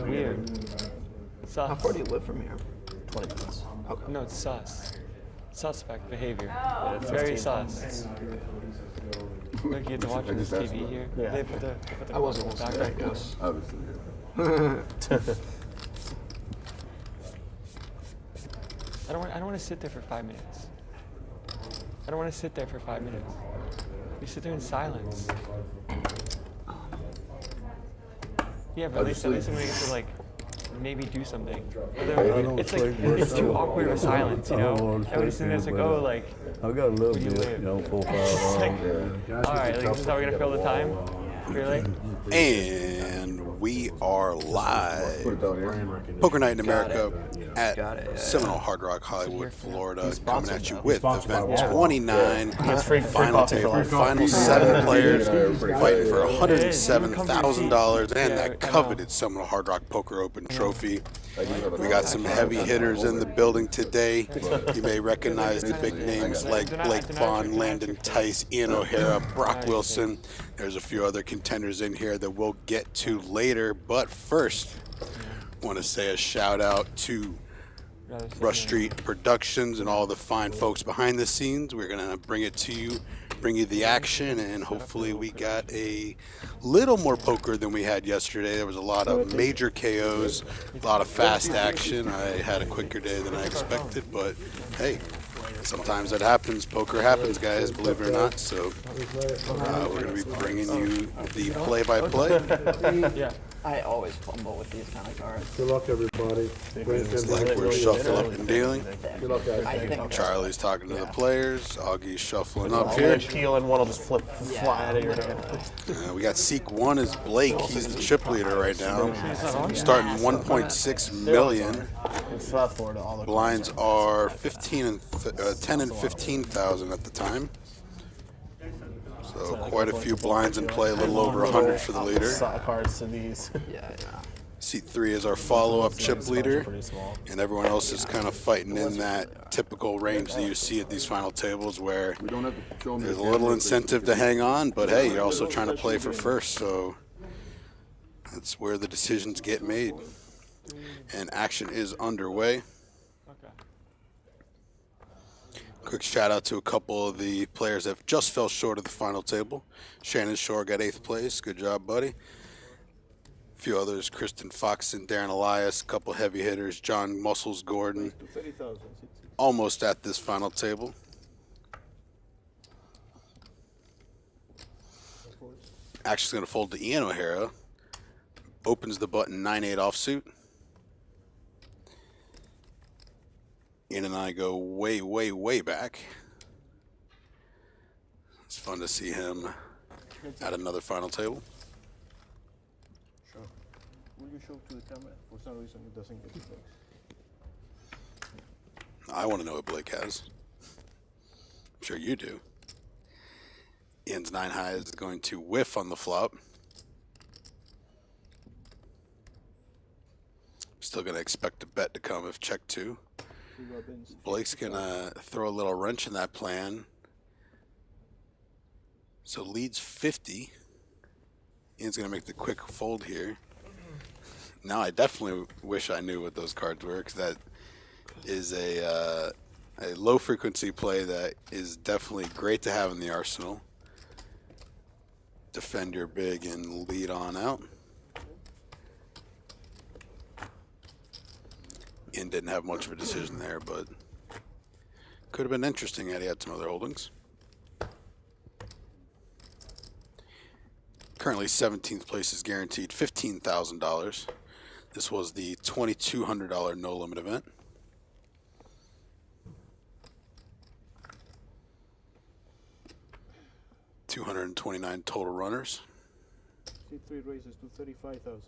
Weird. Sus. How far do you live from here? 20 minutes. Okay. No, it's sus. Suspect behavior. Yeah, It's very sus. Look, you have to watch this TV here. Yeah. They put the I wasn't back listening. right now. Yes. Obviously, I don't want to sit there for 5 minutes. I don't want to sit there for 5 minutes. We sit there in silence. Yeah, but at least I'm gonna get to like maybe do something. It's like it's too awkward of a silence, you know. Everybody's sitting there, it's like, oh, like. I got a little Where do you bit, live? you know, 4 or 5 It's like, hours. all right, like this is how we're gonna fill the time. Really? And we are live. Put it down here. Poker Night in America at Got it, yeah. Seminole, Hard Rock, Hollywood, Florida. Coming at you now. with Sponsored by event Walmart. 29. It's free Final coffee for table, life. final 7 players fighting for $107,000 and Yeah, I that know. coveted Seminole Hard Rock Poker Open trophy. We got some heavy hitters in the building today. You may recognize the big names like Blake Vaughn, Landon Tice, Ian O'Hara, Brock Wilson. There's a few other contenders in here that we'll get to later. But first, I want to say a shout out to Rush Street Productions and all the fine folks behind the scenes. We're going to bring it to you, bring you the action, and hopefully we got a little more poker than we had yesterday. There was a lot of major KOs, a lot of fast action. I had a quicker day than I expected, but hey, sometimes that happens. Poker happens, guys, believe it or not. So we're going to be bringing you the play-by-play. Yeah. I always fumble with these kind of cards. Good luck, everybody. It's like we're shuffling up and dealing. Good luck, guys. I think Charlie's talking to the players. Augie's shuffling up I'll here. peel and one will just fly out of your hand. We got Seek 1 is Blake. He's the chip leader right now. Starting 1.6 million. In South Florida, all the Blinds are 10 and 15,000 at the time. So quite a few blinds in play, a little over 100 for the leader. cards to these. Yeah. Seat 3 is our follow-up chip These cards are leader. pretty small. And everyone else is kind of fighting in that typical range that you see at these final tables where We don't have to show them there's a the little camera, incentive to hang on, but hey, you're also trying to play for first, so that's where the decisions get made. And action is underway. Okay. Quick shout out to a couple of the players that just fell short of the final table. Shannon Shore got 8th place. Good job, buddy. A few others, Kristen Fox and Darren Elias, a couple heavy hitters, John Muscles Gordon, almost at this final table. Action's going to fold to Ian O'Hara. Opens the button 9-8 offsuit. Ian and I go way, way, way back. It's fun to see him at another final table. Sure. Will you show to the camera? For some reason it doesn't get fixed. I want to know what Blake has. I'm sure you do. Ian's 9 high is going to whiff on the flop. Still going to expect a bet to come if check 2. Blake's going to throw a little wrench in that plan. So leads 50. Ian's going to make the quick fold here. Now I definitely wish I knew what those cards were, because that is a low frequency play that is definitely great to have in the arsenal. Defend your big and lead on out. Ian didn't have much of a decision there, but could have been interesting had he had some other holdings. Currently 17th place is guaranteed $15,000. This was the $2,200 no limit event. $229 total runners. C3 raises to 35,000.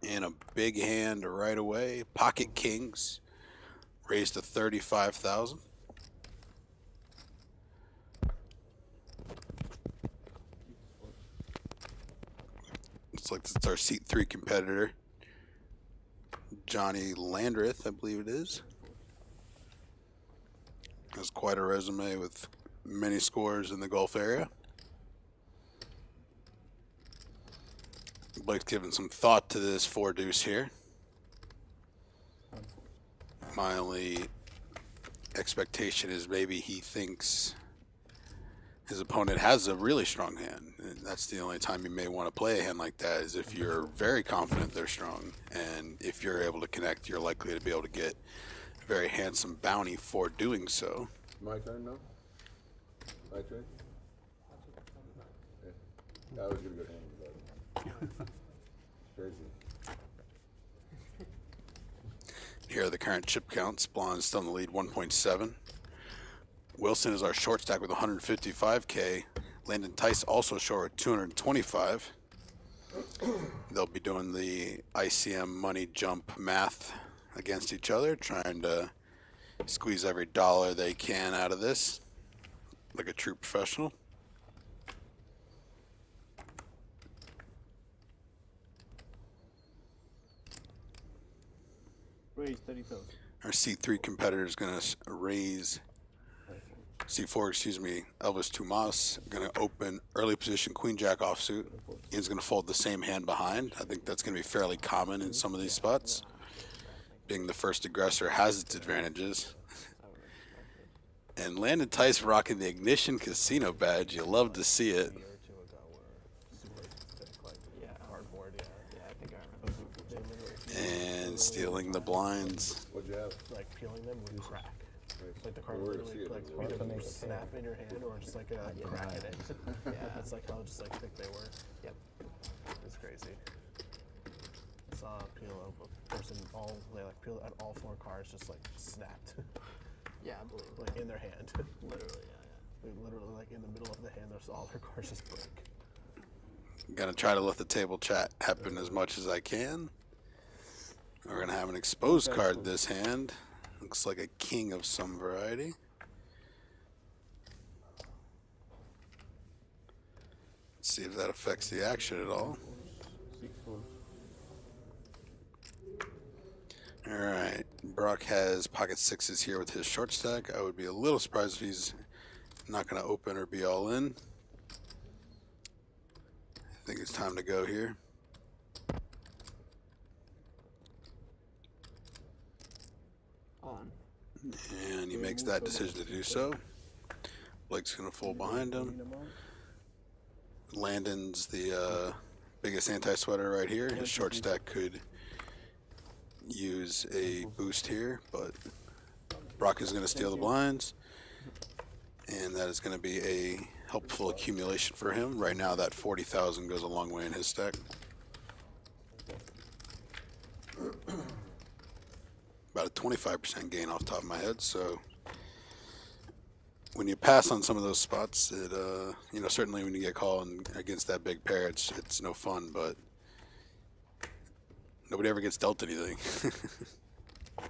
And a big hand right away. Pocket Kings raised to 35,000. Looks like it's our seat 3 competitor, Johnny Landreth, I believe it is. Has quite a resume with many scores in the Gulf area. Blake's given some thought to this 4 deuce here. My only expectation is maybe he thinks his opponent has a really strong hand. And that's the only time you may want to play a hand like that, is if you're very confident they're strong. And if you're able to connect, you're likely to be able to get a very handsome bounty for doing so. My turn now? My turn? Yeah, I was gonna go hand, but crazy. Here are the current chip counts. Blonde still in the lead, 1.7. Wilson is our short stack with 155K. Landon Tice also short with 225. They'll be doing the ICM money jump math against each other, trying to squeeze every dollar they can out of this, like a true professional. Raise 30,000. Our C3 competitor is going to raise, C4, excuse me, Elvis Tomas, going to open early position Queen Jack offsuit. Ian's going to fold the same hand behind. I think that's going to be fairly common in some of these spots. Being the first aggressor has its advantages. And Landon Tice rocking the Ignition Casino badge. You love to see it. And stealing the blinds. What'd you have? Like peeling them would crack. Like the card Where to literally see it? like either snap in your hand or just like a crack in it. Yeah, that's like how just like thick they were. Yep. It's crazy. I saw a peel of a person they like peeled out all 4 cards just like snapped. Yeah, I believe it. Like in their hand. Literally, yeah. Like literally like in the middle of the hand there's all their cards just break. I'm gonna try to let the table chat happen as much as I can. We're gonna have an exposed card this hand. Looks like a king of some variety. Let's see if that affects the action at all. 6 4. Alright, Brock has pocket 6s here with his short stack. I would be a little surprised if he's not gonna open or be all in. I think it's time to go here. On. And he makes that decision to do so. Blake's gonna fold behind him. Landon's the biggest anti-sweater right here. His short stack could use a boost here, but Brock is gonna steal the blinds. And that is gonna be a helpful accumulation for him. Right now that 40,000 goes a long way in his stack. About a 25% gain off the top of my head, so when you pass on some of those spots, it you know, certainly when you get called against that big pair, it's no fun, but nobody ever gets dealt anything.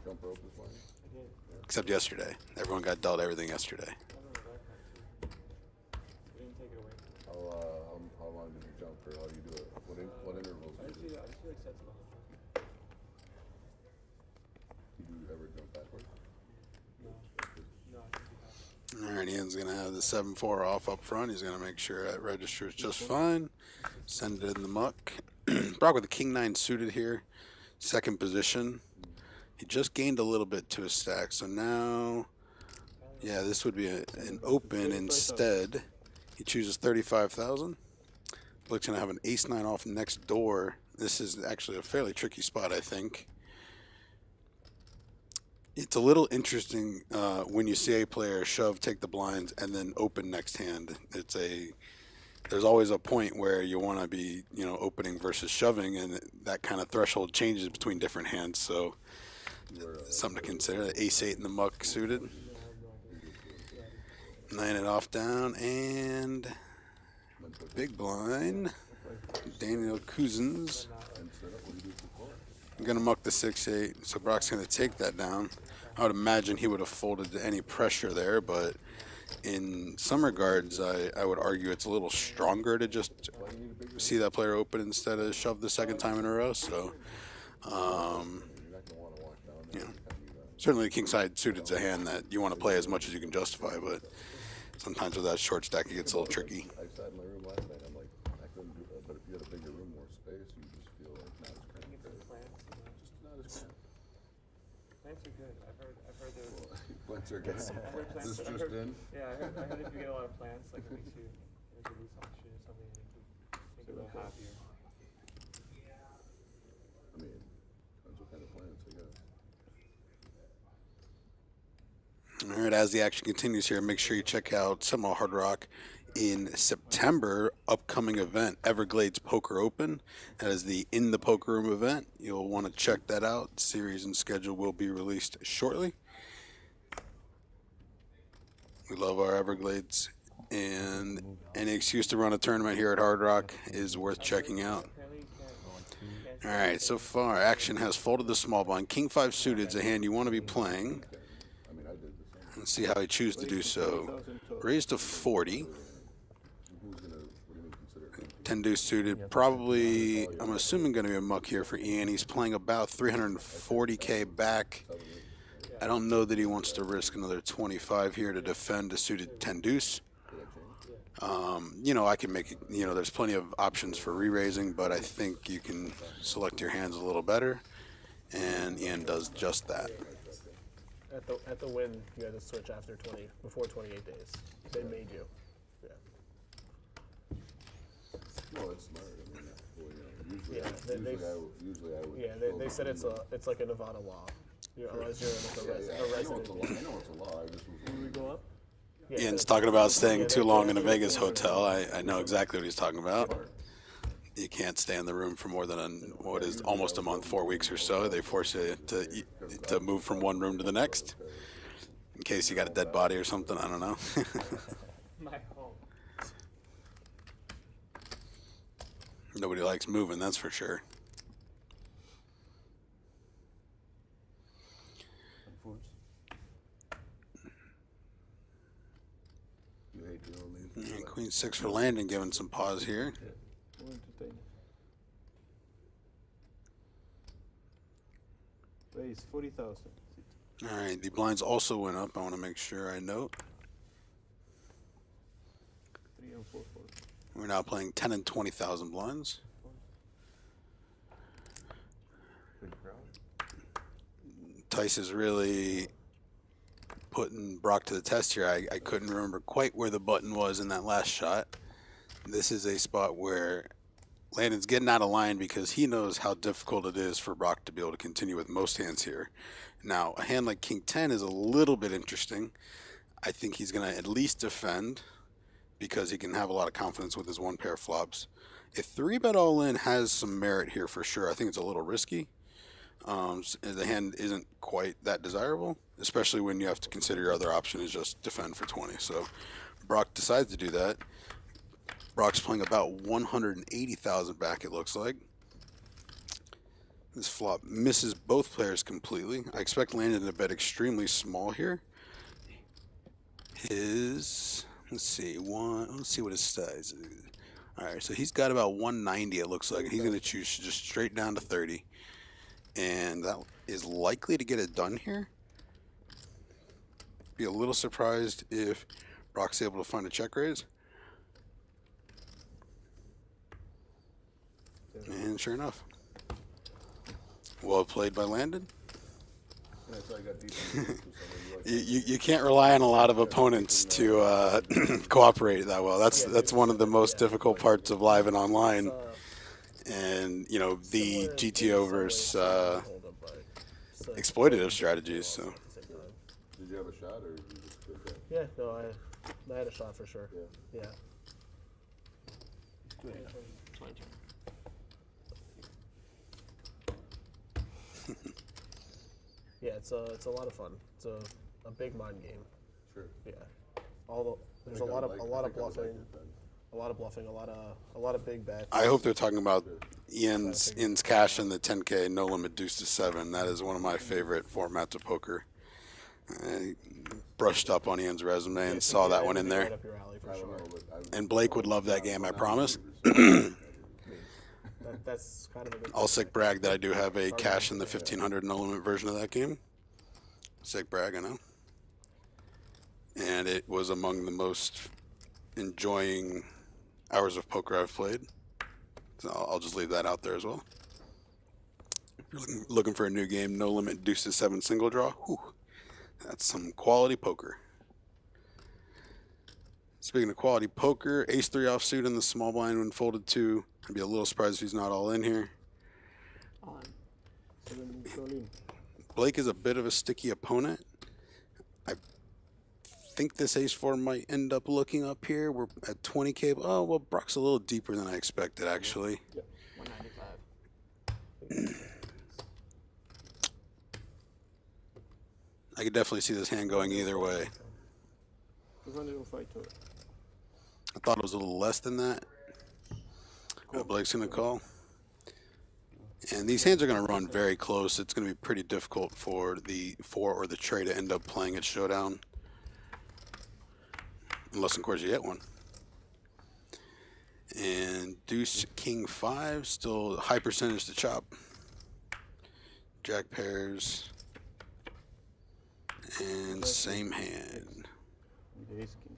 Jump rope is fine. Except yesterday. Everyone got dealt everything yesterday. How long did you jump, or how do you do it? What intervals do you do? Do you ever jump backwards? Alright, Ian's going to have the 7-4 off up front. He's going to make sure that registers just fine. Send it in the muck. Brock with the King 9 suited here. Second position. He just gained a little bit to his stack, so now, yeah, this would be an open instead. He chooses 35,000. Blake's going to have an ace-9 off next door. This is actually a fairly tricky spot, I think. It's a little interesting when you see a player shove, take the blinds, and then open next hand. There's always a point where you want to be, you know, opening versus shoving, and that kind of threshold changes between different hands. So something to consider. The ace-8 in the muck suited. 9 it off down, and big blind. Daniel Cousins. I'm going to muck the 6-8, so Brock's going to take that down. I would imagine he would have folded to any pressure there, but in some regards, I would argue it's a little stronger to just see that player open instead of shove the second time in a row. So, you know, certainly the king side suited is a hand that you want to play as much as you can justify, but sometimes with that short stack, it gets a little tricky. I sat in my room last night. I'm like, I couldn't do it, but if you had a bigger room, more space, you Plants are good. I've heard those. Plants are good. I heard plants. This I just heard, in? Yeah, I heard if you get a lot of plants, like it makes you release oxygen or something, and make you a little happier. I mean, depends what kind of plants, I guess. All right, as the action continues here, make sure you check out Seminole Hard Rock in September upcoming event, Everglades Poker Open. That is the In the Poker Room event. You'll want to check that out. Series and schedule will be released shortly. We love our Everglades, and any excuse to run a tournament here at Hard Rock is worth checking out. Apparently you can't. All right, so far action has folded the small blind. King 5 suited is a hand you want to be playing. I mean, I did the same. Let's see how he chooses to do so. Raised to 40. Who's gonna, what do you consider? 10 deuce suited, probably, I'm assuming going to be a muck here for Ian. He's playing about 340K back. I don't know that he wants to risk another 25 here to defend a suited 10 deuce. You know, I can make it, you know, there's plenty of options for re-raising, but I think you can select your hands a little better, and Ian does just that. At the win, you had to switch before 28 days. They made you. Yeah. Well, it's smart. I mean, well, you know, usually, Yeah, usually I would. Yeah, they said it's like a Nevada law. Unless you're like a I know resident. it's a law. I know it's a law. I just was. When we go up? Yeah, Ian's talking about staying too long in a Vegas hotel. I know exactly what he's talking about. You can't stay in the room for more than what is almost a month, 4 weeks or so. They force you to move from one room to the next in case you got a dead body or something. I don't know. My home. Nobody likes moving, that's for sure. You hate doing these. And Queen 6 for landing, giving some pause here. Raise 40,000. All right, the blinds also went up. I want to make sure I note. 3 and 4, 4. We're now playing 10 and 20,000 blinds. Tice is really putting Brock to the test here. I couldn't remember quite where the button was in that last shot. This is a spot where Landon's getting out of line because he knows how difficult it is for Brock to be able to continue with most hands here. Now, a hand like King 10 is a little bit interesting. I think he's going to at least defend because he can have a lot of confidence with his one pair flops. A 3-bet all-in has some merit here for sure. I think it's a little risky. The hand isn't quite that desirable, especially when you have to consider your other option is just defend for 20. So Brock decides to do that. Brock's playing about 180,000 back, it looks like. This flop misses both players completely. I expect Landon to bet extremely small here. Let's see what his size is. All right, so he's got about 190, it looks like. He's going to choose just straight down to 30. And that is likely to get it done here. Be a little surprised if Brock's able to find a check raise. And sure enough. Well played by Landon. You can't rely on a lot of opponents to cooperate that well. That's one of the most difficult parts of live and online. And you know the GTO versus exploitative strategies. So. Did you have a shot or did you just go back? Yeah, no, I had a shot for sure. Yeah. Good enough. It's my turn. Yeah, it's a lot of fun. It's a big mind game. Sure. Yeah. There's a lot of bluffing. A lot of big bets. I hope they're talking about Ian's cash in the 10K no limit deuce to 7. That is one of my favorite formats of poker. I brushed up on Ian's resume and saw that one in there. Right up your alley for sure. And Blake would love that game, I promise. That's kind of a good. I'll sick brag that I do have a cash in the 1500 no limit version of that game. Sick brag, I know. And it was among the most enjoying hours of poker I've played. So I'll just leave that out there as well. You're looking for a new game, no limit deuce to 7 single draw. Whew, that's some quality poker. Speaking of quality poker, ace 3 offsuit in the small blind when folded 2. I'd be a little surprised if he's not all in here. On. 7 all in. Blake is a bit of a sticky opponent. I think this ace 4 might end up looking up here. We're at 20K. Oh, well, Brock's a little deeper than I expected, actually. 195. I could definitely see this hand going either way. 205 to it. I thought it was a little less than that. Blake's going to call. And these hands are going to run very close. It's going to be pretty difficult for the 4 or the tray to end up playing at showdown. Unless, of course, you get one. And deuce, king 5, still high percentage to chop. Jack pairs. And same hand. The ace king.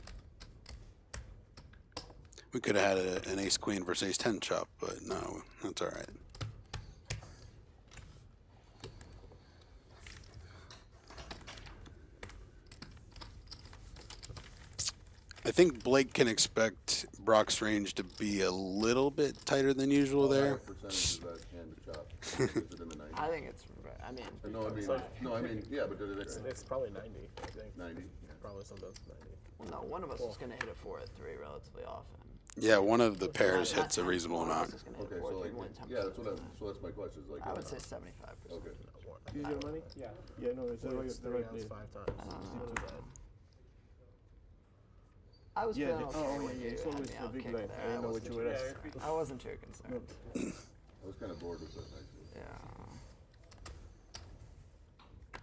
We could have had an ace queen versus ace 10 chop, but no, that's all right. I think Blake can expect Brock's range to be a little bit tighter than usual there. What percentage is that hand to chop? Is it in the 90s? I think it's. I mean. No, I mean, yeah, but It's probably 90, I think. 90. Probably something 90. Well, no, one of us is gonna hit a 4 at 3 relatively often. Yeah, one of the pairs hits a reasonable One of us amount. is gonna hit Okay, a 4 so at 3 like, more than 10%. yeah, that's what I'm. So that's my question. Is like, I would say 75%. okay. This is your money? Yeah. Yeah, no, it's the right That's play. 5 times. It's not too bad. I was Yeah, feeling okay oh, when yeah, you it's had always me the out big kick line. there. I didn't know what you were asking. I wasn't too concerned. I was kind of bored with it, actually. Yeah.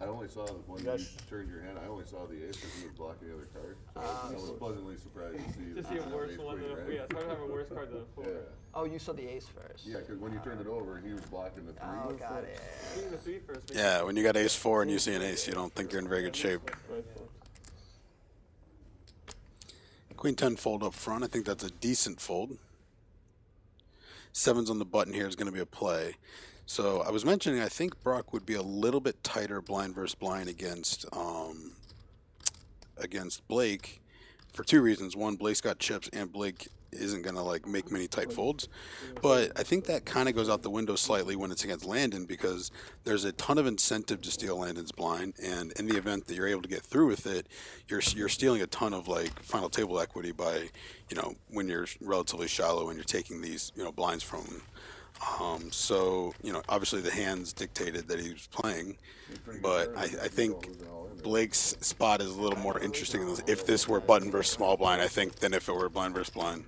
I only saw when you Gosh. turned your hand. I only saw the ace because he was blocking the other card. So I was pleasantly surprised to see. To that see he a had worse ace one queen, than a right? yeah. It's hard to have a worse card than a 4. Yeah, Oh, you saw the ace first. yeah. Because when you turned it over, he was blocking the 3. Oh, got it. Seeing the 3 first. makes Yeah, when you got ace 4 and you see an ace, you don't think you're in very good shape. Right foot. Queen 10 fold up front. I think that's a decent fold. 7's on the button here is going to be a play. So I was mentioning I think Brock would be a little bit tighter blind versus blind against Blake for 2 reasons. One, Blake's got chips and Blake isn't going to like make many tight folds. But I think that kind of goes out the window slightly when it's against Landon because there's a ton of incentive to steal Landon's blind, and in the event that you're able to get through with it, you're stealing a ton of like final table equity by, you know, when you're relatively shallow and you're taking these, you know, blinds from him. So, you know, obviously the hands dictated that he was playing, but I think Blake's spot is a little more interesting if this were button versus small blind, I think, than if it were blind versus blind.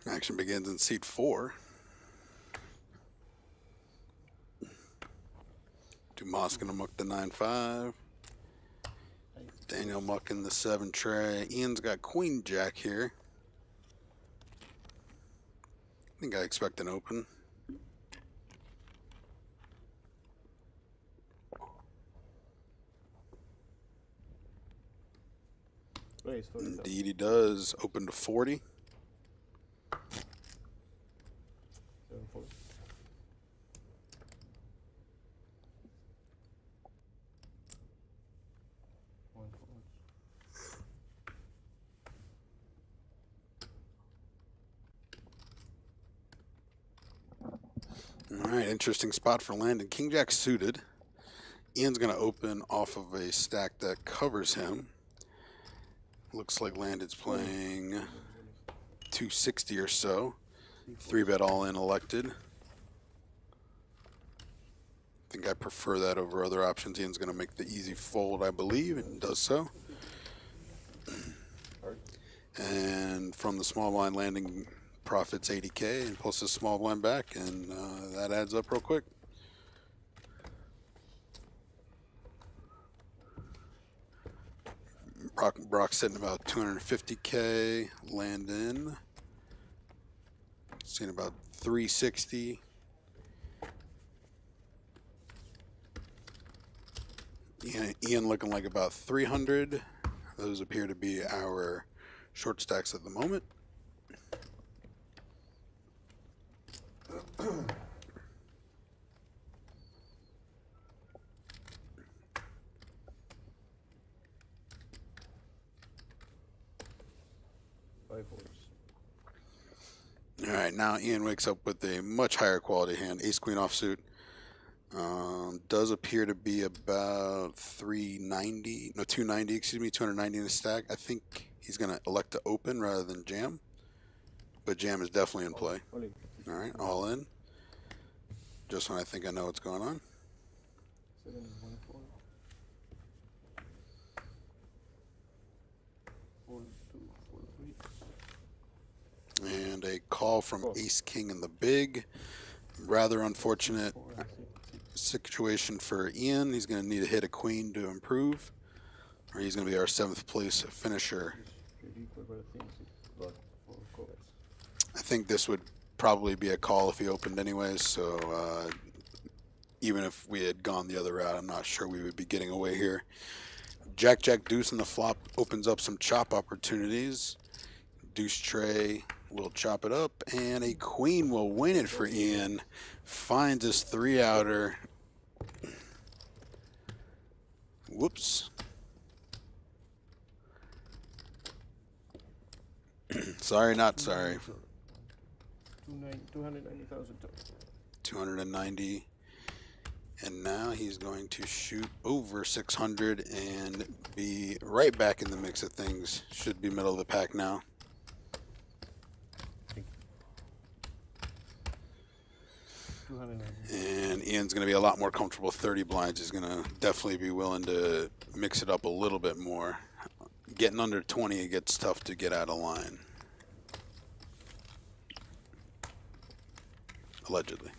Action begins in seat 4. Dumas gonna muck the 9-5. Daniel mucking the 7 tray. Ian's got Queen Jack here. I think I expect an open. Raise 40. Indeed he does. Open to 40. 7-4. One fold. All right, interesting spot for Landon. King Jack suited. Ian's going to open off of a stack that covers him. Looks like Landon's playing 260 or so. 3-bet all in elected. I think I prefer that over other options. Ian's going to make the easy fold, I believe, and does so. And from the small blind, Landon profits 80K and plus a small blind back, and that adds up real quick. Brock's sitting about 250K. Landon Seeing about 360. Ian looking like about 300. Those appear to be our short stacks at the moment. All right, now Ian wakes up with a much higher quality hand, ace queen offsuit. Does appear to be about 390, no 290, excuse me, 290 in the stack. I think he's gonna elect to open rather than jam, but jam is definitely in play. All right, all in. Just when I think I know what's going on. And a call from ace king in the big. Rather unfortunate situation for Ian. He's going to need to hit a queen to improve, or he's going to be our 7th place finisher. I think this would probably be a call if he opened anyways, so even if we had gone the other route, I'm not sure we would be getting away here. Jack, Jack, deuce in the flop opens up some chop opportunities. Deuce tray will chop it up, and a queen will win it for Ian. Finds his 3-outer. Whoops. Sorry, not sorry. 290,000. 290. And now he's going to shoot over 600 and be right back in the mix of things. Should be middle of the pack now. And Ian's going to be a lot more comfortable with 30 blinds. He's going to definitely be willing to mix it up a little bit more. Getting under 20, it gets tough to get out of line. Allegedly.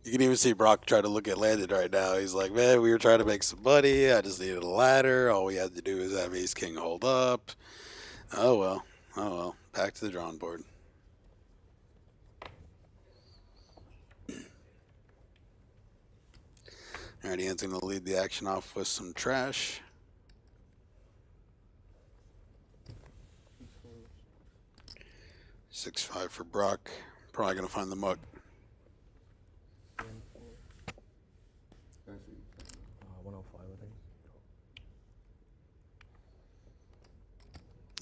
You can even see Brock try to look at Landon right now. He's like, man, we were trying to make some money. I just needed a ladder. All we had to do is have ace king hold up. Oh well. Oh well. Back to the drawing board. All right, Ian's going to lead the action off with some trash. $6-5 for Brock. Probably going to find the muck. 105, I think.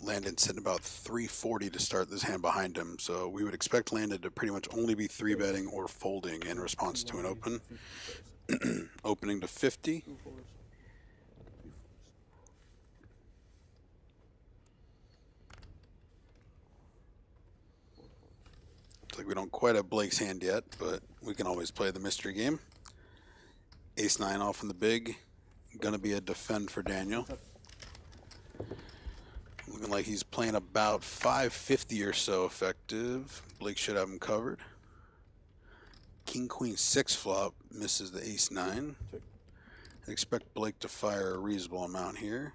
Landon sitting about 340 to start this hand behind him, so we would expect Landon to pretty much only be 3-betting or folding in response to an open. Opening to 50. Looks like we don't quite have Blake's hand yet, but we can always play the mystery game. Ace-9 off in the big. Gonna be a defend for Daniel. Looking like he's playing about 550 or so effective. Blake should have him covered. King Queen 6 flop misses the ace-9. I expect Blake to fire a reasonable amount here.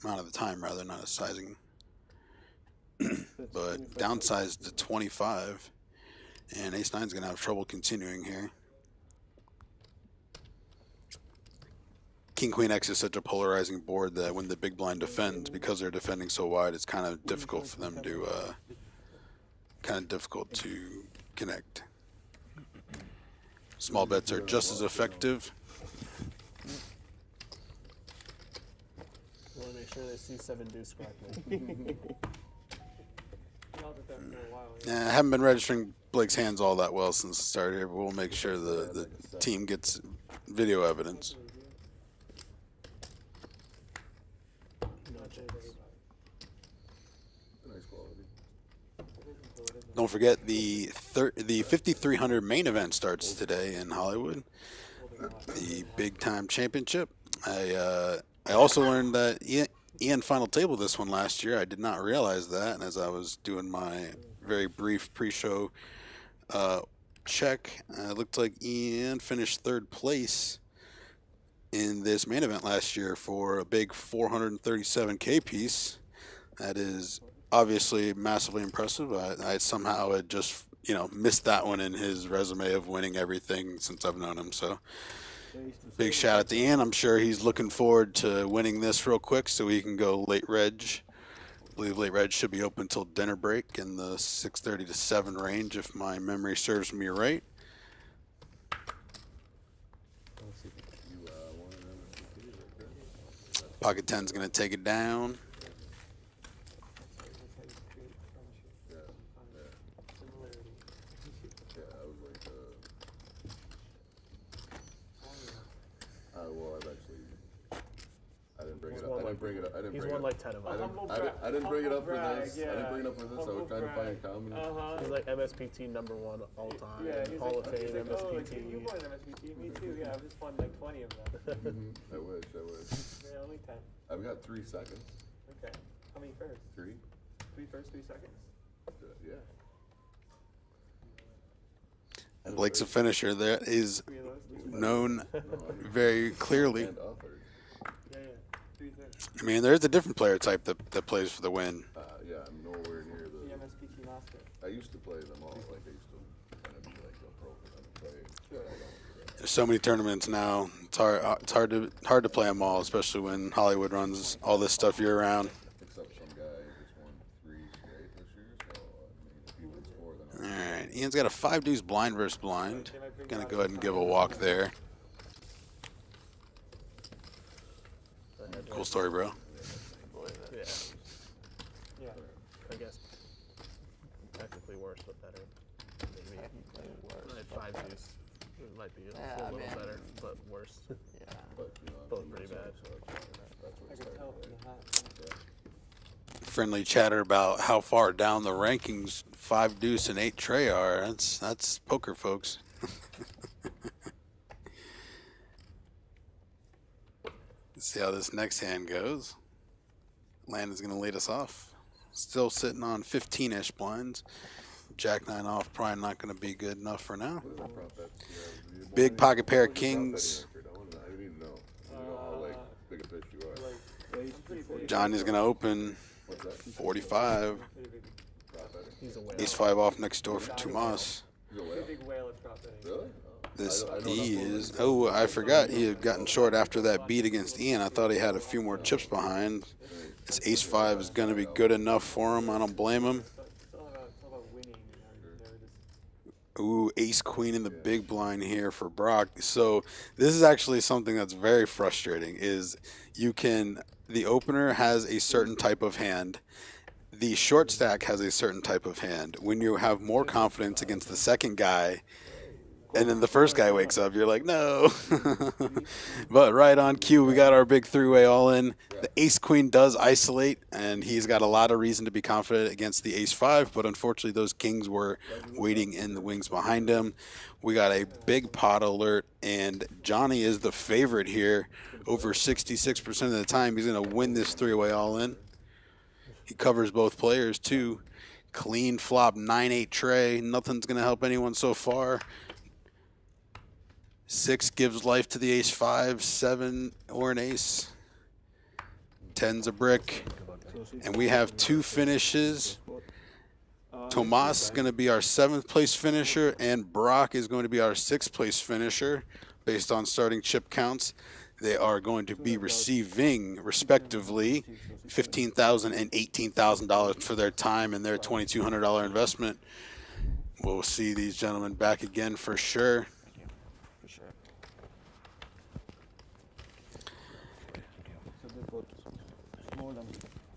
Amount of the time rather, not a sizing. But downsized to 25. And ace-9 is going to have trouble continuing here. King Queen X is such a polarizing board that when the big blind defends, because they're defending so wide, it's kind of difficult for them to connect. Small bets are just as effective. I want to make sure they see 7 deuce correctly. I haven't been registering Blake's hands all that well since the start here, but we'll make sure the team gets video evidence. Don't forget the 5300 main event starts today in Hollywood, the big time championship. I also learned that Ian final table this one last year. I did not realize that, and as I was doing my very brief pre-show check. Looked like Ian finished 3rd place in this main event last year for a big 437K piece. That is obviously massively impressive. I somehow had just, you know, missed that one in his resume of winning everything since I've known him. So big shout out to Ian. I'm sure he's looking forward to winning this real quick so he can go late reg. I believe late reg should be open until dinner break in the 6:30 to 7 range if my memory serves me right. Pocket 10's going to take it down. He's won like 10 of them. I didn't bring it up for this. I didn't bring it up for this. I was trying to find a common. He's like MSPT #1 all time. Yeah, he's Hall like, of Fame he's like, MSPT. oh, like, you won MSPT, me too. Yeah, I've just won like 20 of them. I wish. Yeah, only 10. I've got 3 seconds. Okay. How many first? 3. 3 first, 3 seconds? Yeah. Blake's a finisher. That is 3 of those? known very clearly. And author. Yeah, 3 thirds. I mean, there's a different player type that plays for the win. Yeah, I'm nowhere near The the. MSPT master. I used to play them all. Like I used to kind of be like a pro for them to play. Sure. There's so many tournaments now. It's hard to play them all, especially when Hollywood runs all this stuff year round. Except some guy just won 3 straight this year. So if he wins 4, All then I'll right, Ian's got a 5 deuce blind versus blind. Gonna go ahead and give a walk there. Cool story, bro. Yeah, Yeah. I guess technically worse, but better. Maybe. Like 5 deuce. It might be a little better, but worse. Yeah. But you know, Both pretty bad. So that's I what could tell from the hat. Friendly chatter about how far down the rankings 5 deuce and 8 tray are. That's poker, folks. Let's see how this next hand goes. Landon's going to lead us off. Still sitting on 15-ish blinds. Jack 9 off, probably not going to be good enough for now. Big pocket pair of kings. I didn't even know. I don't know how like big a fish you are. Johnny's going to open What's that? 45. He's a whale. Ace 5 off next door for Tomas. He's a whale. Big whale of prop betting. Really? This I know he nothing. is. Oh, I forgot he had gotten short after that beat against Ian. I thought he had a few more chips behind. This Ace 5 is going to be good enough for him. I don't blame him. It's all about winning. Never just Ooh, Ace Queen in the big blind here for Brock. So this is actually something that's very frustrating. Is the opener has a certain type of hand. The short stack has a certain type of hand. When you have more confidence against the second guy, and then the first guy wakes up, you're like, no. But right on cue, we got our big 3-way all in. The Ace Queen does isolate, and he's got a lot of reason to be confident against the Ace 5, but unfortunately those kings were waiting in the wings behind him. We got a big pot alert, and Johnny is the favorite here. Over 66% of the time, he's going to win this 3-way all in. He covers both players, too. Clean flop, 9-8 tray. Nothing's going to help anyone so far. 6 gives life to the Ace 5, 7 or an ace. 10's a brick. And we have 2 finishes. Tomas is going to be our 7th place finisher, and Brock is going to be our 6th place finisher based on starting chip counts. They are going to be receiving, respectively, $15,000 and $18,000 for their time and their $2,200 investment. We'll see these gentlemen back again for sure.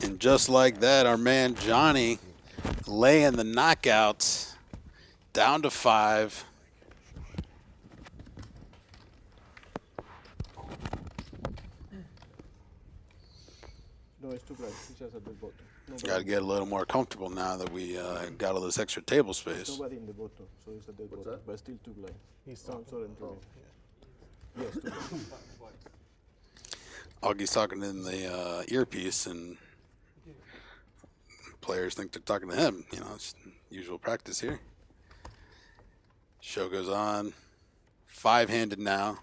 And just like that, our man Johnny laying the knockouts down to 5. No, it's too bright. It's just at the bottom. Got to get a little more comfortable now that we got all this extra table space. Nobody in the bottom, so it's at the bottom, that? but still too blind. He's still Sorry, yes, too blind. Augie's talking in the earpiece, and players think they're talking to him. You know, it's Usual practice here. Show goes on. 5-handed now.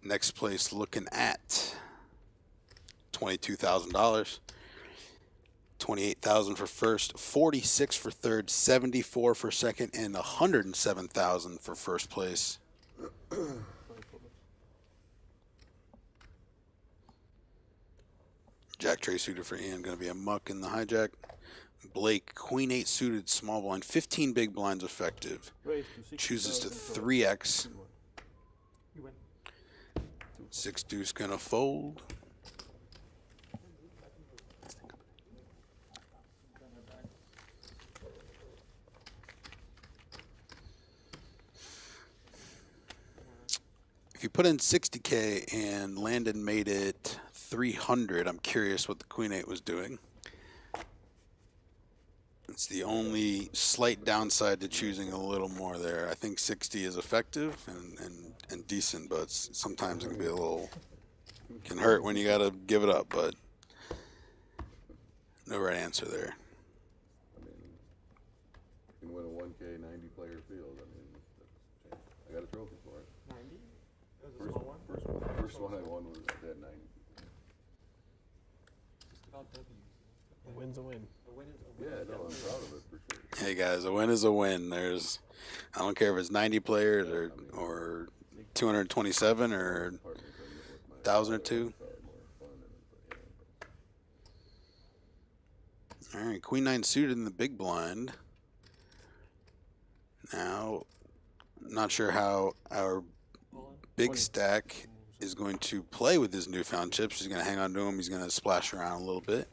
Next place looking at $22,000. 28,000 for first, 46 for third, 74 for second, and 107,000 for first place. Jack Trey suited for Ian, going to be a muck in the hijack. Blake, Queen 8 suited, small blind, 15 big blinds effective. Chooses to 3x. You win. 6 deuce going to fold. If you put in 60K and Landon made it 300, I'm curious what the Queen 8 was doing. It's the only slight downside to choosing a little more there. I think 60 is effective and decent, but sometimes it can be a little, can hurt when you got to give it up, but no right answer there. I mean, you can win a 1K 90-player field. I mean, I got a trophy for it. 90? That was a small one? First one I won was at 90. Just about W. A win's a win. A win is a win. Yeah, no, I'm proud of it for sure. Hey guys, a win is a win. I don't care if it's 90 players or 227 or 1,000 or 2. All right, Queen 9 suited in the big blind. Now, not sure how our big stack is going to play with his newfound chips. He's going to hang on to him. He's going to splash around a little bit.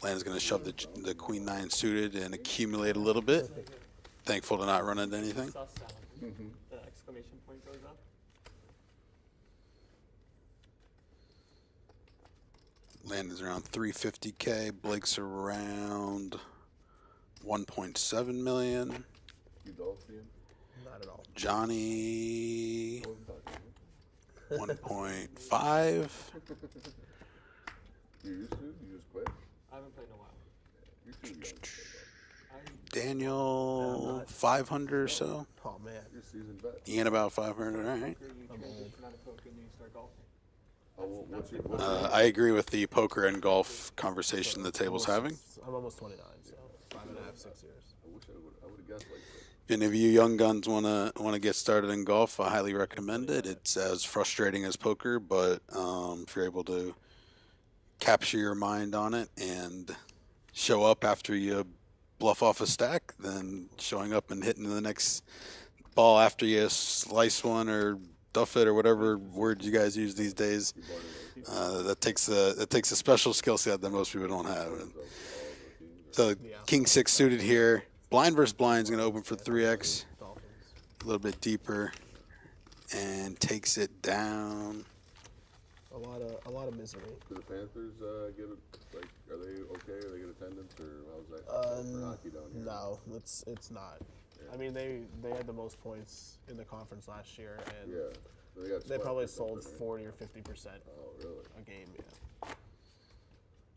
Landon's going to shove the Queen 9 suited and accumulate a little bit. Thankful to not run into anything. Sus sound. The exclamation point goes up. Landon's around 350K. Blake's around 1.7 million. You golf, Ian? Not at all. Johnny, What was talking? 1.5. You used to? You just quit? I haven't played in a while. You're too young. Daniel, 500 or so. Oh man. You're a seasoned vet. Ian about 500. All right. You transition out of poker and then you start golfing. Oh, well, what's your I agree with the poker and golf conversation the table's having. I'm almost 29, so 5.5, 6 years. I wish I would have guessed like that. If any of you young guns wanna get started in golf, I highly recommend it. It's as frustrating as poker, but if you're able to capture your mind on it and show up after you bluff off a stack, then showing up and hitting the next ball after you slice one or duff it or whatever word you guys use these days, that takes a special skill set that most people don't have. And so King 6 suited here. Blind versus blind is going to open for 3x, Dolphins. a little bit deeper, and takes it down. A lot of misery. Do the Panthers get it? Like, are they okay? Are they get attendance, or how's that for hockey down here? No, it's not. I mean, they had the most points in the conference last year, and Yeah, they got they swept probably or something, sold right? 40 or 50% Oh, really? a game. Yeah.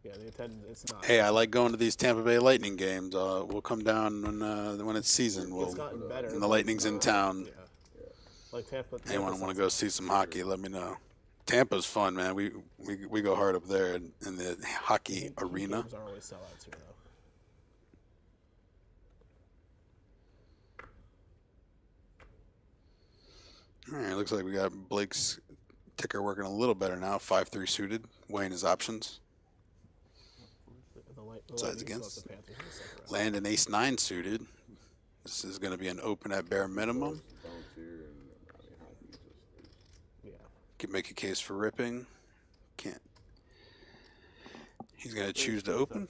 Yeah, the attendance. It's not. Hey, I like going to these Tampa Bay Lightning games. We'll come down when it's season. It's gotten better. When the but Lightning's it's in not- town. Yeah. Like Tampa. Anyone want to go see some hockey? Let me know. Tampa's fun, man. We go hard up there in the hockey arena. Games aren't always sellouts here, though. All right, looks like we got Blake's ticker working a little better now. 5-3 suited, weighing his options. The Sides Lightning against. swept the Panthers in the second round. Land an ace-9 suited. This is going to be an open at bare minimum. Bounce here, and I mean, hockey just is. Yeah. Can make a case for ripping. Can't. He's going to choose to open.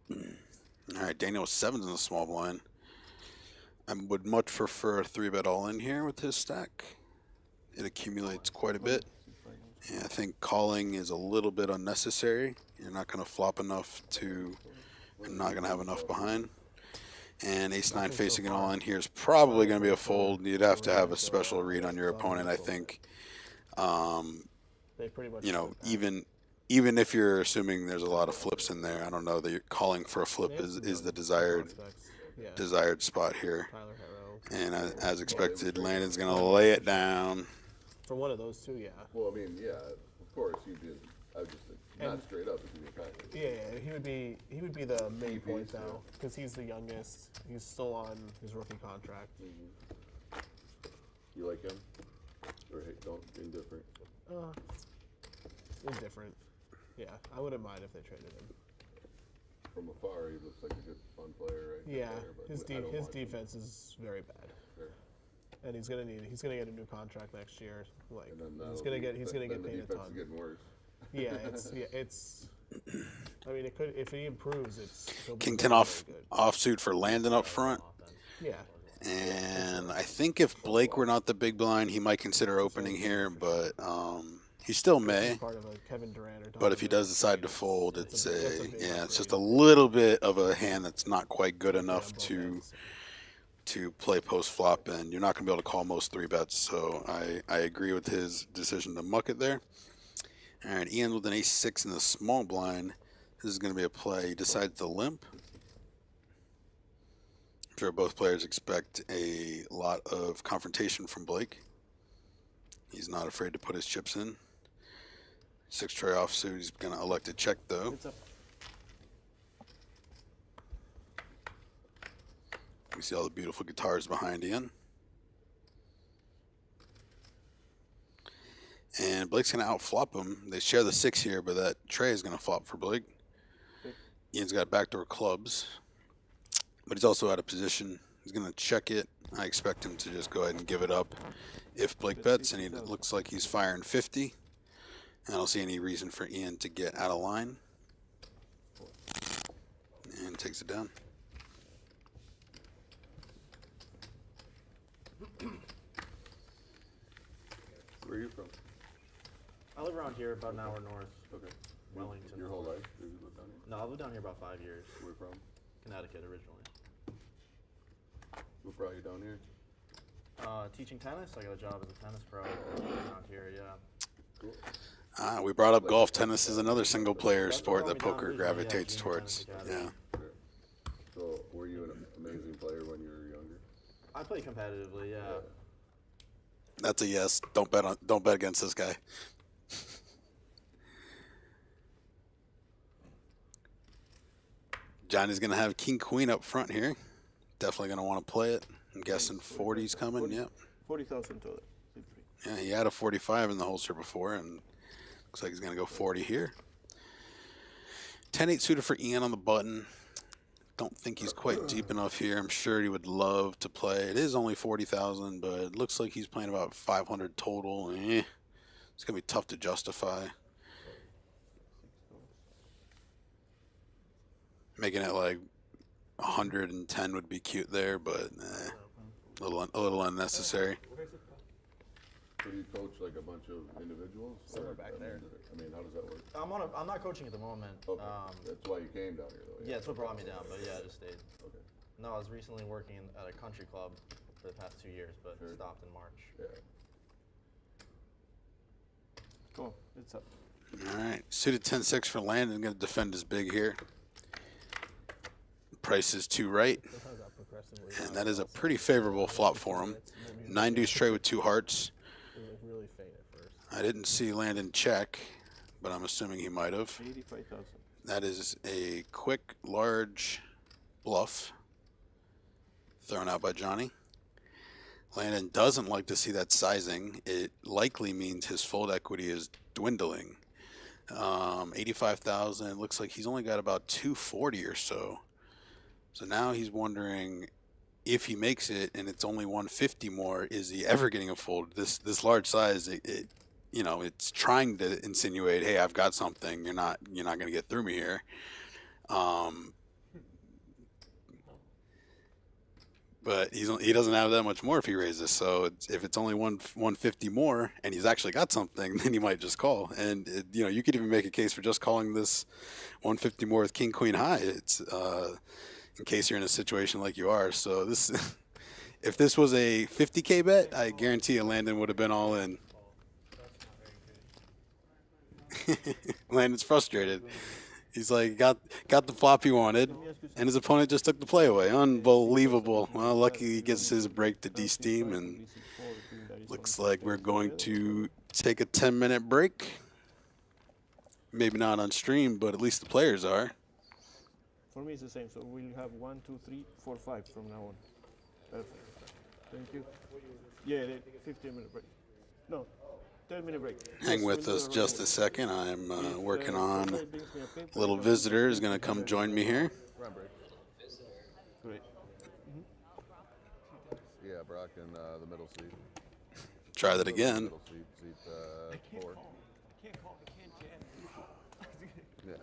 All right, Daniel 7's in the small blind. I would much prefer a 3-bet all in here with his stack. It accumulates quite a bit. And I think calling is a little bit unnecessary. You're not going to flop enough to, and not going to have enough behind. And ace-9 facing an all in here is probably going to be a fold. You'd have to have a special read on your opponent, I think. They pretty much. You know, split that. even if you're assuming there's a lot of flips in there, I don't know that you're calling for a flip They have is some the young desired prospects. Yeah. desired spot here. Tyler Harrow. And as expected, Landon's gonna lay it down. For one of those two, yeah. Well, I mean, yeah, of course you did. I was just not straight up. It could be a package. Yeah, he would be the main Key point piece, though, because he's the youngest. He's still on his rookie contract. You like him? Or don't indifferent? Indifferent. Yeah, I wouldn't mind if they traded him. From afar, he looks like a good, fun player, right? Yeah, Player, but his I don't watch him. defense is very bad, Sure. and he's gonna get a new contract next year. Like And then he's that'll gonna be- get then the paid a defense ton. is getting worse. Yeah, it's. I mean, it could if he improves, he'll be Kington very, off very good. offsuit for Landon up front. Yeah, And I think if Blake were not the big blind, he might consider opening here, but he still may. he's part of a Kevin Durant or. But if he Donovan does decide to Mitchell. fold, That's it's that's a big yeah, it's just upgrade. a little bit of a hand that's not quite good Yeah, enough on both to ends. play post flop, and you're not gonna be able to call most 3-bets. So I agree with his decision to muck it there. All right, Ian with an ace-6 in the small blind. This is gonna be a play. He decides to limp. I'm sure both players expect a lot of confrontation from Blake. He's not afraid to put his chips in. 6 tray offsuit. He's gonna elect to check though. It's up. We see all the beautiful guitars behind Ian. And Blake's going to outflop him. They share the 6 here, but that tray is going to flop for Blake. Ian's got backdoor clubs, but he's also out of position. He's going to check it. I expect him to just go ahead and give it up if Blake bets, and he looks like he's firing 50. I don't see any reason for Ian to get out of line. And takes it down. Where are you from? I live around here, about an hour north. Okay. Wellington. Your whole life? Did you live down here? No, I lived down here about 5 years. Where from? Connecticut originally. Who brought you down here? Teaching tennis. I got a job as a tennis pro around here. Yeah. Cool. We brought up golf. Tennis is another single player sport that poker gravitates towards. Yeah. Sure. So, were you an amazing player when you were younger? I play competitively. Yeah. That's a yes. Don't bet against this guy. Johnny's gonna have king queen up front here. Definitely gonna want to play it. I'm guessing 40's coming. Yep. 40,000 to it. Yeah, he had a 45 in the holster before, and looks like he's gonna go 40 here. 10-8 suited for Ian on the button. Don't think he's quite deep enough here. I'm sure he would love to play. It is only 40,000, but it looks like he's playing about 500 total. It's gonna be tough to justify. Making it like 110 would be cute there, but a little unnecessary. So do you coach like a bunch of individuals? Somewhere back there. I mean, how does that work? I'm not coaching at the moment. Okay. That's why you came down here, though. Yeah, it's what brought me down. But yeah, I just stayed. Okay. No, I was recently working at a country club for the past 2 years, but Sure. stopped in March. Yeah. Cool. It's up. All right, suited 10-6 for Landon. Going to defend his big here. Price is 2 right, Sometimes that progressively. and that is a pretty favorable flop for him. 9 deuce tray with 2 hearts. It was really faint at first. I didn't see Landon check, but I'm assuming he might have. 85,000. That is a quick, large bluff thrown out by Johnny. Landon doesn't like to see that sizing. It likely means his fold equity is dwindling. 85,000. Looks like he's only got about 240 or so. So now he's wondering if he makes it and it's only 150 more, is he ever getting a fold? This large size, it's trying to insinuate, hey, I've got something. You're not going to get through me here. But he doesn't have that much more if he raises. So if it's only 150 more and he's actually got something, then he might just call. And you could even make a case for just calling this 150 more with king queen high. It's in case you're in a situation like you are. So this, if this was a 50K bet, I guarantee you Landon would have been all in. Landon's frustrated. He's like, got the flop he wanted, and his opponent just took the play away. Unbelievable. Well, lucky he gets his break to de-steam, and looks like we're going to take a 10-minute break. Maybe not on stream, but at least the players are. For me, it's the same. So we'll have 1, 2, 3, 4, 5 from now on. Perfect. Thank you. Yeah, the 15-minute break. No, 10-minute break. Hang Yes, with we'll us do it just right a second. I'm away. working If, on somebody brings me a paper, a little I can visitor is take going it to come and join me then- here. Run break. Great. Yeah, Brock in the middle seat. Try that again. Middle seat, seat 4. I can't jam. Yeah.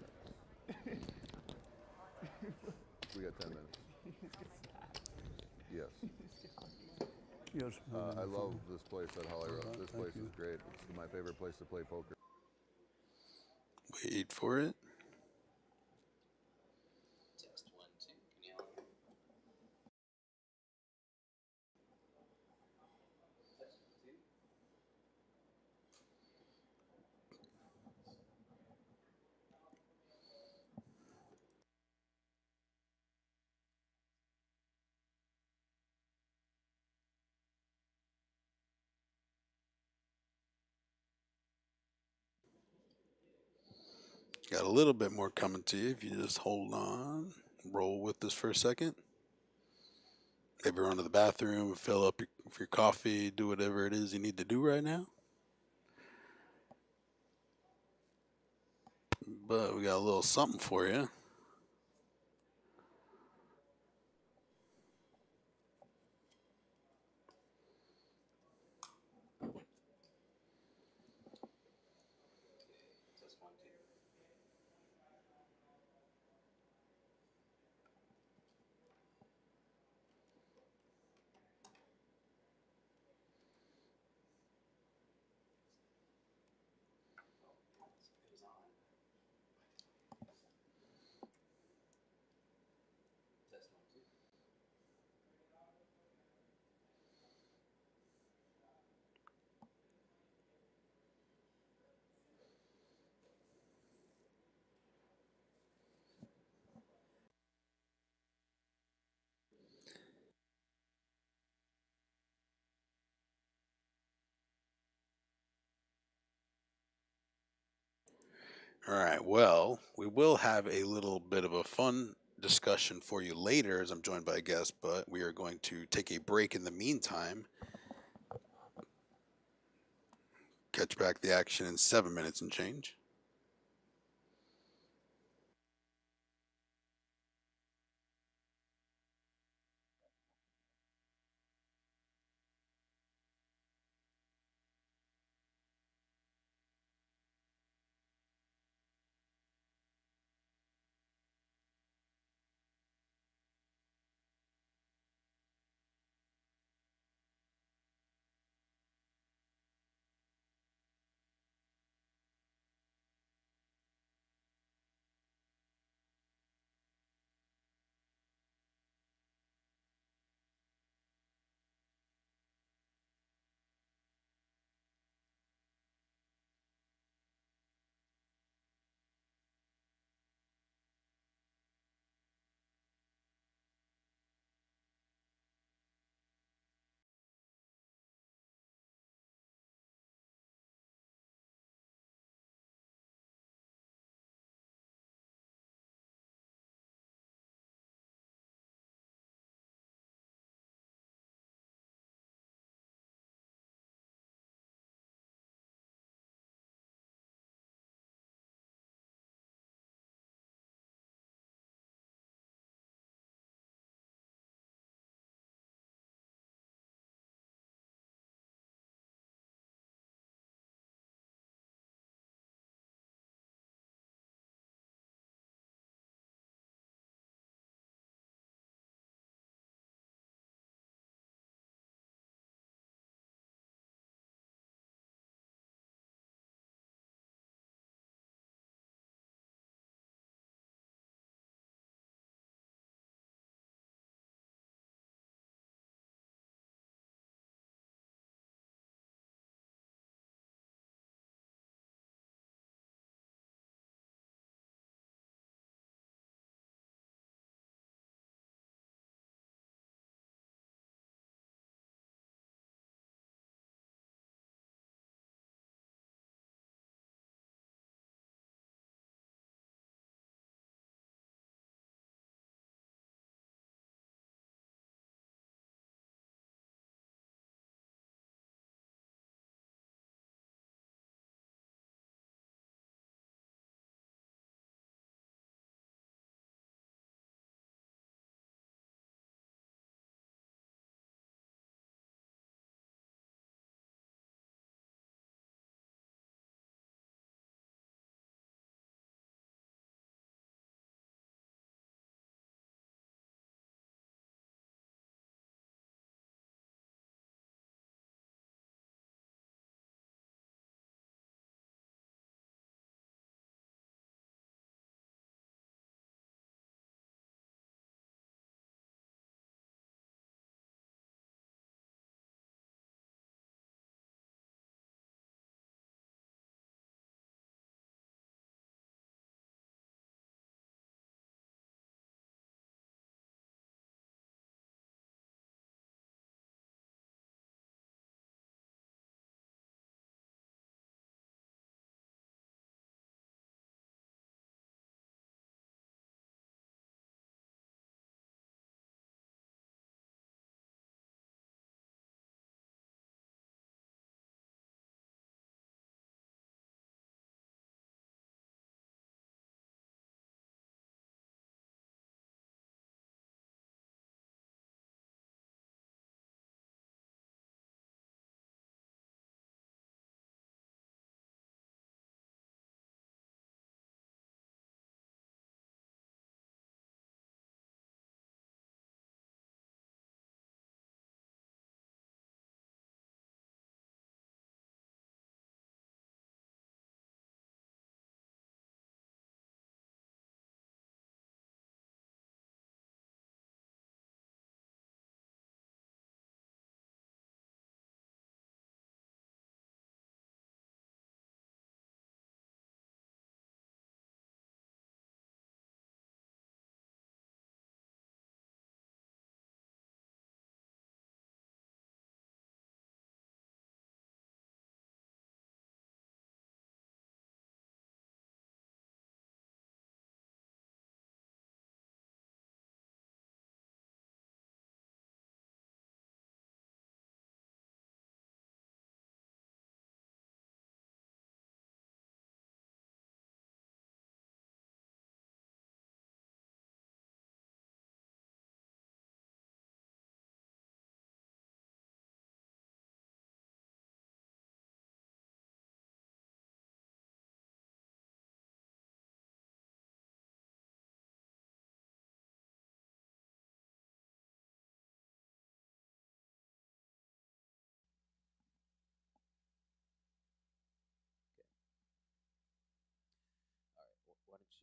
We got 10 minutes. Yes. Yes. I love this place at Holly Road. This place is great. It's my favorite place to play poker. Wait for it. Got a little bit more coming to you if you just hold on. Roll with this for a second. Maybe run to the bathroom, fill up your coffee, do whatever it is you need to do right now. But we got a little something for you. All right, well, we will have a little bit of a fun discussion for you later as I'm joined by a guest, but we are going to take a break in the meantime. Catch back the action in 7 minutes and change.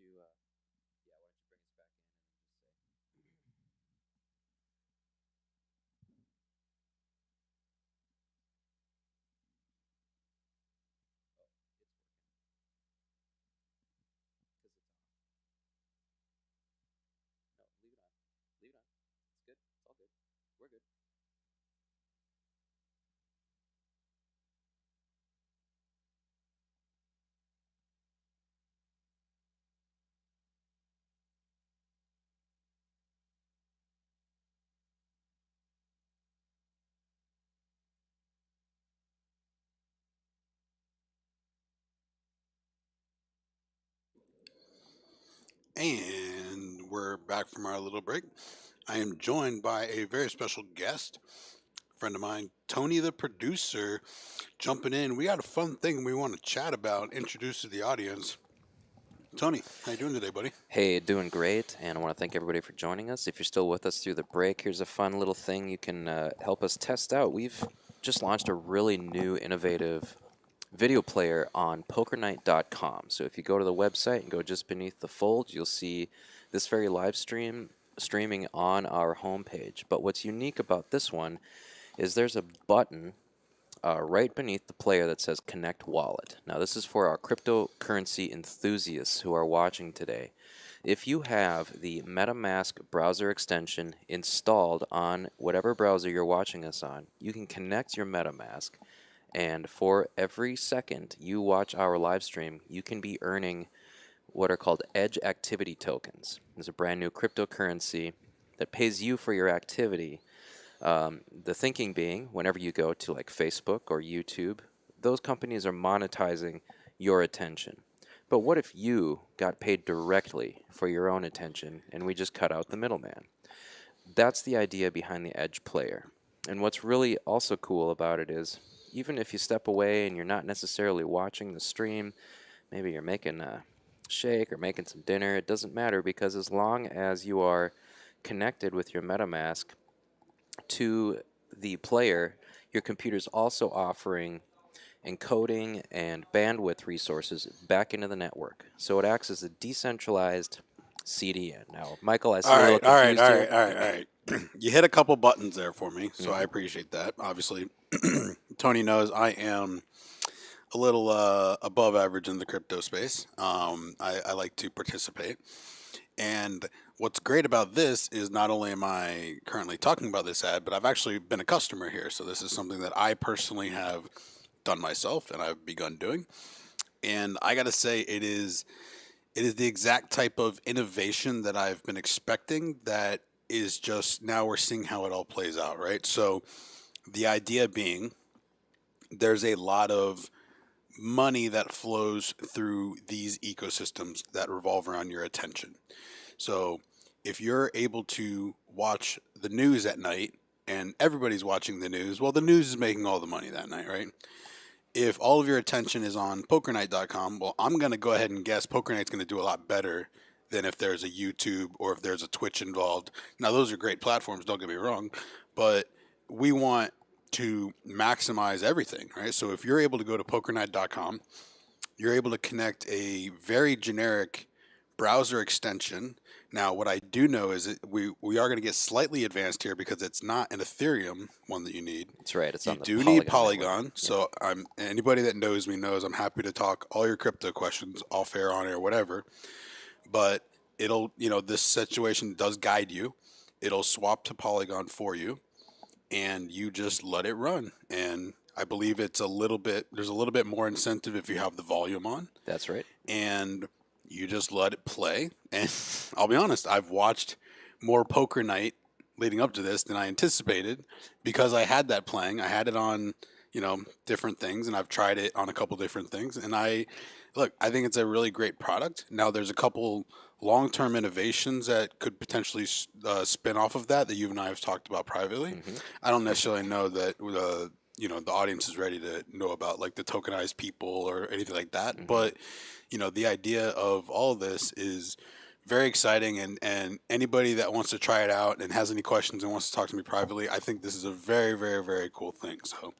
you, yeah, why don't you bring us back in and then just say. Oh, it's working. Because it's on. No, leave it on. Leave it on. It's good. It's all good. We're good. And we're back from our little break. I am joined by a very special guest, friend of mine, Tony the producer, jumping in. We got a fun thing we want to chat about, introduce to the audience. Tony, how you doing today, buddy? Hey, doing great, and I want to thank everybody for joining us. If you're still with us through the break, here's a fun little thing you can help us test out. We've just launched a really new, innovative video player on pokernight.com. So if you go to the website and go just beneath the fold, you'll see this very live streaming on our homepage. But what's unique about this one is there's a button right beneath the player that says Connect Wallet. Now this is for our cryptocurrency enthusiasts who are watching today. If you have the MetaMask browser extension installed on whatever browser you're watching us on, you can connect your MetaMask, and for every second you watch our live stream, you can be earning what are called Edge Activity Tokens. There's a brand new cryptocurrency that pays you for your activity. The thinking being, whenever you go to like Facebook or YouTube, those companies are monetizing your attention. But what if you got paid directly for your own attention and we just cut out the middleman? That's the idea behind the Edge player. And what's really also cool about it is, even if you step away and you're not necessarily watching the stream, maybe you're making a shake or making some dinner, it doesn't matter, because as long as you are connected with your MetaMask to the player, your computer's also offering encoding and bandwidth resources back into the network. So it acts as a decentralized CDN. Now, Michael, I see you're a little confused here. All right. You hit a couple buttons there for me, so I appreciate that. Obviously, Tony knows I am a little above average in the crypto space. I like to participate. And what's great about this is not only am I currently talking about this ad, but I've actually been a customer here. So this is something that I personally have done myself and I've begun doing. And I got to say, it is the exact type of innovation that I've been expecting, that is just now we're seeing how it all plays out, right? So the idea being, there's a lot of money that flows through these ecosystems that revolve around your attention. So if you're able to watch the news at night and everybody's watching the news, well, the news is making all the money that night, right? If all of your attention is on pokernight.com, well, I'm going to go ahead and guess PokerNight's going to do a lot better than if there's a YouTube or if there's a Twitch involved. Now, those are great platforms, don't get me wrong, but we want to maximize everything, right? So if you're able to go to pokernight.com, you're able to connect a very generic browser extension. Now, what I do know is that we are going to get slightly advanced here, because it's not an Ethereum one that you need. That's right. It's on the You do need Polygon. So anybody that knows me knows I'm happy to talk all your crypto questions off air, on air, whatever. But it'll, this situation does guide you. It'll swap to Polygon for you, and you just let it run. And I believe there's a little bit more incentive if you have the volume on. That's right. And you just let it play. And I'll be honest, I've watched more Poker Night leading up to this than I anticipated, because I had that playing. I had it on, different things, and I've tried it on a couple different things. And I think it's a really great product. Now, there's a couple long-term innovations that could potentially spin off of that you and I have talked about privately. Mm-hmm. I don't necessarily know that the audience is ready to know about like the tokenized people or anything like that. Mm-hmm. But the idea of all of this is very exciting. And anybody that wants to try it out and has any questions and wants to talk to me privately, I think this is a very, very, very cool thing. So.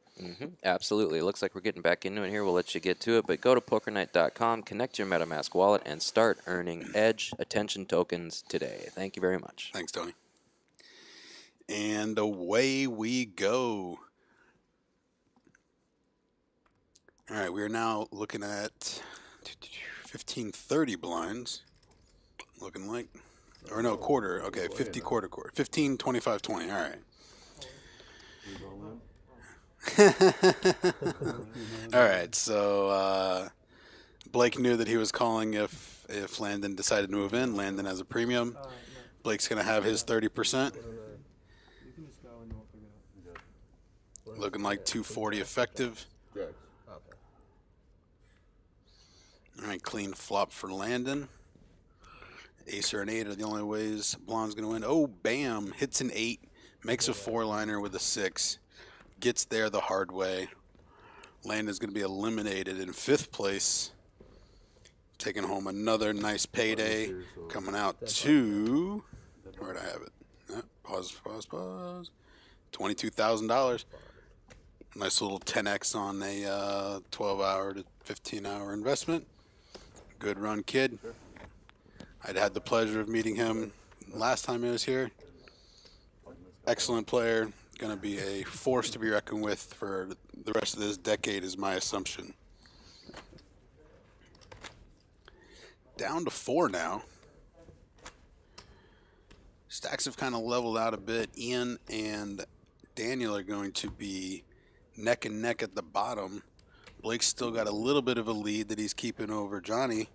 Absolutely. It looks like we're getting back into it here. We'll let you get to it. But go to pokernight.com, connect your MetaMask wallet, and start earning Edge attention tokens today. Thank you very much. Thanks, Tony. And away we go. All right, we are now looking at 1530 blinds. Looking like, or no, quarter. Okay, 50 quarter. 15, 25, 20. All right. All right, so Blake knew that he was calling if Landon decided to move in. Landon has a premium. Blake's going to have his 30%. Looking like 240 effective. Jacks. All right, clean flop for Landon. Ace or an 8 are the only ways Blonde's going to win. Oh, bam. Hits an 8. Makes a 4-liner with a 6. Gets there the hard way. Landon's going to be eliminated in 5th place. Taking home another nice payday. Coming out to... Where'd I have it? Pause. $22,000. Nice little 10x on a 12-hour to 15-hour investment. Good run, kid. I'd had the pleasure of meeting him last time he was here. Excellent player. Going to be a force to be reckoned with for the rest of this decade is my assumption. Down to 4 now. Stacks have kind of leveled out a bit. Ian and Daniel are going to be neck and neck at the bottom. Blake's still got a little bit of a lead that he's keeping over Johnny.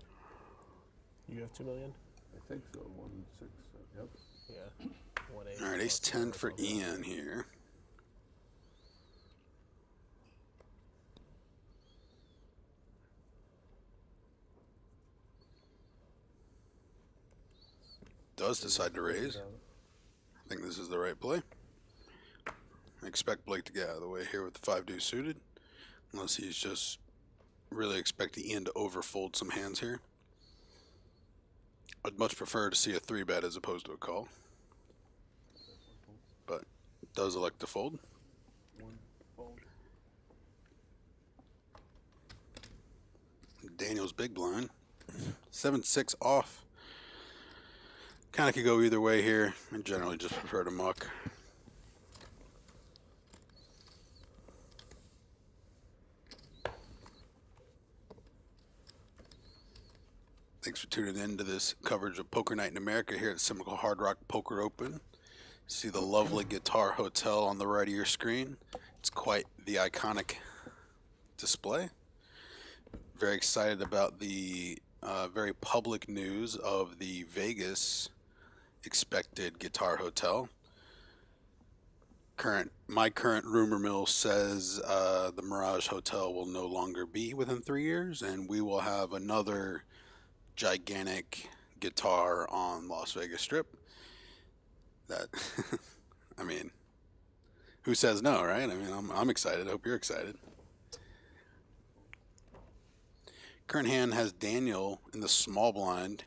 You have 2 million? I think so. 1, 6, yep. Yeah. 1, 8. All right, ace 10 for Ian here. Does decide to raise. I think this is the right play. I expect Blake to get out of the way here with the 5-deuce suited, unless he's just really expecting Ian to overfold some hands here. I'd much prefer to see a 3-bet as opposed to a call, but does elect to fold. Daniel's big blind. 7-6 off. Kind of could go either way here. I generally just prefer to muck. Thanks for tuning in to this coverage of Poker Night in America here at Seminole Hard Rock Poker Open. See the lovely Guitar Hotel on the right of your screen. It's quite the iconic display. Very excited about the very public news of the Vegas expected Guitar Hotel. My current rumor mill says the Mirage Hotel will no longer be within 3 years, and we will have another gigantic guitar on Las Vegas Strip. That, I mean, who says no, right? I mean, I'm excited. I hope you're excited. Current hand has Daniel in the small blind.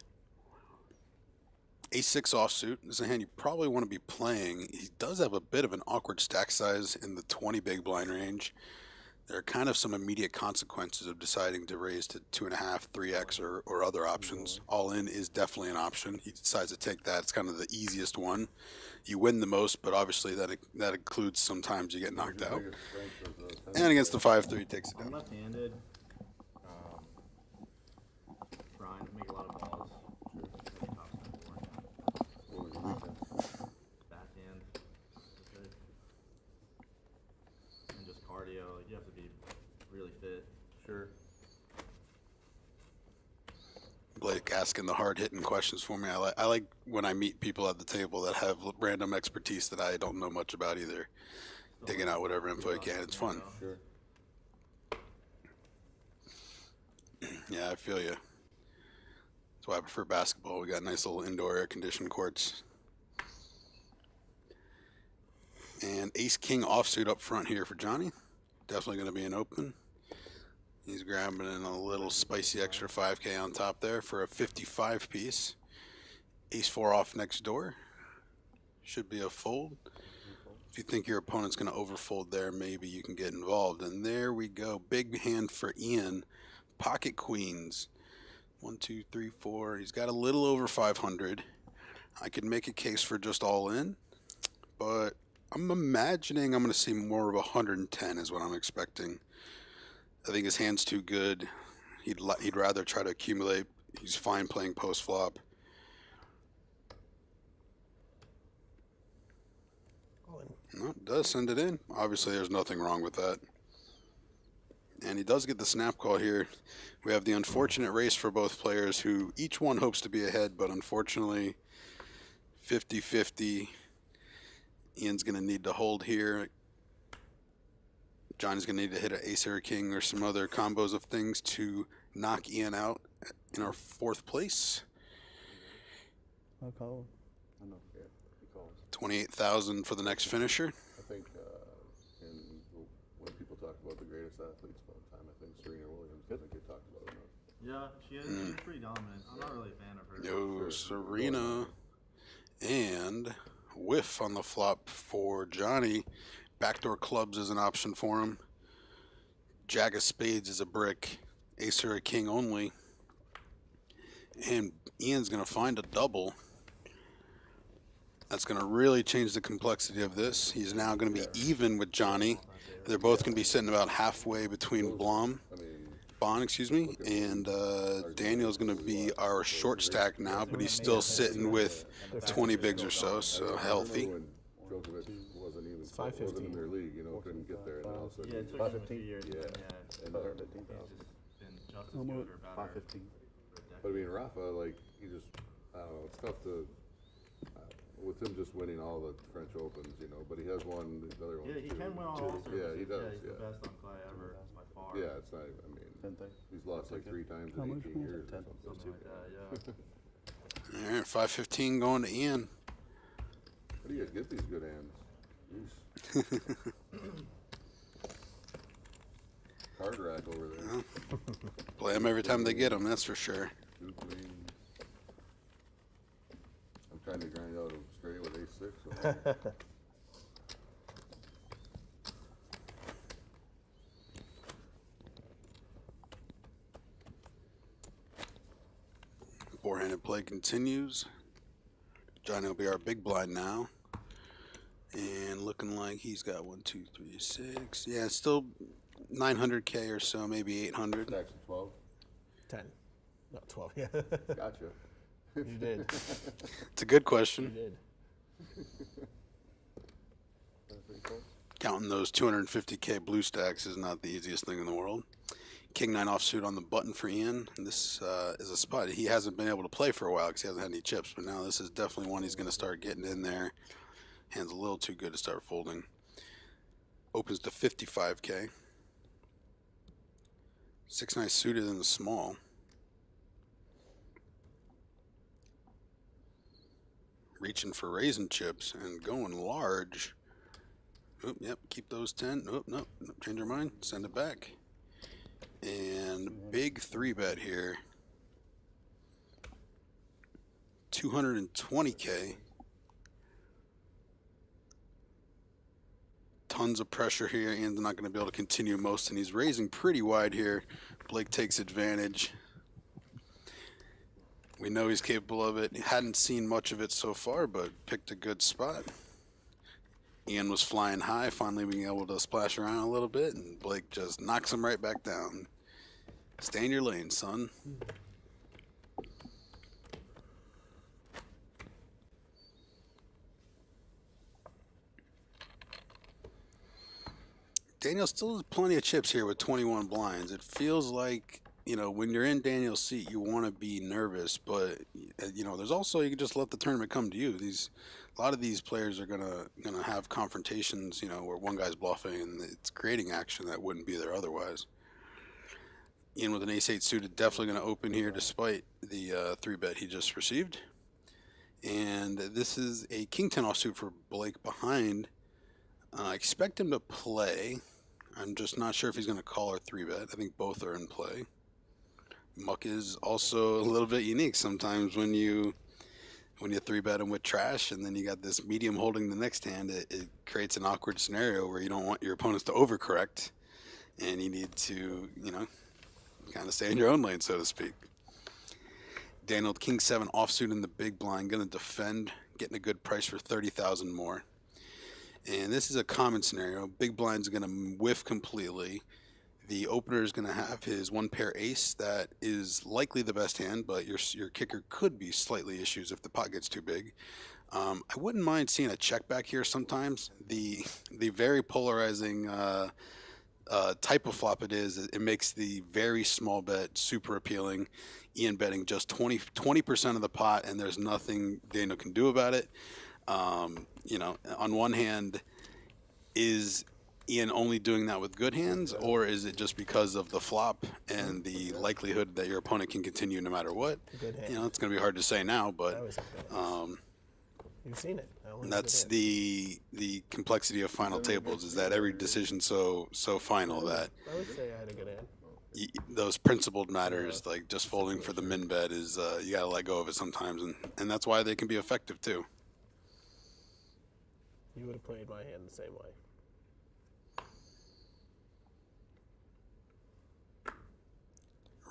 Ace-6 offsuit. This is a hand you probably want to be playing. He does have a bit of an awkward stack size in the 20 big blind range. There are kind of some immediate consequences of deciding to raise to 2.5, 3x, or other options. All in is definitely an option. He decides to take that. It's kind of the easiest one. You win the most, but obviously that includes sometimes you get knocked out. And against the 5-3, he takes it I'm down. left-handed. Trying to make a lot of balls. Backhand. And just cardio. You have to be really fit. Sure. Blake asking the hard-hitting questions for me. I like when I meet people at the table that have random expertise that I don't know much about either. Digging out whatever info you can. It's fun. Sure. Yeah, I feel you. That's why I prefer basketball. We got nice little indoor air-conditioned courts. And ace-king offsuit up front here for Johnny. Definitely going to be an open. He's grabbing in a little spicy extra 5K on top there for a 55 piece. Ace-4 off next door. Should be a fold. If you think your opponent's going to overfold there, maybe you can get involved. And there we go. Big hand for Ian. Pocket queens. 1, 2, 3, 4. He's got a little over 500. I could make a case for just all in, but I'm imagining I'm going to see more of 110 is what I'm expecting. I think his hand's too good. He'd rather try to accumulate. He's fine playing post flop. No, it does send it in. Obviously, there's nothing wrong with that. And he does get the snap call here. We have the unfortunate race for both players who each one hopes to be ahead, but unfortunately 50-50. Ian's going to need to hold here. Johnny's going to need to hit an ace or a king or some other combos of things to knock Ian out in our 4th place. I'll call. I know, yeah, he calls. 28,000 for the next finisher. I think, when people talk about the greatest athletes of all time, I think Serena Williams, I think they talked about it enough. Yeah, she's pretty dominant. I'm not really a fan of her. Yo, Serena. And whiff on the flop for Johnny. Backdoor clubs is an option for him. Jack of spades is a brick. Ace or a king only. And Ian's going to find a double. That's going to really change the complexity of this. He's now going to be even with Johnny. They're both going to be sitting about halfway between Bond, and Daniel's going to be our short stack now, but he's still sitting with 20 bigs or so, so healthy. Djokovic wasn't even, wasn't in their league, you know, couldn't get there. And all of a sudden, Yeah, it took him a few years. Yeah. And And, he's just been just as good or better. 515. But I mean, Rafa, like, he just, I don't know, it's tough to, with him just winning all the French Opens, you know, but he has won the other ones Yeah, he too. can win all the Yeah, he does, he's the best on clay ever by far. Yeah, it's not, I mean, he's lost like 3 times in 18 years. or something. Something like that, yeah. All right, 515 going to Ian. How do you guys get these good hands? Card rack over there. Play them every time they get them, that's for sure. 2 queens. I'm trying to grind out a straight with ace-6. So Four-handed play continues. Johnny will be our big blind now. And looking like he's got 1, 2, 3, 6. Yeah, still 900K or so, maybe 800. Stacks of 12. 10. Not 12, yeah. Gotcha. You did. It's a good You question. did. Counting those 250K blue stacks is not the easiest thing in the world. King 9 offsuit on the button for Ian. And this is a spot he hasn't been able to play for a while because he hasn't had any chips, but now this is definitely one he's going to start getting in there. Hand's a little too good to start folding. Opens to 55K. 6-9 suited in the small. Reaching for raising chips and going large. Oop, yep, keep those 10. Oop, nope, change your mind, send it back. And big 3-bet here. 220K. Tons of pressure here, and not going to be able to continue most, and he's raising pretty wide here. Blake takes advantage. We know he's capable of it. He hadn't seen much of it so far, but picked a good spot. Ian was flying high, finally being able to splash around a little bit, and Blake just knocks him right back down. Stay in your lane, son. Daniel still has plenty of chips here with 21 blinds. It feels like, you know, when you're in Daniel's seat, you want to be nervous, but you know, there's also, you can just let the tournament come to you. A lot of these players are gonna have confrontations, you know, where one guy's bluffing and it's creating action that wouldn't be there otherwise. Ian with an ace-8 suited, definitely going to open here despite the 3-bet he just received. And this is a king 10 offsuit for Blake behind. I expect him to play. I'm just not sure if he's going to call or 3-bet. I think both are in play. Muck is also a little bit unique sometimes when you when you 3-bet him with trash and then you got this medium holding the next hand, it creates an awkward scenario where you don't want your opponents to overcorrect, and you need to, you know, kind of stay in your own lane, so to speak. Daniel, King 7 offsuit in the big blind, going to defend, getting a good price for 30,000 more. And this is a common scenario. Big blind's going to whiff completely. The opener is going to have his 1-pair ace. That is likely the best hand, but your kicker could be slightly issues if the pot gets too big. I wouldn't mind seeing a check back here sometimes. The very polarizing type of flop it is, it makes the very small bet super appealing. Ian betting just 20% of the pot, and there's nothing Daniel can do about it. You know, on one hand, is Ian only doing that with good hands, or is it just because of the flop and the likelihood that your opponent can continue no matter what? Good hand. You know, it's going to be hard to say now, but You've seen it. that's the complexity of final tables, is that every decision so final that I would say I had a good hand. those principled matters, like just folding for the min bet, is you got to let go of it sometimes, and that's why they can be effective too. You would have played my hand the same way.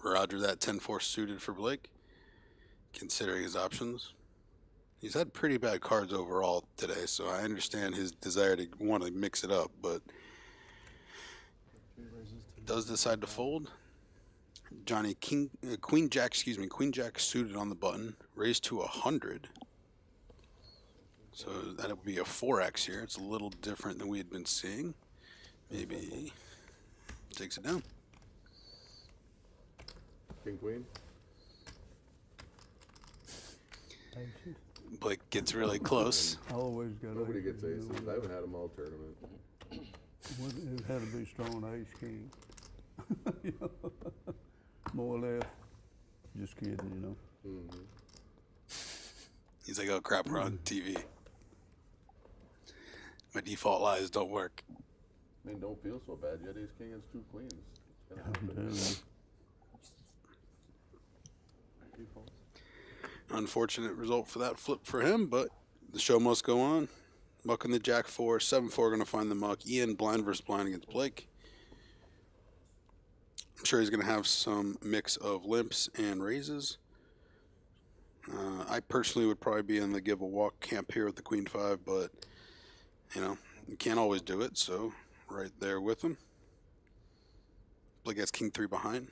Roger that. 10-4 suited for Blake, considering his options. He's had pretty bad cards overall today, so I understand his desire to want to mix it up, but does decide to fold. Johnny, Queen Jack suited on the button, raised to 100. So that would be a 4x here. It's a little different than we had been seeing. Maybe takes it down. King Queen. Blake gets really close. I always got Nobody ace, gets you aces. know. I haven't had them all tournament. It had to be strong ace king. You know, more or less. Just kidding, you know. Mm-hmm. He's like, oh crap, we're on TV. My default lies don't work. I mean, don't feel so bad. You had ace king against 2 queens. It's gonna I'm happen. telling you. Unfortunate result for that flip for him, but the show must go on. Muck in the Jack 4, 7-4 going to find the muck. Ian blind versus blind against Blake. I'm sure he's going to have some mix of limps and raises. I personally would probably be in the give a walk camp here with the Queen 5, but you know, you can't always do it, so right there with him. Blake has King 3 behind.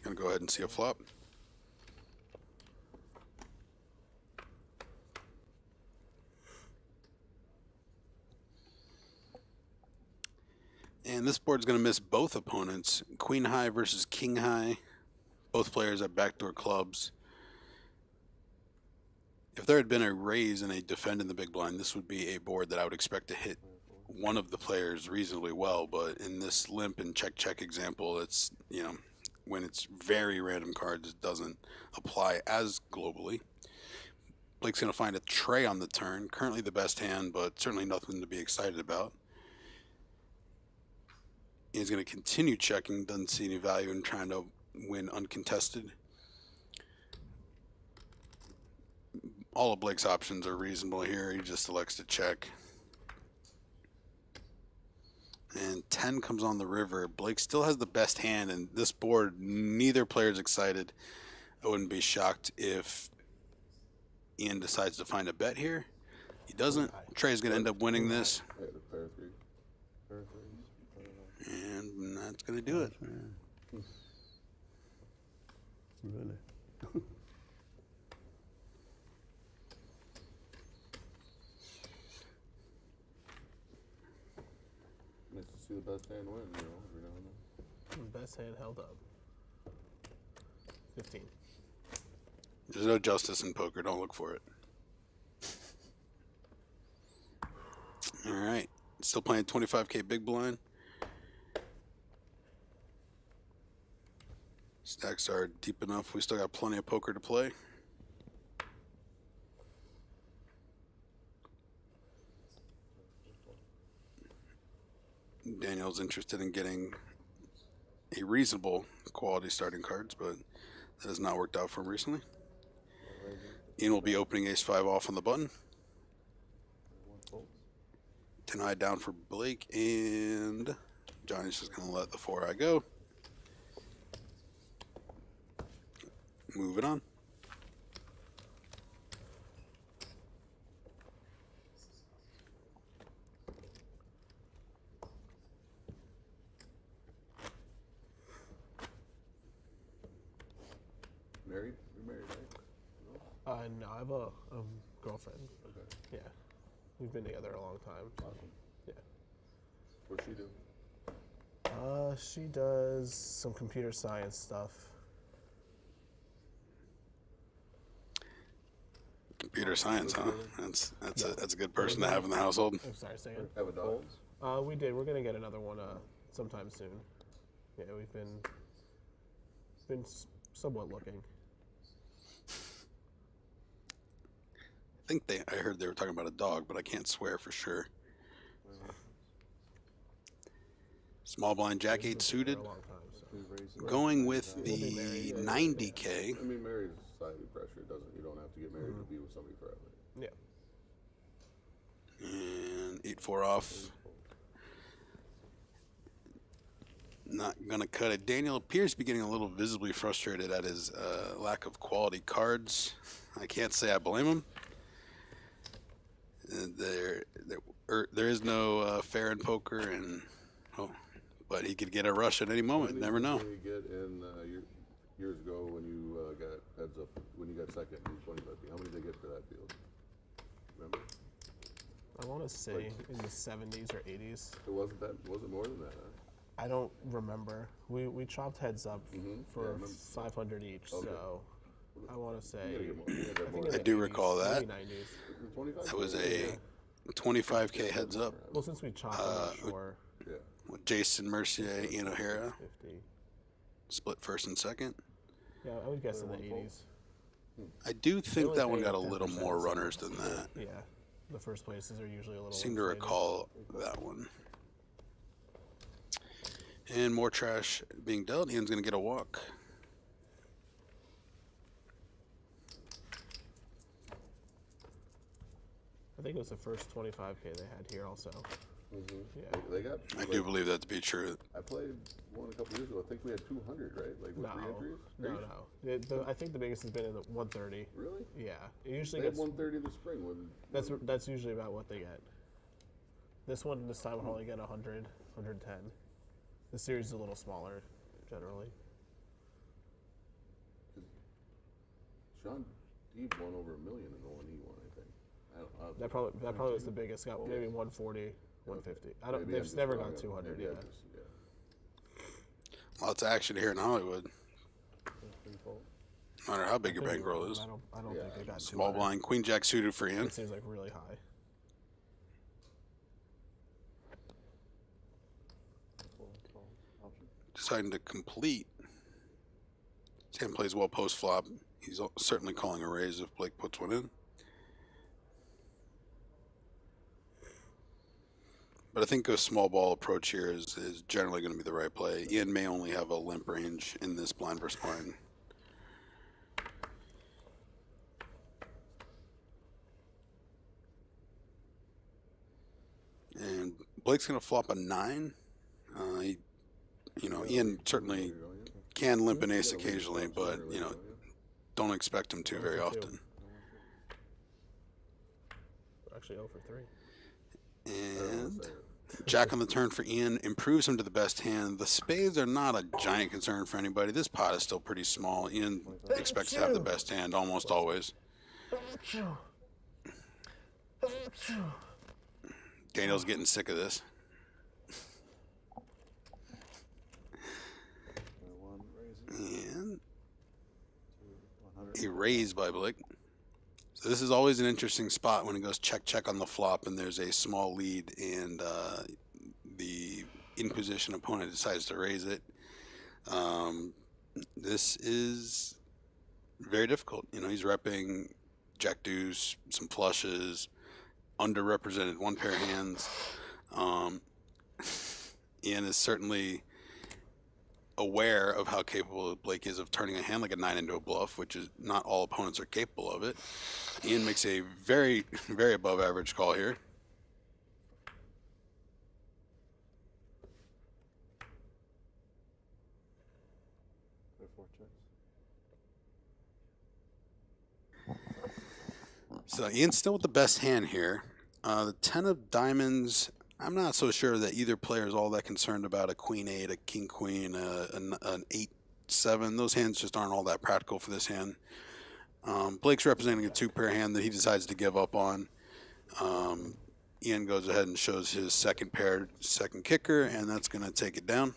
Gonna go ahead and see a flop. And this board's going to miss both opponents. Queen high versus king high. Both players at backdoor clubs. If there had been a raise and a defend in the big blind, this would be a board that I would expect to hit one of the players reasonably well. But in this limp and check example, it's, you know, when it's very random cards, it doesn't apply as globally. Blake's going to find a tray on the turn. Currently the best hand, but certainly nothing to be excited about. He's going to continue checking, doesn't see any value in trying to win uncontested. All of Blake's options are reasonable here. He just elects to check. And 10 comes on the river. Blake still has the best hand, and this board, neither player's excited. I wouldn't be shocked if Ian decides to find a bet here. He doesn't. Trey's going to end up winning this. Yeah, the pair 3. Pair 3. And that's going to do it. Really. Nice to see the best hand win, you know, every now and then. The best hand held up. 15. There's no justice in poker. Don't look for it. All right. Still playing 25K big blind. Stacks are deep enough. We still got plenty of poker to play. Daniel's interested in getting a reasonable quality starting cards, but that has not worked out for him recently. Ian will be opening ace-5 off on the button. 10-eye down for Blake, and Johnny's just going to let the 4-eye go. Moving on. Married? You're married, right? No, I have a girlfriend. Okay. Yeah, we've been together a long time. Awesome. Yeah. What's she do? She does some computer science stuff. Computer science, huh? That's a good person to have in the household. I'm sorry, say it. Have a dog? We did. We're gonna get another one sometime soon. Yeah, we've been somewhat looking. I heard they were talking about a dog, but I can't swear for sure. Small blind Jack 8 suited. For a long time, so. Going with the 90K. I mean, married is society pressure. You don't have to get married to be with somebody forever. Yeah. And 8-4 off. Not gonna cut it. Daniel appears to be getting a little visibly frustrated at his lack of quality cards. I can't say I blame him. There is no fair in poker, and but he could get a rush at any moment. Never know. What did you get in years ago when you got heads up when you got second in 25? How many did they get for that field? Remember? I want to say in the 70s or 80s. It wasn't that. Was it more than that? Huh? I don't remember. We chopped heads up for 500 each, Okay. so I want to say. You gotta get more. You gotta get more. I do recall that. Maybe 90s. 25? That was a 25K heads up Well, since we chopped, I'm not sure. Yeah. with Jason Mercier, Ian O'Hara. 50. Split first and second. Yeah, I would guess in the 80s. I do think only that one pay got a 10% little more or something. runners than that. Yeah, the first places are usually a little. Seem to inflated. recall that one. And more trash being dealt. Ian's going to get a walk. I think it was the first 25K they had here also. Yeah. They got. I do believe that to be true. I played one a couple years ago. I think we had 200, right? Like with re-entries. No. I think the biggest has been in the 130. Really? Yeah, it usually They had gets. 130 this spring. That's usually about what they get. This time will only get 100, 110. The series is a little smaller, generally. Sean Deeb won over $1 million in the one he won. I think. That probably was the biggest. Got maybe 140, 150. I don't. Maybe I'm They've just never wrong gone on- 200 maybe yet. I'm just- Lots of action here in Hollywood. No matter how big your bankroll is. I don't think they got Small 200. blind, queen jack suited for Ian. It seems like really high. Deciding to complete. His hand plays well post flop. He's certainly calling a raise if Blake puts one in. But I think a small ball approach here is generally going to be the right play. Ian may only have a limp range in this blind versus blind. And Blake's going to flop a 9. Ian certainly can limp an ace occasionally, but, don't expect him to very often. Actually 0 for 3. And Jack on the turn for Ian improves him to the best hand. The spades are not a giant concern for anybody. This pot is still pretty small. Ian expects to have the best hand almost always. Daniel's getting sick of this. And a raise by Blake. So this is always an interesting spot when it goes check on the flop and there's a small lead and the in position opponent decides to raise it. This is very difficult. He's repping jack deuce, some flushes, underrepresented one pair of hands. Ian is certainly aware of how capable Blake is of turning a hand like a 9 into a bluff, which is not all opponents are capable of it. Ian makes a very, very above average call here. So Ian's still with the best hand here. The 10 of diamonds, I'm not so sure that either player is all that concerned about a queen 8, a king queen, an 8 7. Those hands just aren't all that practical for this hand. Blake's representing a 2-pair hand that he decides to give up on. Ian goes ahead and shows his second pair, second kicker, and that's going to take it down.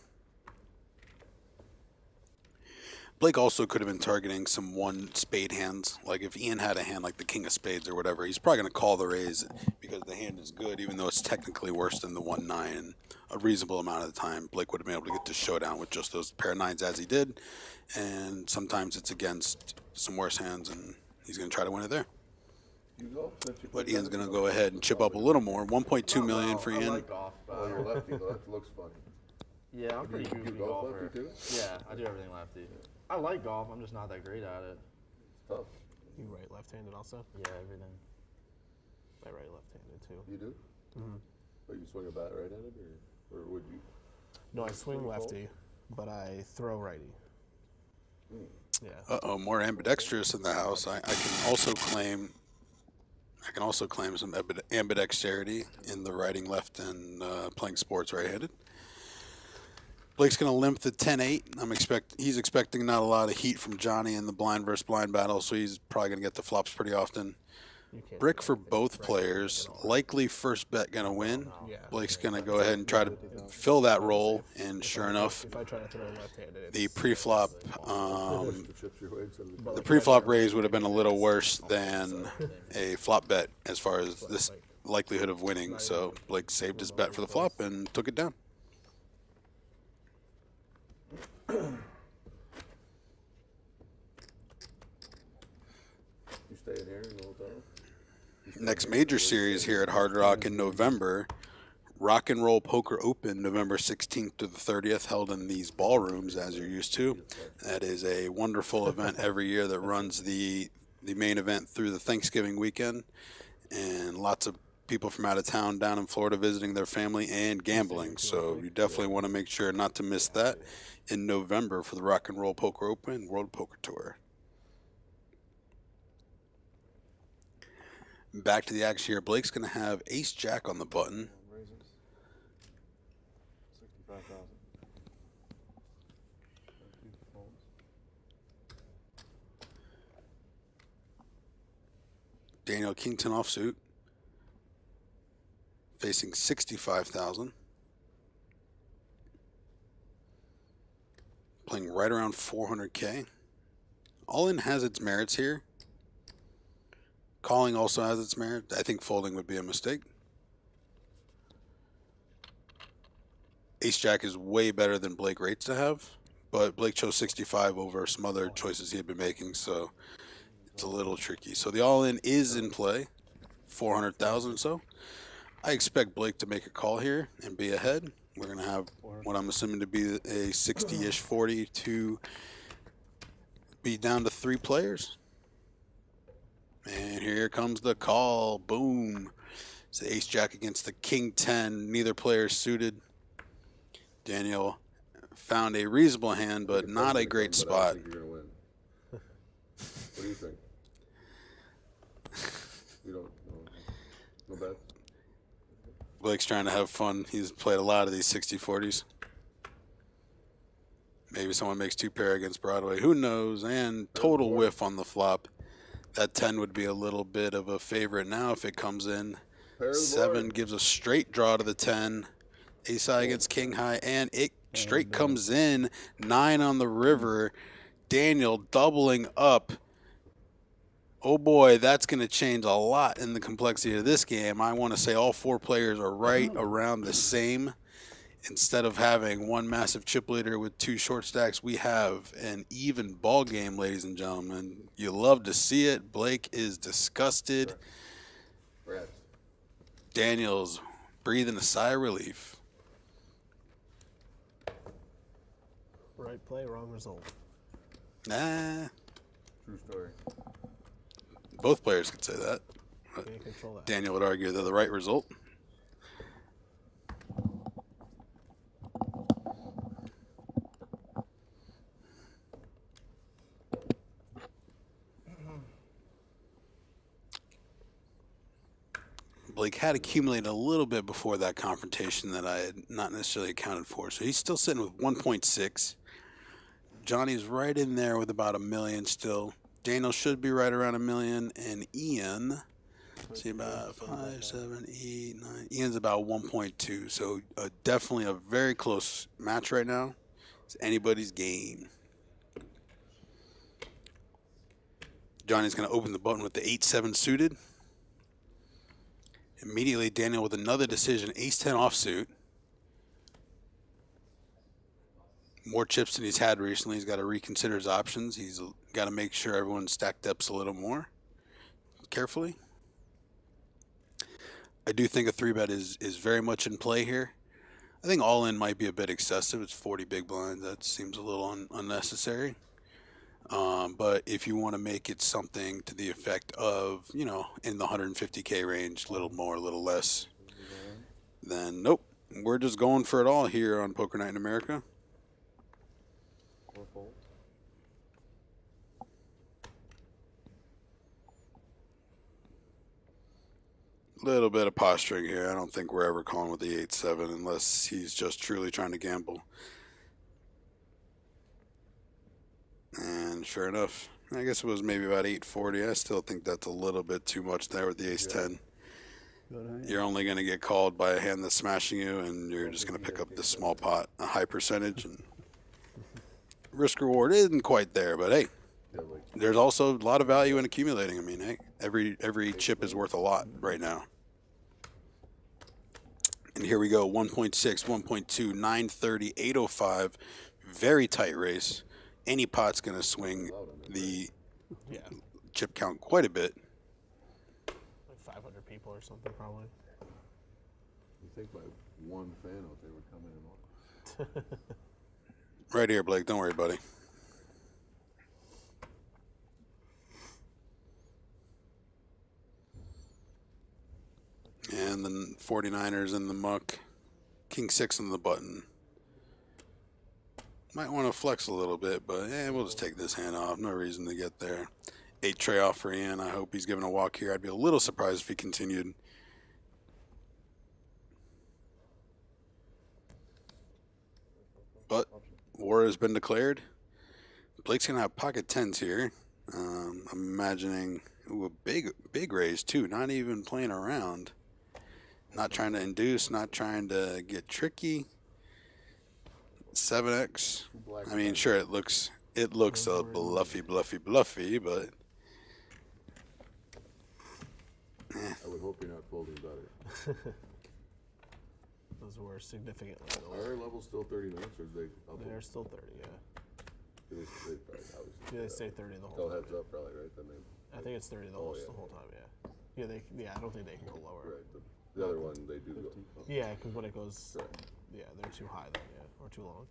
Blake also could have been targeting some 1 spade hands. Like if Ian had a hand like the king of spades or whatever, he's probably going to call the raise because the hand is good, even though it's technically worse than the 1-9. And a reasonable amount of the time, Blake would have been able to get to showdown with just those pair of 9s as he did. And sometimes it's against some worse hands, and he's going to try to win it there. But Ian's going to go ahead and chip up a little more. 1.2 million for Ian. I like golf. Oh, you're lefty, though. That looks fun. Yeah, I'm pretty goofy golf golfer. lefty too? Yeah, I do everything lefty. I like golf. I'm just not that great at it. It's tough. You right left-handed also? Yeah, everything. I right left-handed too. You do? Mm-hmm. But you swing a bat right-handed, or would you? No, I swing lefty, but I throw righty. Yeah. Uh-oh, more ambidextrous in the house. I can also claim some ambidexterity in the writing left and playing sports right-handed. Blake's going to limp the 10-8. He's expecting not a lot of heat from Johnny in the blind versus blind battle, so he's probably going to get the flops pretty often. Brick for both players. Likely first bet going to win. Blake's going to go ahead and try to fill that role, and sure enough, If I try to throw left-handed, the pre-flop raise would have been a little worse than a flop bet as far as this likelihood of winning. So Blake saved his bet for the flop and took it down. You stay in here and hold down? Next major series here at Hard Rock in November, Rock and Roll Poker Open, November 16th to the 30th, held in these ballrooms as you're used to. That is a wonderful event every year that runs the main event through the Thanksgiving weekend, and lots of people from out of town down in Florida visiting their family and gambling. So you definitely want to make sure not to miss that in November for the Rock and Roll Poker Open World Poker Tour. Back to the action here. Blake's going to have Ace-Jack on the button. 65,000. Daniel Kington offsuit. Facing 65,000. Playing right around 400K. All in has its merits here. Calling also has its merit. I think folding would be a mistake. Ace-Jack is way better than Blake rates to have, but Blake chose 65 over some other choices he had been making, so it's a little tricky. So the all-in is in play, 400,000 or so. I expect Blake to make a call here and be ahead. We're going to have what I'm assuming to be a 60-ish 40 to be down to 3 players. And here comes the call. Boom. It's the Ace-Jack against the King-10. Neither player suited. Daniel found a reasonable hand, but not a great spot. I think you're gonna win. What do you think? You don't no bet? Blake's trying to have fun. He's played a lot of these 60-40s. Maybe someone makes 2 pair against Broadway. Who knows? And total whiff on the flop. That 10 would be a little bit of a favorite now if it comes in. 7 gives a straight draw to the 10. Ace-high against king-high, and it straight comes in. 9 on the river. Daniel doubling up. Oh boy, that's going to change a lot in the complexity of this game. I want to say all 4 players are right around the same. Instead of having one massive chip leader with 2 short stacks, we have an even ball game, ladies and gentlemen. You love to see it. Blake is disgusted. Daniel's breathing a sigh of relief. Right play, wrong result. Nah, True story. both players could say that. Can't control that. Daniel would argue they're the right result. Blake had accumulated a little bit before that confrontation that I had not necessarily accounted for. So he's still sitting with 1.6. Johnny's right in there with about 1 million still. Daniel should be right around 1 million. And Ian, let's see, about 5, 7, 8, 9. Ian's about 1.2. So definitely a very close match right now. It's anybody's game. Johnny's going to open the button with the 8-7 suited. Immediately, Daniel with another decision, ace-10 offsuit. More chips than he's had recently. He's got to reconsider his options. He's got to make sure everyone's stacked up a little more carefully. I do think a 3-bet is very much in play here. I think all-in might be a bit excessive. It's 40 big blinds. That seems a little unnecessary. But if you want to make it something to the effect of, you know, in the 150K range, a little more, a little less, then nope. We're just going for it all here on Poker Night in America. Little bit of posturing here. I don't think we're ever calling with the 8-7 unless he's just truly trying to gamble. And sure enough, I guess it was maybe about 840. I still think that's a little bit too much there with the ace-10. You're only going to get called by a hand that's smashing you, and you're just going to pick up this small pot, a high percentage. And risk reward isn't quite there, but hey, there's also a lot of value in accumulating. I mean, hey, every chip is worth a lot right now. And here we go, 1.6, 1.2, 930, 805. Very tight race. Any pot's going to swing the chip count quite a bit. Like 500 people or something, probably. You think by one fan out they would come in and watch? Right here, Blake. Don't worry, buddy. And the 49ers in the muck. King 6 on the button. Might want to flex a little bit, but we'll just take this hand off. No reason to get there. 8 tray off for Ian. I hope he's given a walk here. I'd be a little surprised if he continued. But war has been declared. Blake's gonna have pocket 10s here. I'm imagining a big raise too. Not even playing around. Not trying to induce. Not trying to get tricky. 7x. I mean, sure, it looks a bluffy, but I would hope you're not folding better. Those were significantly Are lower. our levels still 30 minutes, or did they up? They're still 30, yeah. They probably, obviously, Yeah, they stay 30 the whole tell time. heads up, probably, right? Then they, I think it's 30 the whole time, yeah. Yeah, I don't think they can go lower. right. The other one, they do go. Yeah, because when it goes, Right. yeah, they're too high then, yeah, or too long.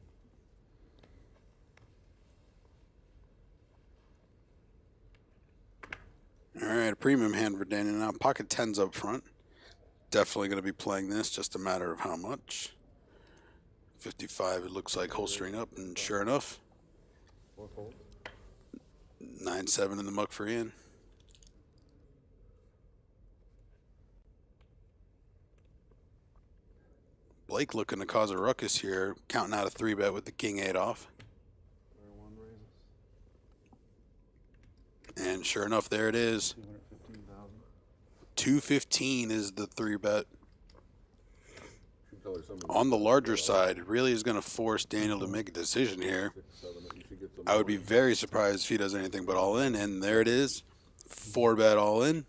all right, a premium hand for Daniel now. Pocket 10s up front. Definitely going to be playing this, just a matter of how much. 55, it looks like holstering up, and sure enough, 9-7 in the muck for Ian. Blake looking to cause a ruckus here, counting out a 3-bet with the king 8 off. And sure enough, there it is. 215 is the 3-bet. On the larger side, it really is going to force Daniel to make a decision here. I would be very surprised if he does anything but all in, and there it is. 4-bet all in.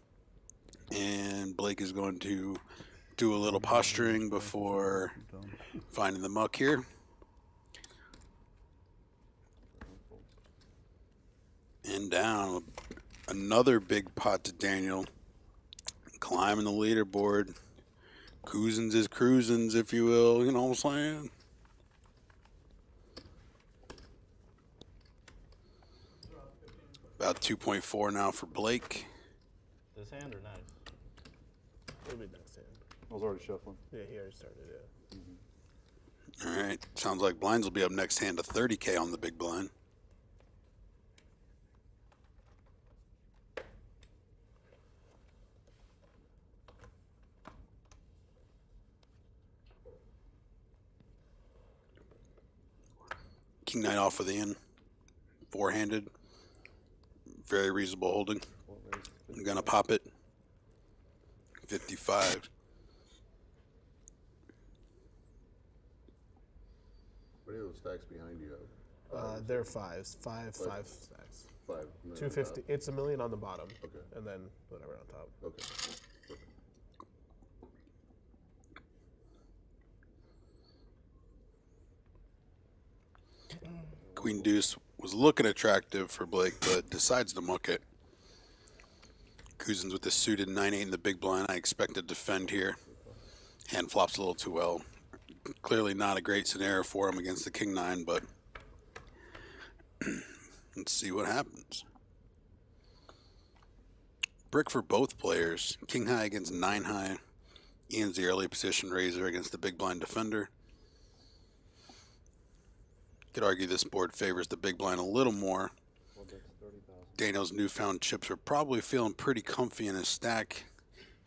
And Blake is going to do a little posturing before finding the muck here. And down. Another big pot to Daniel. Climbing the leaderboard. Cousins is cruisins, if you will. You know what I'm saying? About 2.4 now for Blake. This hand or next? It'll be next hand. I was already shuffling. Yeah, he already started, yeah. All right. Sounds like blinds will be up next hand to 30K on the big blind. King 9 off with the in. Four-handed. Very reasonable holding. I'm going to pop it. 55. What are those stacks behind you? They're fives. Five stacks. 5 million 250. top. It's $1 million on the bottom. Okay. And then whatever on top. Okay. Queen Deuce was looking attractive for Blake, but decides to muck it. Cousins with the suited 9-8 in the big blind. I expect to defend here. Hand flops a little too well. Clearly not a great scenario for him against the King 9, but let's see what happens. Brick for both players. King high against 9 high. Ian's the early position raiser against the big blind defender. Could argue this board favors the big blind a little more. Daniel's newfound chips are probably feeling pretty comfy in his stack.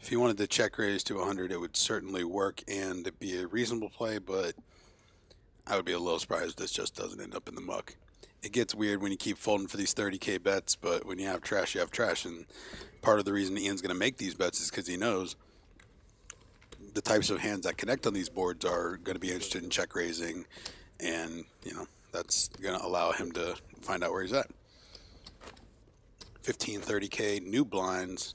If he wanted to check raise to 100, it would certainly work and it'd be a reasonable play, but I would be a little surprised if this just doesn't end up in the muck. It gets weird when you keep folding for these 30K bets, but when you have trash, you have trash. And part of the reason Ian's going to make these bets is because he knows the types of hands that connect on these boards are going to be interested in check raising, and, you know, that's going to allow him to find out where he's at. 15, 30K, new blinds.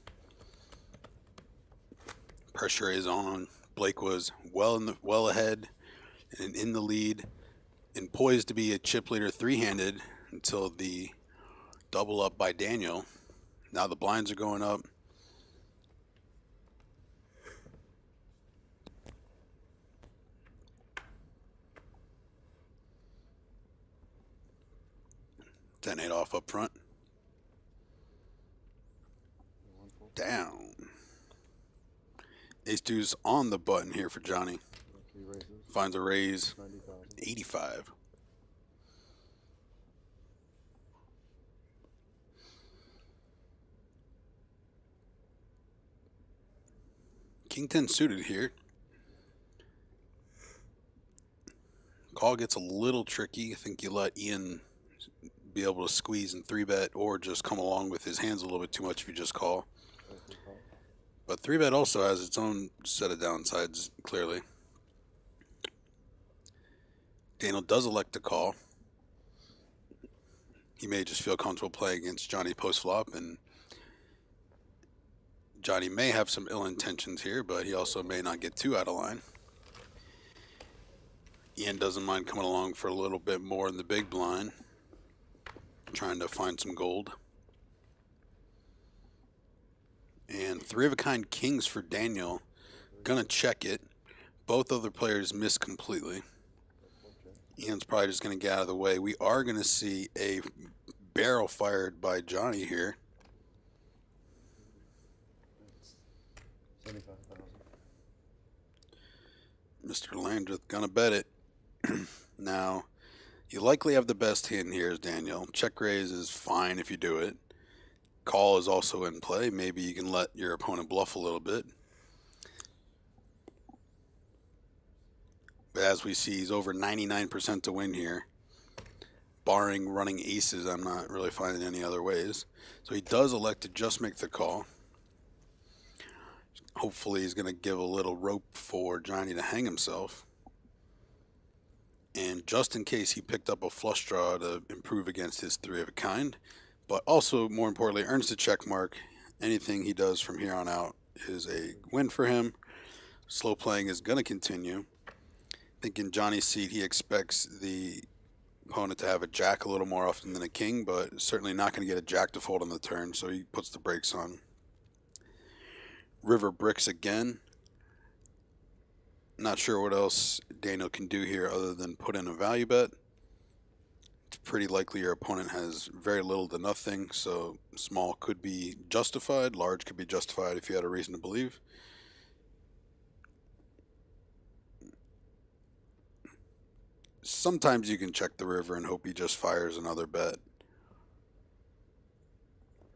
Pressure is on. Blake was well ahead and in the lead and poised to be a chip leader three-handed until the double up by Daniel. Now the blinds are going up. Ten eight off up front. Down. Ace deuce on the button here for Johnny. Finds a raise. 85. King 10 suited here. Call gets a little tricky. I think you let Ian be able to squeeze and 3-bet or just come along with his hands a little bit too much if you just call. But 3-bet also has its own set of downsides, clearly. Daniel does elect to call. He may just feel comfortable playing against Johnny post-flop, and Johnny may have some ill intentions here, but he also may not get too out of line. Ian doesn't mind coming along for a little bit more in the big blind, trying to find some gold. And three-of-a-kind kings for Daniel. Gonna check it. Both other players miss completely. Ian's probably just gonna get out of the way. We are gonna see a barrel fired by Johnny here. 75,000. Mr. Landreth gonna bet it. Now, you likely have the best hand here as Daniel. Check raise is fine if you do it. Call is also in play. Maybe you can let your opponent bluff a little bit. But as we see, he's over 99% to win here. Barring running aces, I'm not really finding any other ways. So he does elect to just make the call. Hopefully he's going to give a little rope for Johnny to hang himself. And just in case he picked up a flush draw to improve against his three-of-a-kind, but also, more importantly, earns the check mark. Anything he does from here on out is a win for him. Slow playing is going to continue. I think in Johnny's seat, he expects the opponent to have a jack a little more often than a king, but certainly not going to get a jack to fold on the turn, so he puts the brakes on. River bricks again. Not sure what else Daniel can do here other than put in a value bet. it's pretty likely your opponent has very little to nothing, so small could be justified, large could be justified if you had a reason to believe. Sometimes you can check the river and hope he just fires another bet.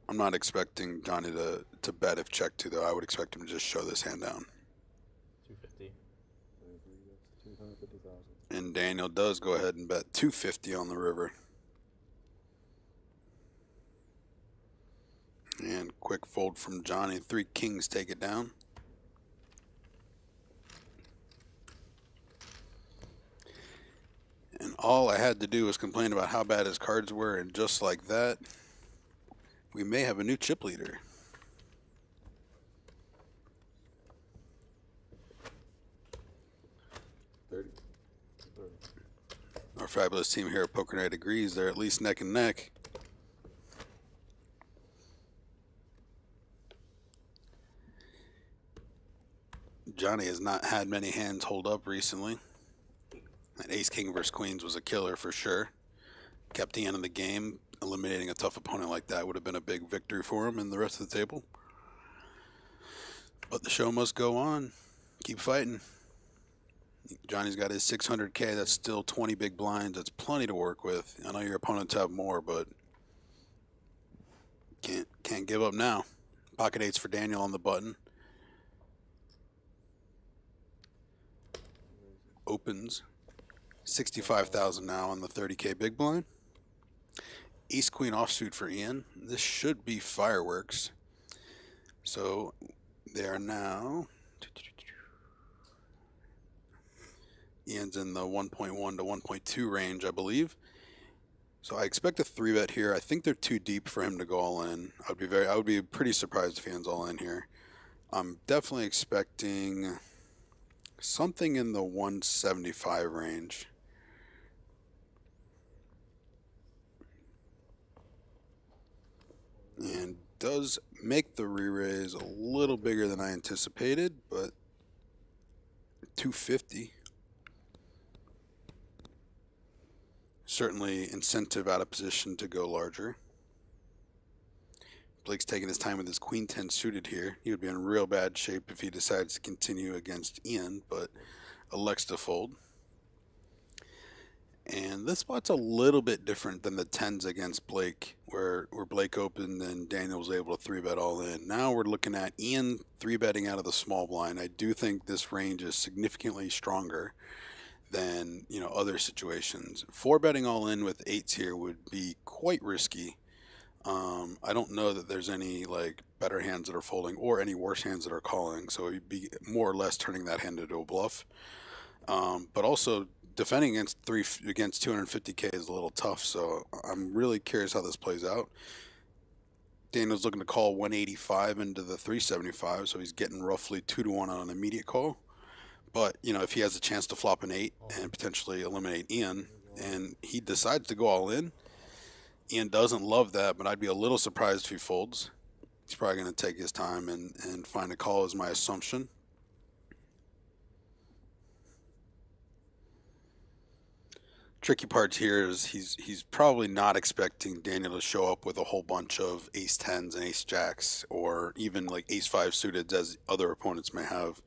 I'm not expecting Johnny to bet if check to, though. I would expect him to just show this hand down. 250. And Daniel does go ahead and bet 250 on the river. And quick fold from Johnny. 3 kings take it down. And all I had to do was complain about how bad his cards were, and just like that, we may have a new chip leader. Our fabulous team here at Poker Night agrees they're at least neck and neck. Johnny has not had many hands hold up recently. That ace king versus queens was a killer for sure. Kept the end of the game. Eliminating a tough opponent like that would have been a big victory for him and the rest of the table. But the show must go on. Keep fighting. Johnny's got his 600K. That's still 20 big blinds. That's plenty to work with. I know your opponents have more, but can't give up now. Pocket eights for Daniel on the button. Opens. 65,000 now on the 30K big blind. Ace queen offsuit for Ian. This should be fireworks. So they are now. Ian's in the 1.1 to 1.2 range, I believe. So I expect a 3-bet here. I think they're too deep for him to go all in. I would be pretty surprised if Ian's all in here. I'm definitely expecting something in the 175 range. And does make the re-raise a little bigger than I anticipated, but 250. Certainly incentive out of position to go larger. Blake's taking his time with his queen 10 suited here. He would be in real bad shape if he decides to continue against Ian, but elects to fold. And this spot's a little bit different than the 10s against Blake, where Blake opened and Daniel was able to 3-bet all in. Now we're looking at Ian 3-betting out of the small blind. I do think this range is significantly stronger than, you know, other situations. 4-betting all in with 8s here would be quite risky. I don't know that there's any like better hands that are folding or any worse hands that are calling, so you'd be more or less turning that hand into a bluff. But also defending against 250K is a little tough, so I'm really curious how this plays out. Daniel's looking to call 185 into the 375, so he's getting roughly 2-to-1 on an immediate call. But, you know, if he has a chance to flop an 8 and potentially eliminate Ian, and he decides to go all in, Ian doesn't love that, but I'd be a little surprised if he folds. He's probably going to take his time and find a call, is my assumption. Tricky part here is he's probably not expecting Daniel to show up with a whole bunch of ace 10s and ace jacks, or even like ace 5 suited as other opponents may have.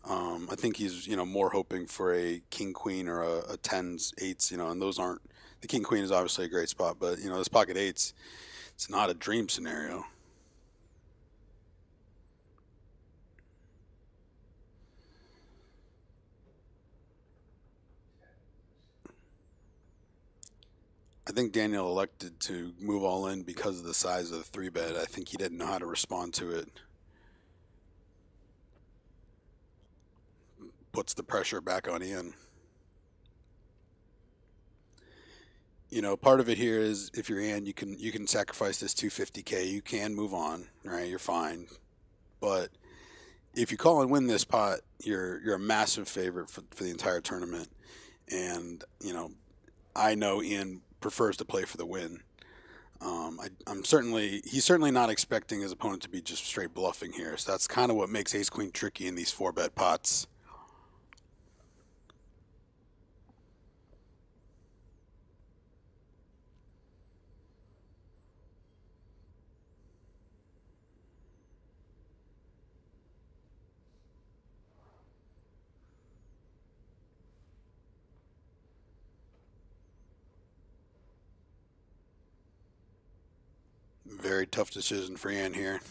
I think he's, you know, more hoping for a king queen or a 10s 8s, you know, and those aren't. The king queen is obviously a great spot, but, you know, this pocket 8s, it's not a dream scenario. I think Daniel elected to move all in because of the size of the 3-bet. I think he didn't know how to respond to it. Puts the pressure back on Ian. You know, part of it here is if you're Ian, you can sacrifice this 250K. You can move on, right? You're fine. But if you call and win this pot, you're a massive favorite for the entire tournament. And, you know, I know Ian prefers to play for the win. He's certainly not expecting his opponent to be just straight bluffing here. So that's kind of what makes ace queen tricky in these 4-bet pots. Very tough decision for Ian here.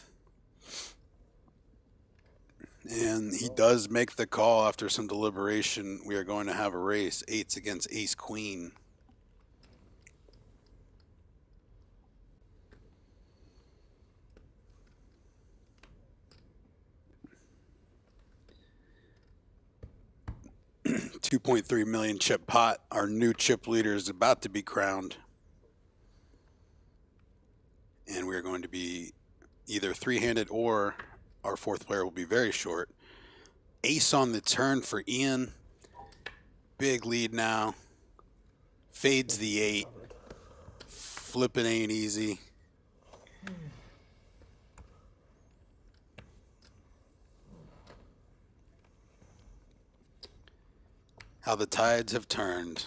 And he does make the call after some deliberation. We are going to have a race. Eights against ace queen. $2.3 million chip pot. Our new chip leader is about to be crowned. And we're going to be either three-handed or our fourth player will be very short. Ace on the turn for Ian. Big lead now. Fades the 8. Flipping ain't easy. How the tides have turned.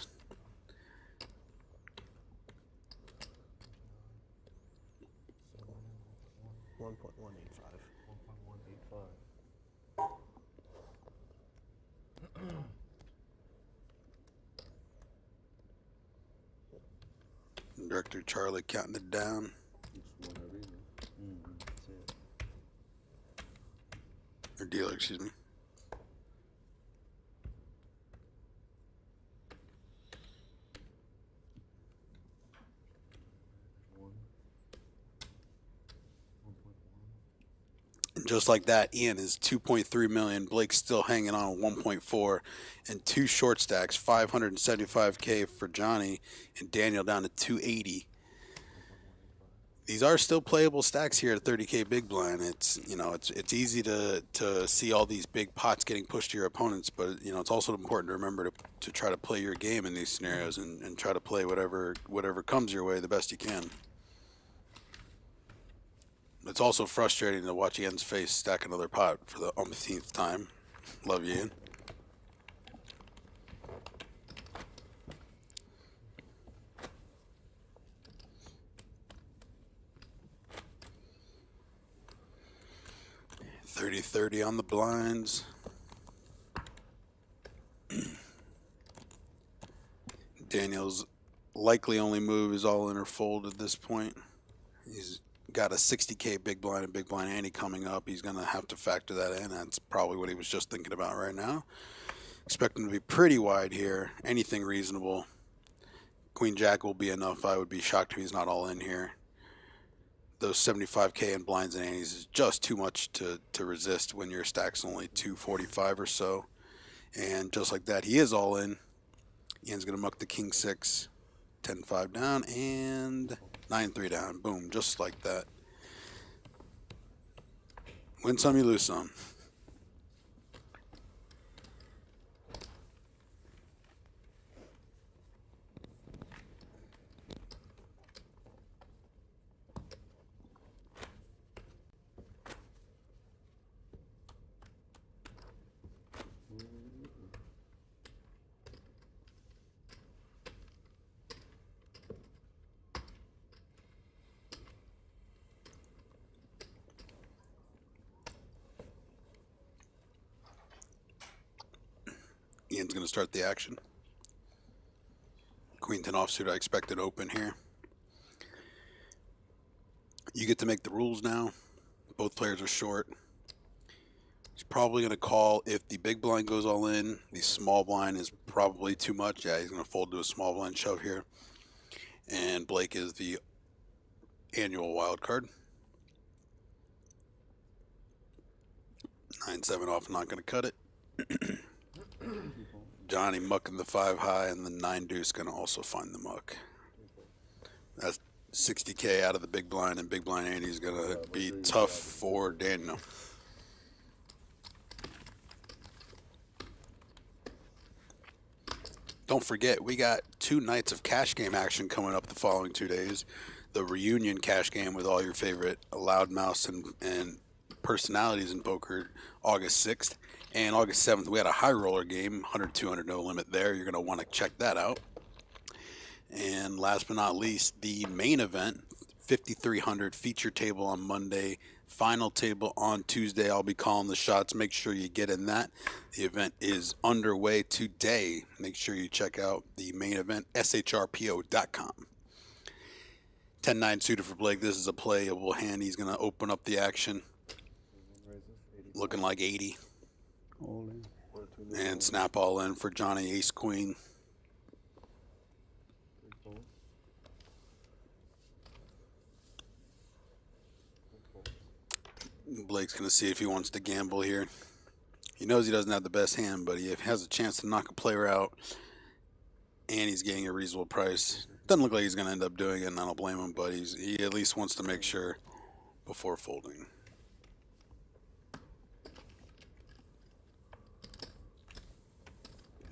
Director Charlie counting it down. Or dealer, excuse me. And just like that, Ian is 2.3 million. Blake's still hanging on 1.4, and 2 short stacks, 575K for Johnny, and Daniel down to 280. These are still playable stacks here at 30K big blind. It's, you know, it's easy to see all these big pots getting pushed to your opponents, but you know it's also important to remember to try to play your game in these scenarios and try to play whatever comes your way the best you can. It's also frustrating to watch Ian's face stack another pot for the umpteenth time. Love you, Ian. $30-30 on the blinds. Daniel's likely only move is all in or fold at this point. He's got a 60K big blind and big blind ante coming up. He's going to have to factor that in. That's probably what he was just thinking about right now. Expect him to be pretty wide here. Anything reasonable. Queen Jack will be enough. I would be shocked if he's not all in here. Those 75K in blinds and antes is just too much to resist when your stack's only 245 or so. And just like that, he is all in. Ian's going to muck the king 6, 10-5 down, and 9-3 down. Boom, just like that. Win some, you lose some. Ian's going to start the action. Queen 10 offsuit, I expect it open here. You get to make the rules now. Both players are short. He's probably going to call if the big blind goes all in. The small blind is probably too much. Yeah, he's going to fold to a small blind shove here. And Blake is the annual wild card. 9-7 off, not going to cut it. Johnny mucking the 5 high, and the 9 deuce going to also find the muck. That's 60K out of the big blind, and big blind ante is going to be tough for Daniel. Don't forget, we got 2 nights of cash game action coming up the following 2 days. The reunion cash game with all your favorite loudmouths and personalities in poker, August 6th. And August 7th, we had a high roller game, 100, 200, no limit there. You're going to want to check that out. And last but not least, the main event, 5,300 feature table on Monday, final table on Tuesday. I'll be calling the shots. Make sure you get in that. The event is underway today. Make sure you check out the main event, shrpo.com. 10-9 suited for Blake. This is a playable hand. He's going to open up the action. Looking like 80. All in. And snap all in for Johnny, ace queen. Blake's going to see if he wants to gamble here. He knows he doesn't have the best hand, but he has a chance to knock a player out, and he's getting a reasonable price. Doesn't look like he's going to end up doing it, and I don't blame him, but he at least wants to make sure before folding.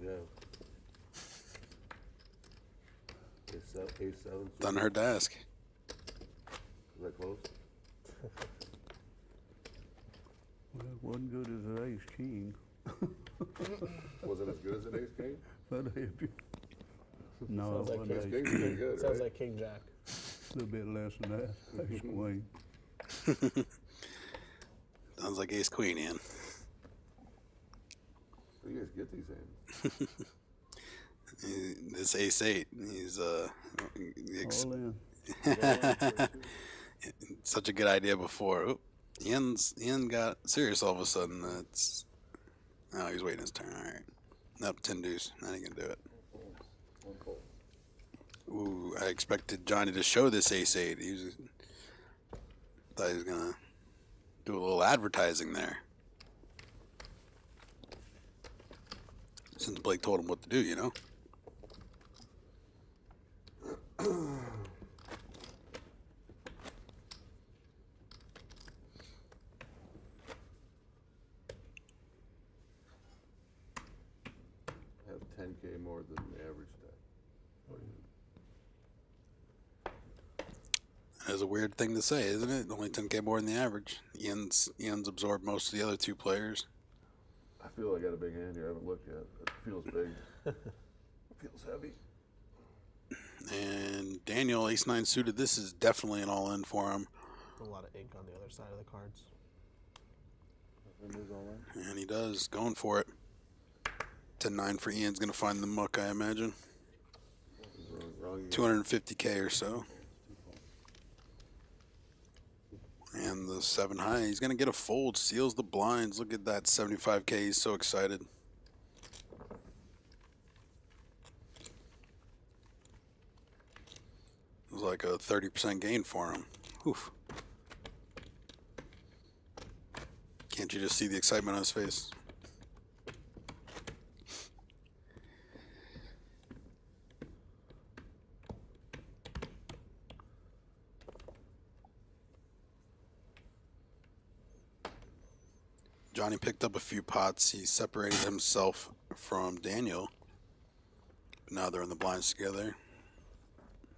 Yeah. Ace seven. Doesn't hurt to ask. Is that close? Well, it wasn't good as an ace king. Was it as good as an ace king? That'd help you. No, Sounds it like wasn't Ace ace king's king. pretty good, Sounds right? like King Jack. A little bit less than that. Ace queen. Sounds like ace queen, Ian. Where do you guys get these hands? This ace eight. He's All in. such a good idea before. Oop. Ian got serious all of a sudden. Oh, he's waiting his turn. All right. Nope, 10 deuce. Now he can do it. Ooh, I expected Johnny to show this ace eight. Thought he was gonna do a little advertising there. Since Blake told him what to do, you know. Have 10K more than the average stack. That's a weird thing to say, isn't it? Only 10K more than the average. Ian's absorbed most of the other two players. I feel I got a big hand here. I haven't looked yet. It feels big. It feels heavy. And Daniel, ace nine suited. This is definitely an all-in for him. A lot of ink on the other side of the cards. And he does, going for it. 10-9 for Ian's going to find the muck, I imagine. 250K or so. And the 7 high, he's going to get a fold, seals the blinds. Look at that, 75K, he's so excited. It was like a 30% gain for him. Oof. Can't you just see the excitement on his face? Johnny picked up a few pots. He separated himself from Daniel. But now they're in the blinds together.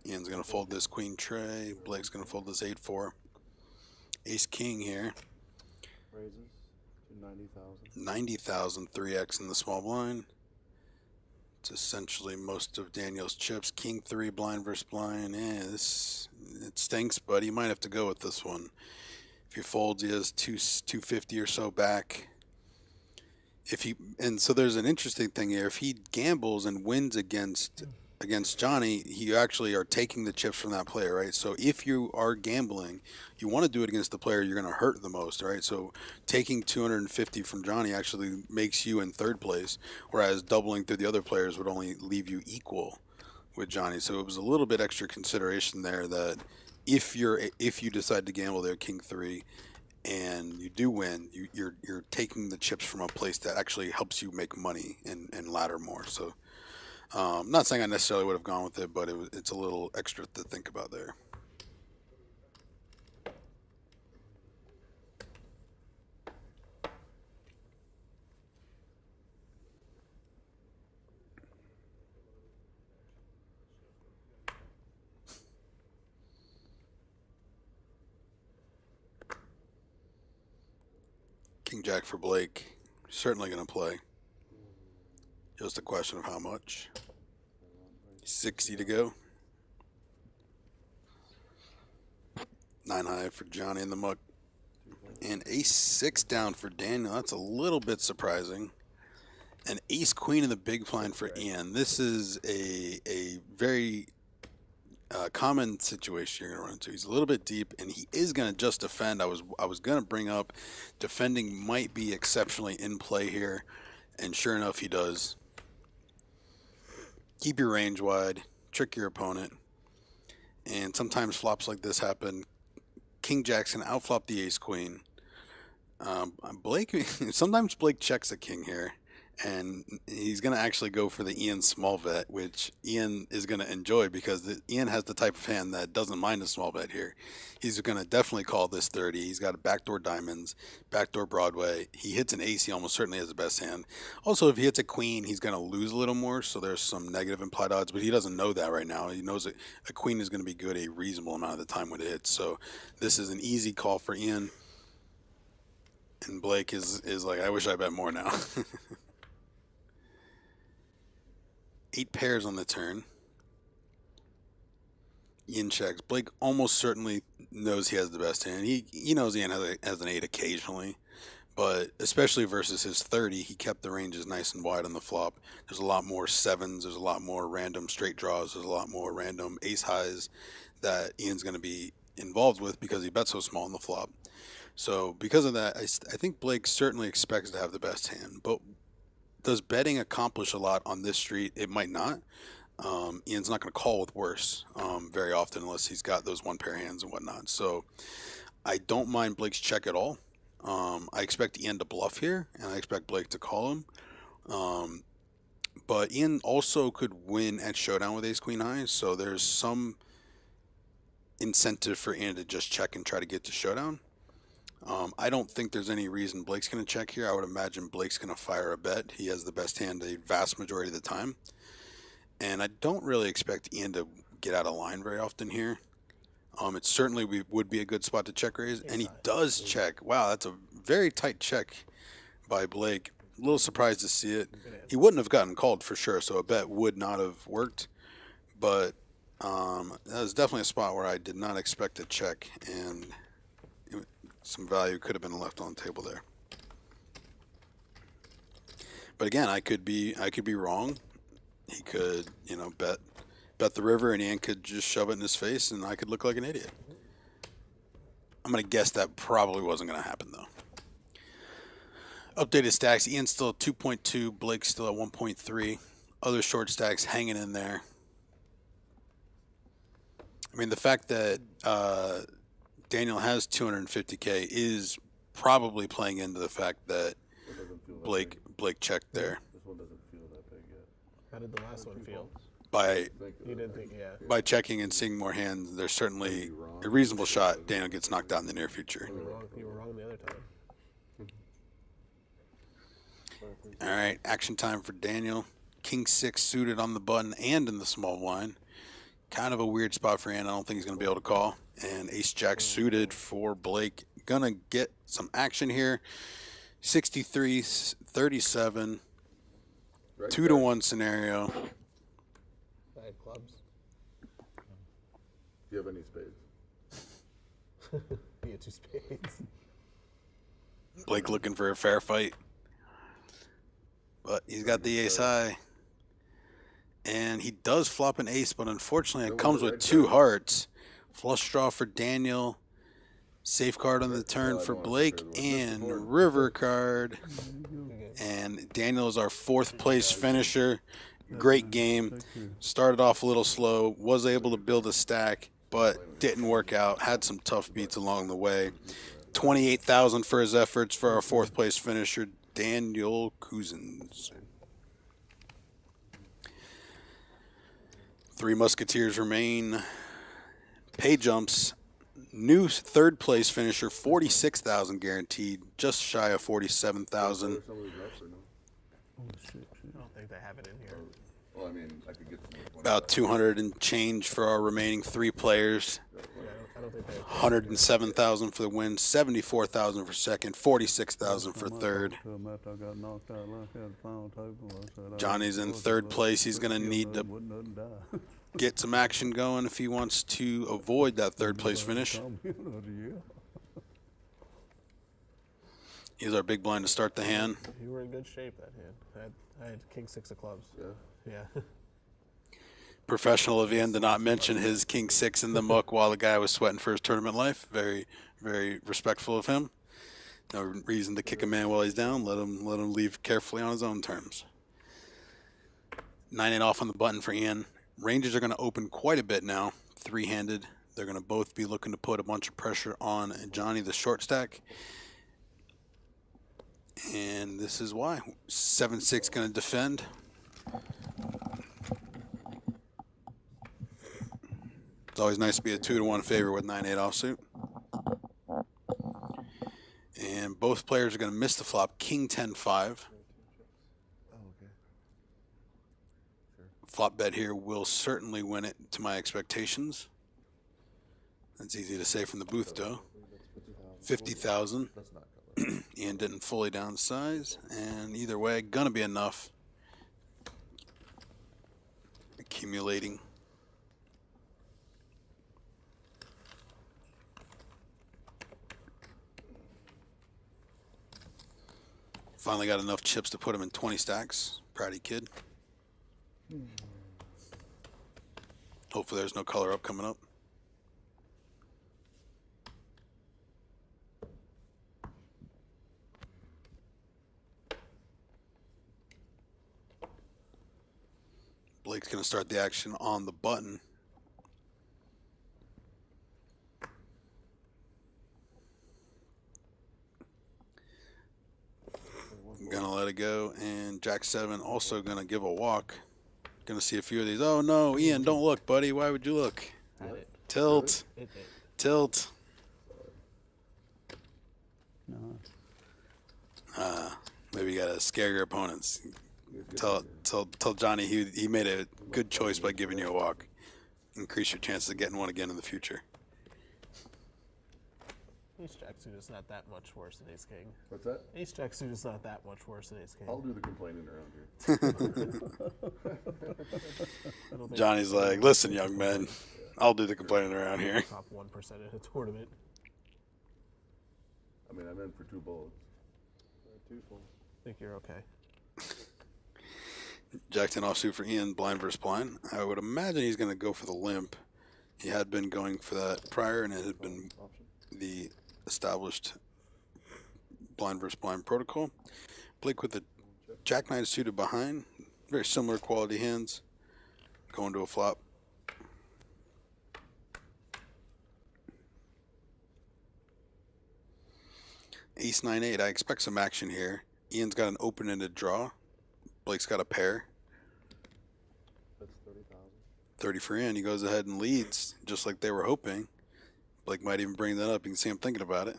Ian's going to fold this queen tray. Blake's going to fold this 8-4. Ace king here. Raises to 90,000. 90,000, 3x in the small blind. It's essentially most of Daniel's chips. King 3, blind versus blind. It stinks, but he might have to go with this one. If he folds, he has 250 or so back. And so there's an interesting thing here. If he gambles and wins against Johnny, you actually are taking the chips from that player, right? So if you are gambling, you want to do it against the player you're going to hurt the most, right? So taking 250 from Johnny actually makes you in third place, whereas doubling through the other players would only leave you equal with Johnny. So it was a little bit extra consideration there that if you decide to gamble there, King 3, and you do win, you're taking the chips from a place that actually helps you make money and ladder more. So not saying I necessarily would have gone with it, but it's a little extra to think about there. King Jack for Blake, certainly going to play. Just a question of how much. 60 to go. 9 high for Johnny in the muck. And ace 6 down for Daniel. That's a little bit surprising. And ace queen in the big blind for Ian. This is a very common situation you're going to run into. He's a little bit deep, and he is going to just defend. I was going to bring up defending might be exceptionally in play here, and sure enough, he does. Keep your range wide, trick your opponent, and sometimes flops like this happen. King Jack's going to outflop the ace queen. Blake, sometimes Blake checks a king here, and he's going to actually go for the Ian small bet, which Ian is going to enjoy because Ian has the type of hand that doesn't mind a small bet here. He's going to definitely call this 30. He's got a backdoor diamonds, backdoor Broadway. He hits an ace, he almost certainly has the best hand. Also, if he hits a queen, he's going to lose a little more, so there's some negative implied odds, but he doesn't know that right now. He knows that a queen is going to be good a reasonable amount of the time when it hits, so this is an easy call for Ian. And Blake is like, I wish I bet more now. 8 pairs on the turn. Ian checks. Blake almost certainly knows he has the best hand. He knows Ian has an 8 occasionally, but especially versus his 30, he kept the ranges nice and wide on the flop. There's a lot more 7s. There's a lot more random straight draws. There's a lot more random ace highs that Ian's going to be involved with because he bets so small on the flop. So because of that, I think Blake certainly expects to have the best hand. But does betting accomplish a lot on this street? It might not. Ian's not going to call with worse very often unless he's got those one pair hands and whatnot. So I don't mind Blake's check at all. I expect Ian to bluff here, and I expect Blake to call him. But Ian also could win at showdown with ace queen high, so there's some incentive for Ian to just check and try to get to showdown. I don't think there's any reason Blake's going to check here. I would imagine Blake's going to fire a bet. He has the best hand a vast majority of the time. And I don't really expect Ian to get out of line very often here. It certainly would be a good spot to check raise. And he does check. Wow, that's a very tight check by Blake. A little surprised to see it. He wouldn't have gotten called for sure, so a bet would not have worked. But that was definitely a spot where I did not expect a check, and some value could have been left on the table there. But again, I could be wrong. He could, bet the river, and Ian could just shove it in his face, and I could look like an idiot. I'm going to guess that probably wasn't going to happen, though. Updated stacks. Ian's still at 2.2. Blake's still at 1.3. Other short stacks hanging in there. I mean, the fact that Daniel has 250K is probably playing into the fact that Blake checked there. This one doesn't feel that big yet. How did the last one feel? You didn't think, yeah. By checking and seeing more hands, there's certainly a reasonable shot Daniel gets knocked out in the near future. You were wrong the other time. All right, action time for Daniel. King 6 suited on the button and in the small blind. Kind of a weird spot for Ian. I don't think he's going to be able to call. And ace jack suited for Blake. Gonna get some action here. 63, 37, right 2-to-1 scenario. I had clubs. Do you have any spades? He had 2 spades. Blake looking for a fair fight. But he's got the ace high. And he does flop an ace, but unfortunately it comes with 2 hearts. Flush draw for Daniel. Safeguard on the turn for Blake, and river card. And Daniel is our 4th place finisher. Great game. Started off a little slow. Was able to build a stack, but didn't work out. Had some tough beats along the way. 28,000 for his efforts for our 4th place finisher, Daniel Cousins. 3 musketeers remain. Pay jumps. New 3rd place finisher, 46,000 guaranteed, just shy of 47,000. I don't think they have it in here. Well, I mean, I could get some. About 200 and change for our remaining 3 players. Yeah, I don't think they have 107,000 for the win, 74,000 for second, 46,000 for third. Johnny's in 3rd place. He's going to need to get some action going if he wants to avoid that 3rd place finish. He's our big blind to start the hand. You were in good shape that hand. I had king 6 of clubs. Yeah. Yeah. Professional of Ian to not mention his king 6 in the muck while the guy was sweating for his tournament life. Very, very respectful of him. No reason to kick a man while he's down. Let him leave carefully on his own terms. 9-8 off on the button for Ian. Rangers are going to open quite a bit now, three-handed. They're going to both be looking to put a bunch of pressure on Johnny, the short stack. And this is why. 7-6 going to defend. It's always nice to be a 2-1 favorite with 9-8 offsuit. And both players are going to miss the flop. King 10-5. Flop bet here will certainly win it to my expectations. That's easy to say from the booth, though. 50,000. Ian didn't fully downsize, and either way, gonna be enough. Accumulating. Finally got enough chips to put him in 20 stacks. Proudy kid. Hopefully there's no color up coming up. Blake's going to start the action on the button. I'm going to let it go, and Jack 7 also going to give a walk. Going to see a few of these. Oh no, Ian, don't look, buddy. Why would you look? Tilt. Tilt. Maybe you got to scare your opponents. Tell Johnny he made a good choice by giving you a walk. Increase your chances of getting one again in the future. Ace Jack suit is not that much worse than Ace King. What's that? Ace Jack suit is not that much worse than Ace King. I'll do the complaining around here. Johnny's like, listen, young man, I'll do the complaining around here. Top 1% in a tournament. I mean, I meant for 2 bullets. 2 full. I think you're okay. Jack 10 offsuit for Ian, blind versus blind. I would imagine he's going to go for the limp. He had been going for that prior, and it had been the established blind versus blind protocol. Blake with the Jack 9 suited behind. Very similar quality hands. Going to a flop. Ace 9-8. I expect some action here. Ian's got an open-ended draw. Blake's got a pair. That's 30,000. 30 for Ian. He goes ahead and leads, just like they were hoping. Blake might even bring that up. You can see him thinking about it.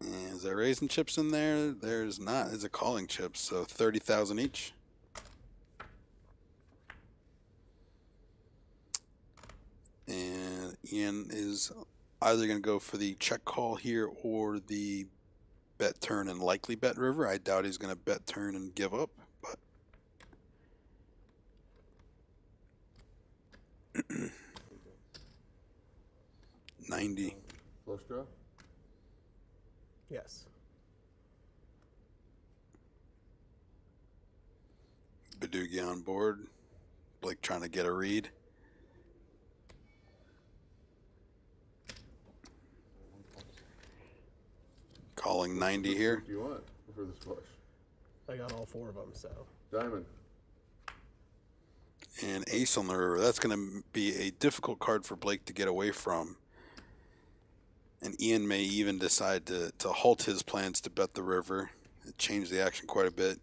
And is there raising chips in there? There's not. It's a calling chip, so 30,000 each. And Ian is either going to go for the check call here or the bet turn and likely bet river. I doubt he's going to bet turn and give up, but 90. Flush draw? Yes. Badugi on board. Blake trying to get a read. Calling 90 here. What do you want for this flush? I got all 4 of them, so. Diamond. And ace on the river. That's going to be a difficult card for Blake to get away from. And Ian may even decide to halt his plans to bet the river. It changed the action quite a bit.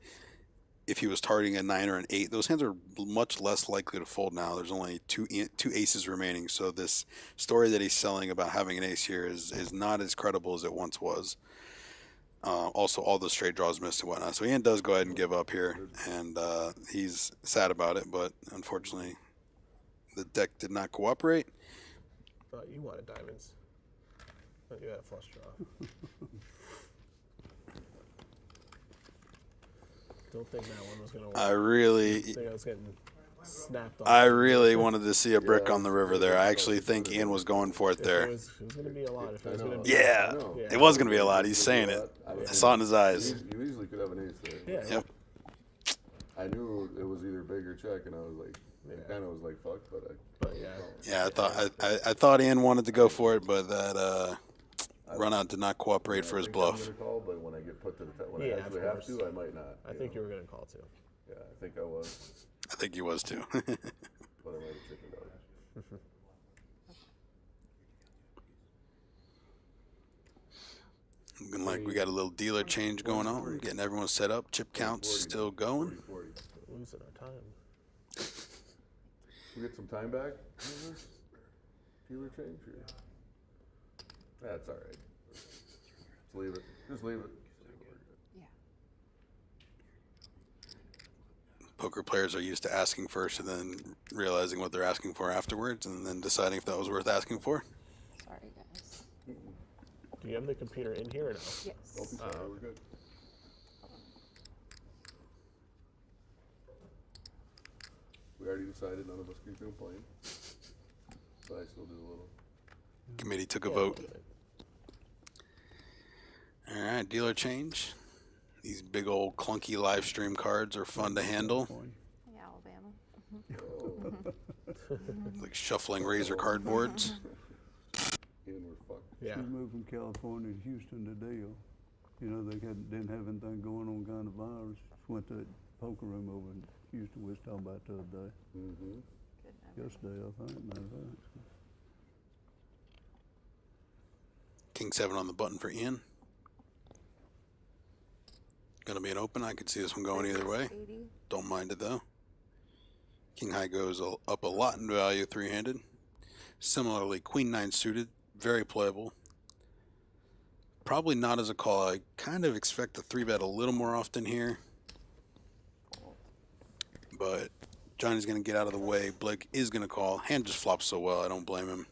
If he was targeting a 9 or an 8, those hands are much less likely to fold now. There's only two aces remaining. So this story that he's selling about having an ace here is not as credible as it once was. Also, all the straight draws missed and whatnot. So Ian does go ahead and give up here, and he's sad about it. But unfortunately, the deck did not cooperate. Thought you wanted diamonds. Thought you had a flush draw. Don't think that one was going to work. I really think I was getting snapped off. I really wanted to see a brick on the river there. I actually think Ian was going for it there. It was going to be a lot. If it was going to be Yeah, it was going to be a lot. He's saying it. I saw it in his eyes. You easily could have an ace there. Yeah. Yep. I knew it was either bigger check, and I was like, I kind of was like, fuck, but yeah. Yeah, I thought Ian wanted to go for it, but that run out did not cooperate for his bluff. I'm gonna call, but when I get put to the when Yeah, I actually of have course. to, I might not. I think you were gonna call too. Yeah, I think I was, I think he was too. but I might have chickened out. Looking like we got a little dealer change going on, getting everyone set up. Chip counts still going. 40. Losing our time. We get some time back. Dealer change. Or? That's all right. Just leave it. Just leave it. Poker players are used to asking first and then realizing what they're asking for afterwards, and then deciding if that was worth asking for. Sorry, guys. Do you have the computer in here or no? Yes. Don't be sorry. We're good. We already decided none of us keep playing, but I still do a little. Committee took a vote. All right, dealer change. These big old clunky live stream cards are fun to handle. Hey, Alabama. Like shuffling razor cardboards. And we're fucked. Yeah. She moved from California to Houston today. You know, they didn't have anything going on kind of virus. Went to that poker room over in Houston we was talking about the other day. Mm-hmm. Yesterday, I think, matter of fact. King 7 on the button for Ian. Gonna be an open. I could see this one going either way. 80. Don't mind it though. King high goes up a lot in value three-handed. Similarly, Queen 9 suited, very playable. Probably not as a call. I kind of expect a 3-bet a little more often here. But Johnny's going to get out of the way. Blake is going to call. Hand just flops so well, I don't blame him.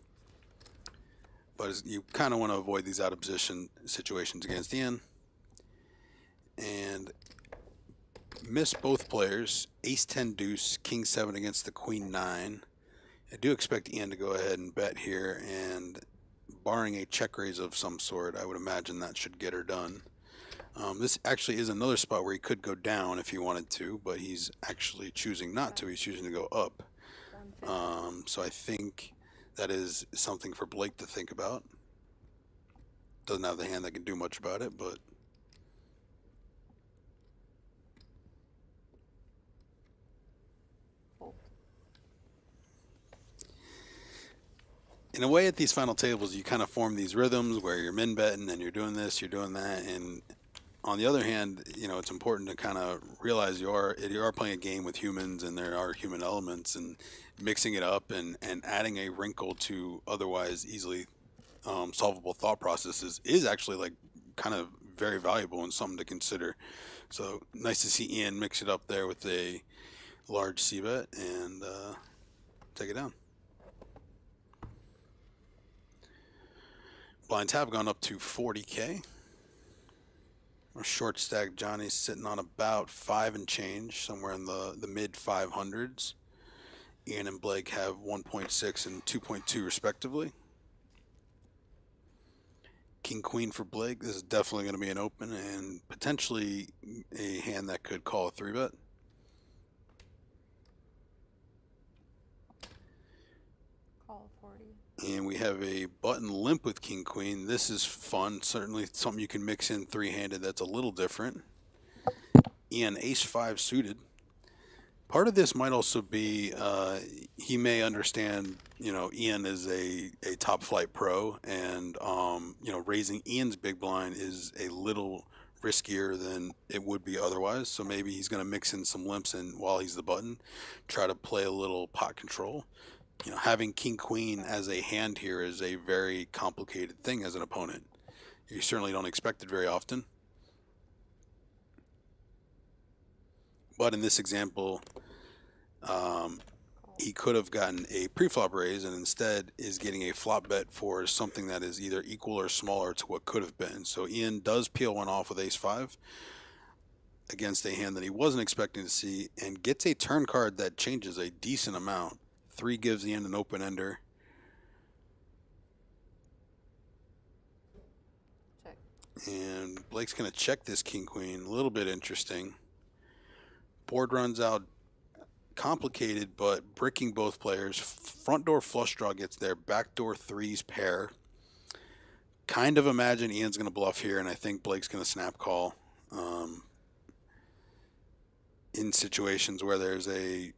But you kind of want to avoid these out of position situations against Ian. And miss both players. Ace 10 deuce, King 7 against the Queen 9. I do expect Ian to go ahead and bet here, and barring a check raise of some sort, I would imagine that should get her done. This actually is another spot where he could go down if he wanted to, but he's actually choosing not to. He's choosing to go up. So I think that is something for Blake to think about. Doesn't have the hand that can do much about it, but in a way, at these final tables, you kind of form these rhythms where you're min betting and you're doing this, you're doing that, and on the other hand, you know, it's important to kind of realize you are playing a game with humans, and there are human elements, and mixing it up and adding a wrinkle to otherwise easily solvable thought processes is actually like kind of very valuable and something to consider. So nice to see Ian mix it up there with a large c-bet and take it down. Blinds have gone up to 40K. Our short stack Johnny's sitting on about 5 and change, somewhere in the mid 500s. Ian and Blake have 1.6 and 2.2 respectively. King Queen for Blake. This is definitely going to be an open and potentially a hand that could call a 3-bet. Call 40. And we have a button limp with King Queen. This is fun. Certainly something you can mix in three-handed that's a little different. Ian Ace 5 suited. Part of this might also be he may understand, you know, Ian is a top flight pro, and you know, raising Ian's big blind is a little riskier than it would be otherwise. So maybe he's going to mix in some limps and while he's the button, try to play a little pot control. You know, having King Queen as a hand here is a very complicated thing as an opponent. You certainly don't expect it very often. But in this example, he could have gotten a pre-flop raise and instead is getting a flop bet for something that is either equal or smaller to what could have been. So Ian does peel one off with Ace 5 against a hand that he wasn't expecting to see and gets a turn card that changes a decent amount. 3 gives Ian an open ender. Check. And Blake's going to check this King Queen. A little bit interesting. Board runs out complicated, but bricking both players. Front door flush draw gets there. Back door threes pair. Kind of imagine Ian's going to bluff here, and I think Blake's going to snap call. In situations where there's a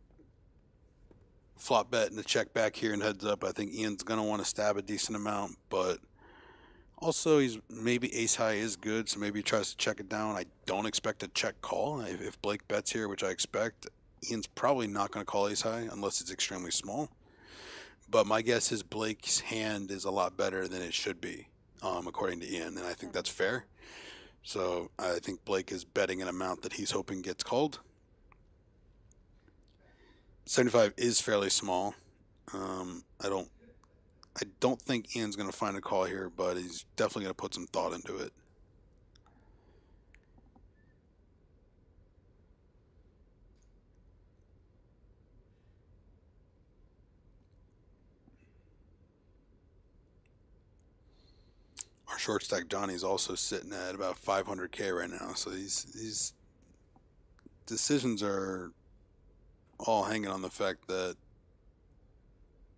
flop bet and a check back here and heads up, I think Ian's going to want to stab a decent amount, but also he's maybe ace high is good, so maybe he tries to check it down. I don't expect a check call. If Blake bets here, which I expect, Ian's probably not going to call ace high unless it's extremely small. But my guess is Blake's hand is a lot better than it should be, according to Ian, and I think that's fair. So I think Blake is betting an amount that he's hoping gets called. 75 is fairly small. I don't think Ian's going to find a call here, but he's definitely going to put some thought into it. Our short stack Johnny's also sitting at about 500K right now, so these decisions are all hanging on the fact that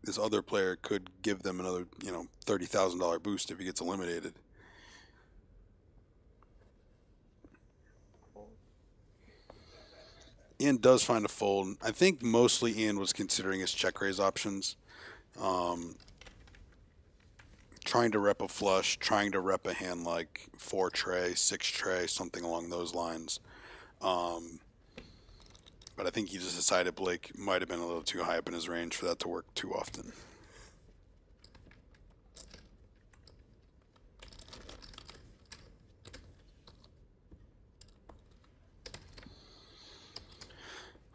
this other player could give them another, $30,000 boost if he gets eliminated. Ian does find a fold. I think mostly Ian was considering his check raise options. Trying to rep a flush, trying to rep a hand like 4 tray, 6 tray, something along those lines. But I think he just decided Blake might have been a little too high up in his range for that to work too often.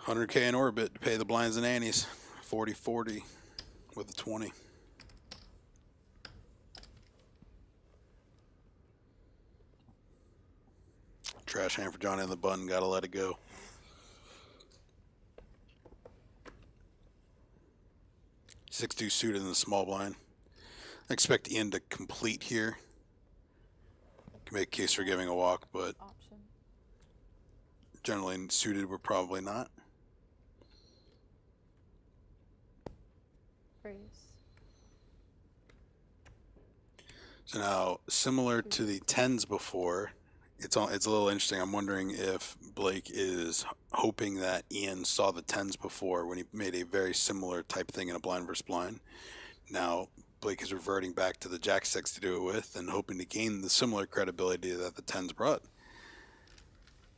$100K in orbit to pay the blinds and annies. 40-40 with a 20. Trash hand for Johnny on the button. Gotta let it go. Six-two suited in the small blind. I expect Ian to complete here. Can make a case for giving a walk, but Option. generally suited we're probably not. Raise. So now, similar to the tens before, it's a little interesting. I'm wondering if Blake is hoping that Ian saw the tens before when he made a very similar type thing in a blind versus blind. Now, Blake is reverting back to the jack six to do it with and hoping to gain the similar credibility that the tens brought.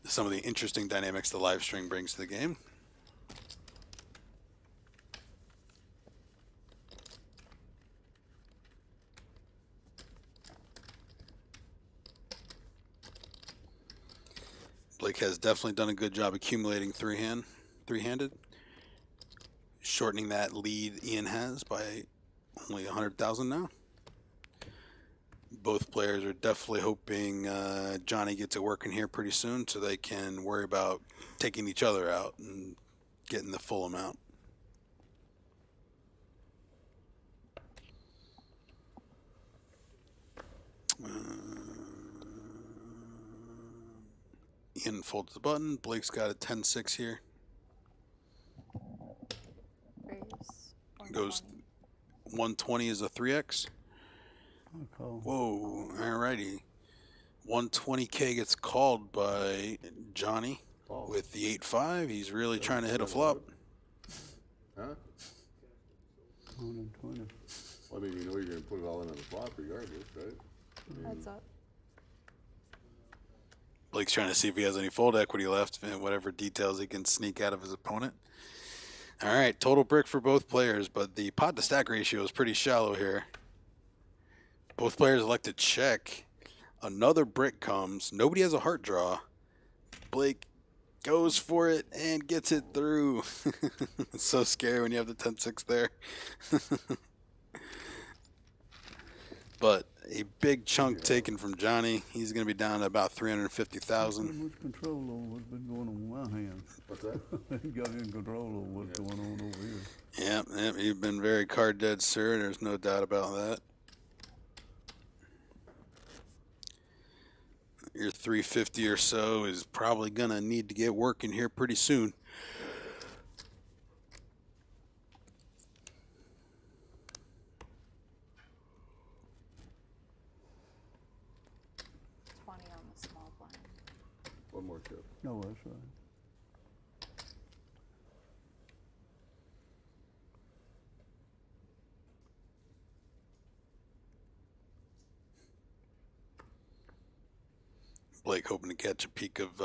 Some of the interesting dynamics the live string brings to the game. Blake has definitely done a good job accumulating three-handed, shortening that lead Ian has by only 100,000 now. Both players are definitely hoping Johnny gets it working here pretty soon so they can worry about taking each other out and getting the full amount. Ian folds the button. Blake's got a 10-6 here. Raise. Goes 120 is a 3x. Call. Whoa, alrighty. 120K gets called by Johnny with the 8-5. He's really trying to hit a flop. Huh? 120. Well, I mean, you know you're going to put it all in on the flop regardless, right? Heads up. Blake's trying to see if he has any fold equity left and whatever details he can sneak out of his opponent. All right, total brick for both players, but the pot to stack ratio is pretty shallow here. Both players elect to check. Another brick comes. Nobody has a heart draw. Blake goes for it and gets it through. It's so scary when you have the 10-6 there. But a big chunk taken from Johnny. He's going to be down to about 350,000. Pretty much control over what's been going on in my hands. What's that? He got in control over what's going on over here. Yep, you've been very card dead, sir. There's no doubt about that. Your 350 or so is probably going to need to get working here pretty soon. One more chip. No, that's right. Blake hoping to catch a peek of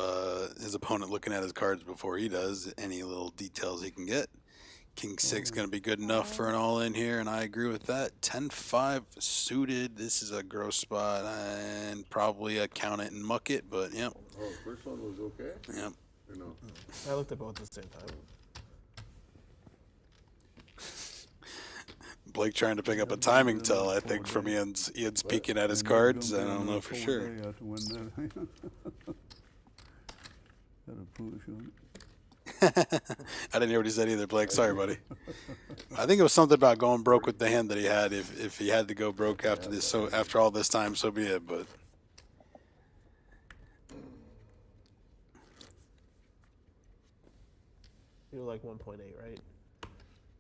his opponent looking at his cards before he does. Any little details he can get. King 6 going to be good enough for an all-in here, and I agree with that. 10-5 suited. This is a gross spot, and probably a count it and muck it, but yep. Oh, first one was okay? Yep. Or no? I looked at both at the same time. Blake trying to pick up a timing tell, I think, from Ian's peeking at his cards. I don't know for sure. Got a push on it. I didn't hear what he said either, Blake. Sorry, buddy. I think it was something about going broke with the hand that he had. If he had to go broke after this, so after all this time, so be it. But You're like 1.8, right?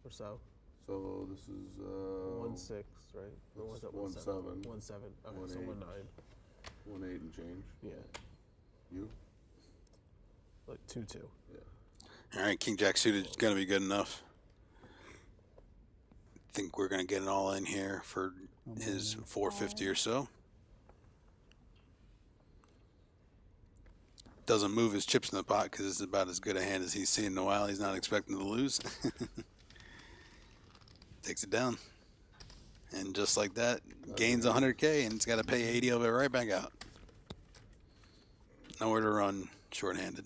Or so. So this is 1.6, right? That's Or was it 1.7. 1.7. Okay, so 1.8. 1.9. 1.8 and change. Yeah. You? Like 2.2. Yeah. all right, King Jack suited is going to be good enough. I think we're going to get it all in here for his 450 or so. Doesn't move his chips in the pot because it's about as good a hand as he's seen in a while. He's not expecting to lose. Takes it down. And just like that, gains 100K, and he's got to pay 80 of it right back out. Nowhere to run shorthanded.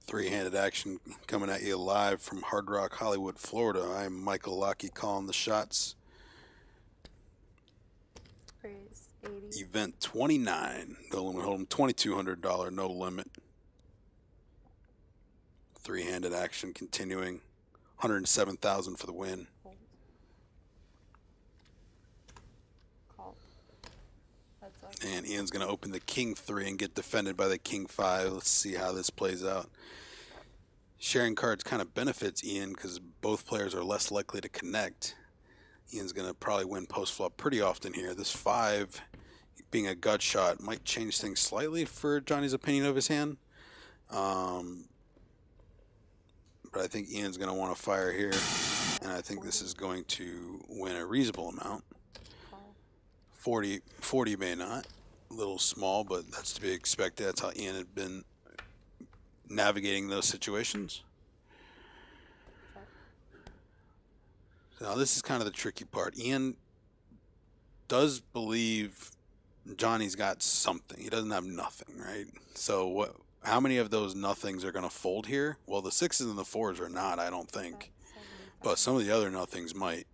Three-handed action coming at you live from Hard Rock, Hollywood, Florida. I'm Michael Lockey calling the shots. Raise 80. Event 29. No limit hold'em, $2,200 no limit. Three-handed action continuing. 107,000 for the win. Hold. Call. That's up. And Ian's going to open the King 3 and get defended by the King 5. Let's see how this plays out. Sharing cards kind of benefits Ian because both players are less likely to connect. Ian's going to probably win post-flop pretty often here. This 5, being a gut shot, might change things slightly for Johnny's opinion of his hand. But I think Ian's going to want to fire here. And I think this is going to win a reasonable amount. 40 may not. A little small, but that's to be expected. That's how Ian had been navigating those situations. So now this is kind of the tricky part. Ian does believe Johnny's got something. He doesn't have nothing, right? So how many of those nothings are going to fold here? Well, the 6s and the 4s are not, I don't think. But some of the other nothings might.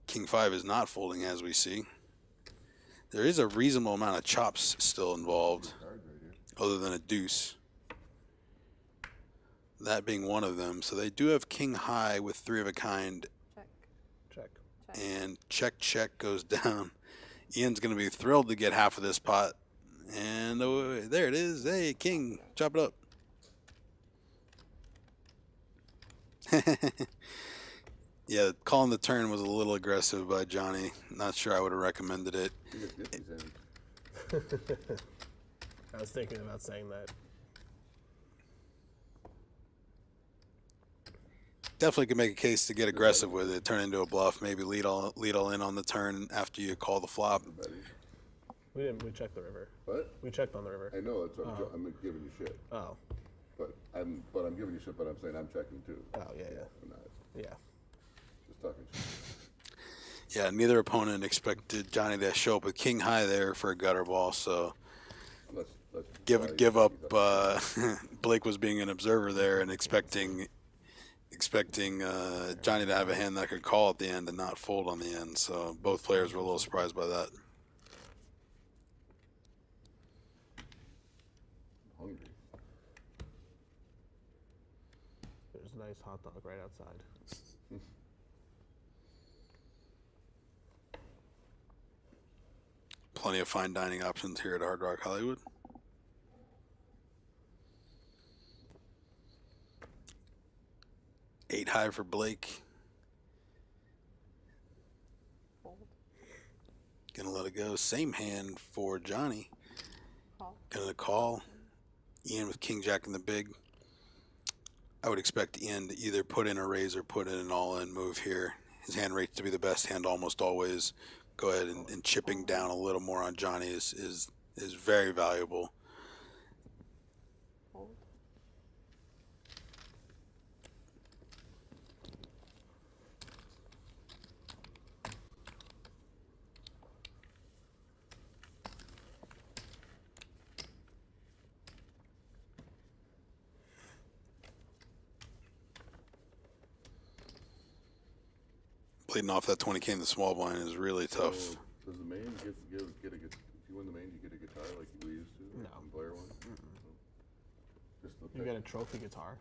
King 5 is not folding, as we see. There is a reasonable amount of chops still involved, other than a deuce. That being one of them. So they do have King High with 3 of a kind. Check. And check goes down. Ian's going to be thrilled to get half of this pot. And there it is. Hey, King, chop it up. Yeah, calling the turn was a little aggressive by Johnny. Not sure I would have recommended it. I was thinking about saying that. Definitely could make a case to get aggressive with it, turn into a bluff, maybe lead all in on the turn after you call the flop. We checked the river. What? We checked on the river. I know, that's what I'm giving you shit. Oh. But I'm giving you shit, but I'm saying I'm checking too. Oh, yeah. I'm not. Yeah. Just talking shit. Yeah, neither opponent expected Johnny to show up with King High there for a gutter ball, so Let's give up. Blake was being an observer there and expecting Johnny to have a hand that could call at the end and not fold on the end. So both players were a little surprised by that. Hungry. a nice hot dog right outside. Plenty of fine dining options here at Hard Rock Hollywood. Eight high for Blake. Fold. Gonna let it go. Same hand for Johnny. Call. Gonna call. Ian with King Jack in the big. I would expect Ian to either put in a raise or put in an all-in move here. His hand rates to be the best hand almost always. Go ahead and chipping down a little more on Johnny is very valuable. Fold. Bleeding off that 20K in the small blind is really tough. So does the main get a if you win the main, you get a guitar like we used to? No. In player one? Just the You get a trophy guitar.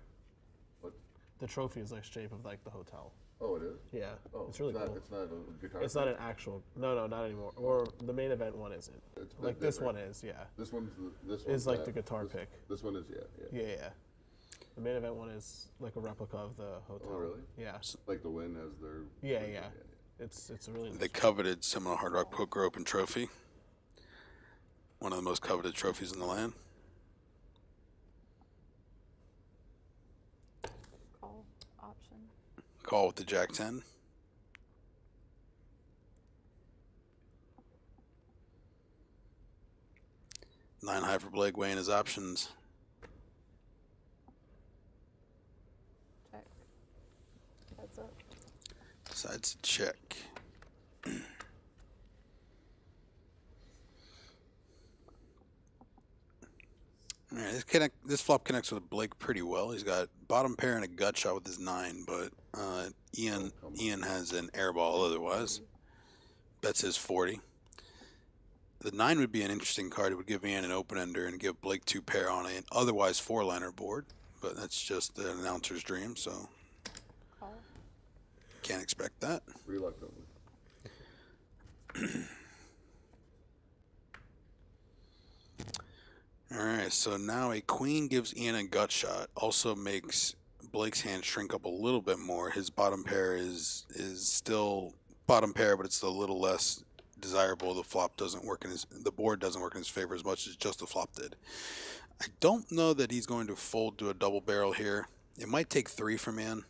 What? The trophy is like shape of like the hotel. Oh, it is? Yeah, Oh, it's really cool. It's not a guitar. It's not an actual. No, not anymore. Or the main event one isn't. It's Like big, this right? one is. Yeah. This one's Is like that. the guitar This- pick. This one is Yeah. The main event one is like a replica of the hotel. Oh, really? Yeah. Like the Win has their. Yeah. It's a really. The Nice coveted Seminole Hard Rock Poker Open trophy. One of the most coveted trophies in the land. Call. Option. Call with the Jack 10. Nine high for Blake, weighing his options. Check. Heads up. Decides to check. All right, this flop connects with Blake pretty well. He's got bottom pair and a gut shot with his 9, but Ian has an airball otherwise. Bets his 40. The 9 would be an interesting card. It would give Ian an open ender and give Blake 2 pair on an otherwise 4-liner board, but that's just the announcer's dream, so Call. can't expect that. Reluctantly. All right, so now a queen gives Ian a gut shot. Also makes Blake's hand shrink up a little bit more. His bottom pair is still bottom pair, but it's a little less desirable. The flop doesn't work the board doesn't work in his favor as much as just the flop did. I don't know that he's going to fold to a double barrel here. It might take 3 from Ian.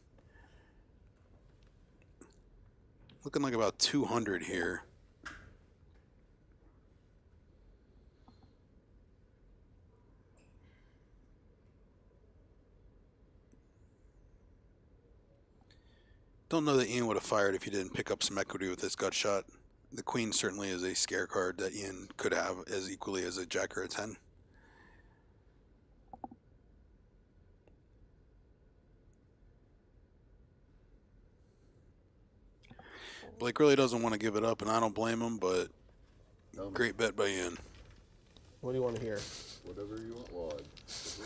Looking like about 200 here. Don't know that Ian would have fired if he didn't pick up some equity with this gut shot. The queen certainly is a scare card that Ian could have as equally as a jack or a 10. Blake really doesn't want to give it up, and I don't blame him, but great bet by Ian. What do you want to hear? Whatever you want. Well,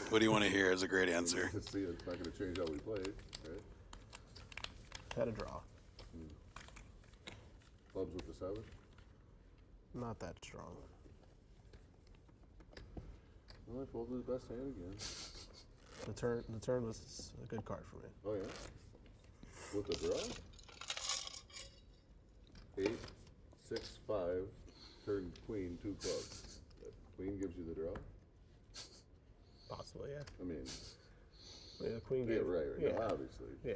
What do you want to hear is a great answer. see, it's not going to change how we play, right? Had a draw. Clubs with the 7. Not that strong. Well, I folded his best hand again. The turn was a good card for me. Oh yeah. With the draw. 8, 6, 5. Turn queen, 2 clubs. Queen gives you the draw. Possibly, yeah. I mean, The queen yeah, gave. right. Yeah. No, obviously. Yeah.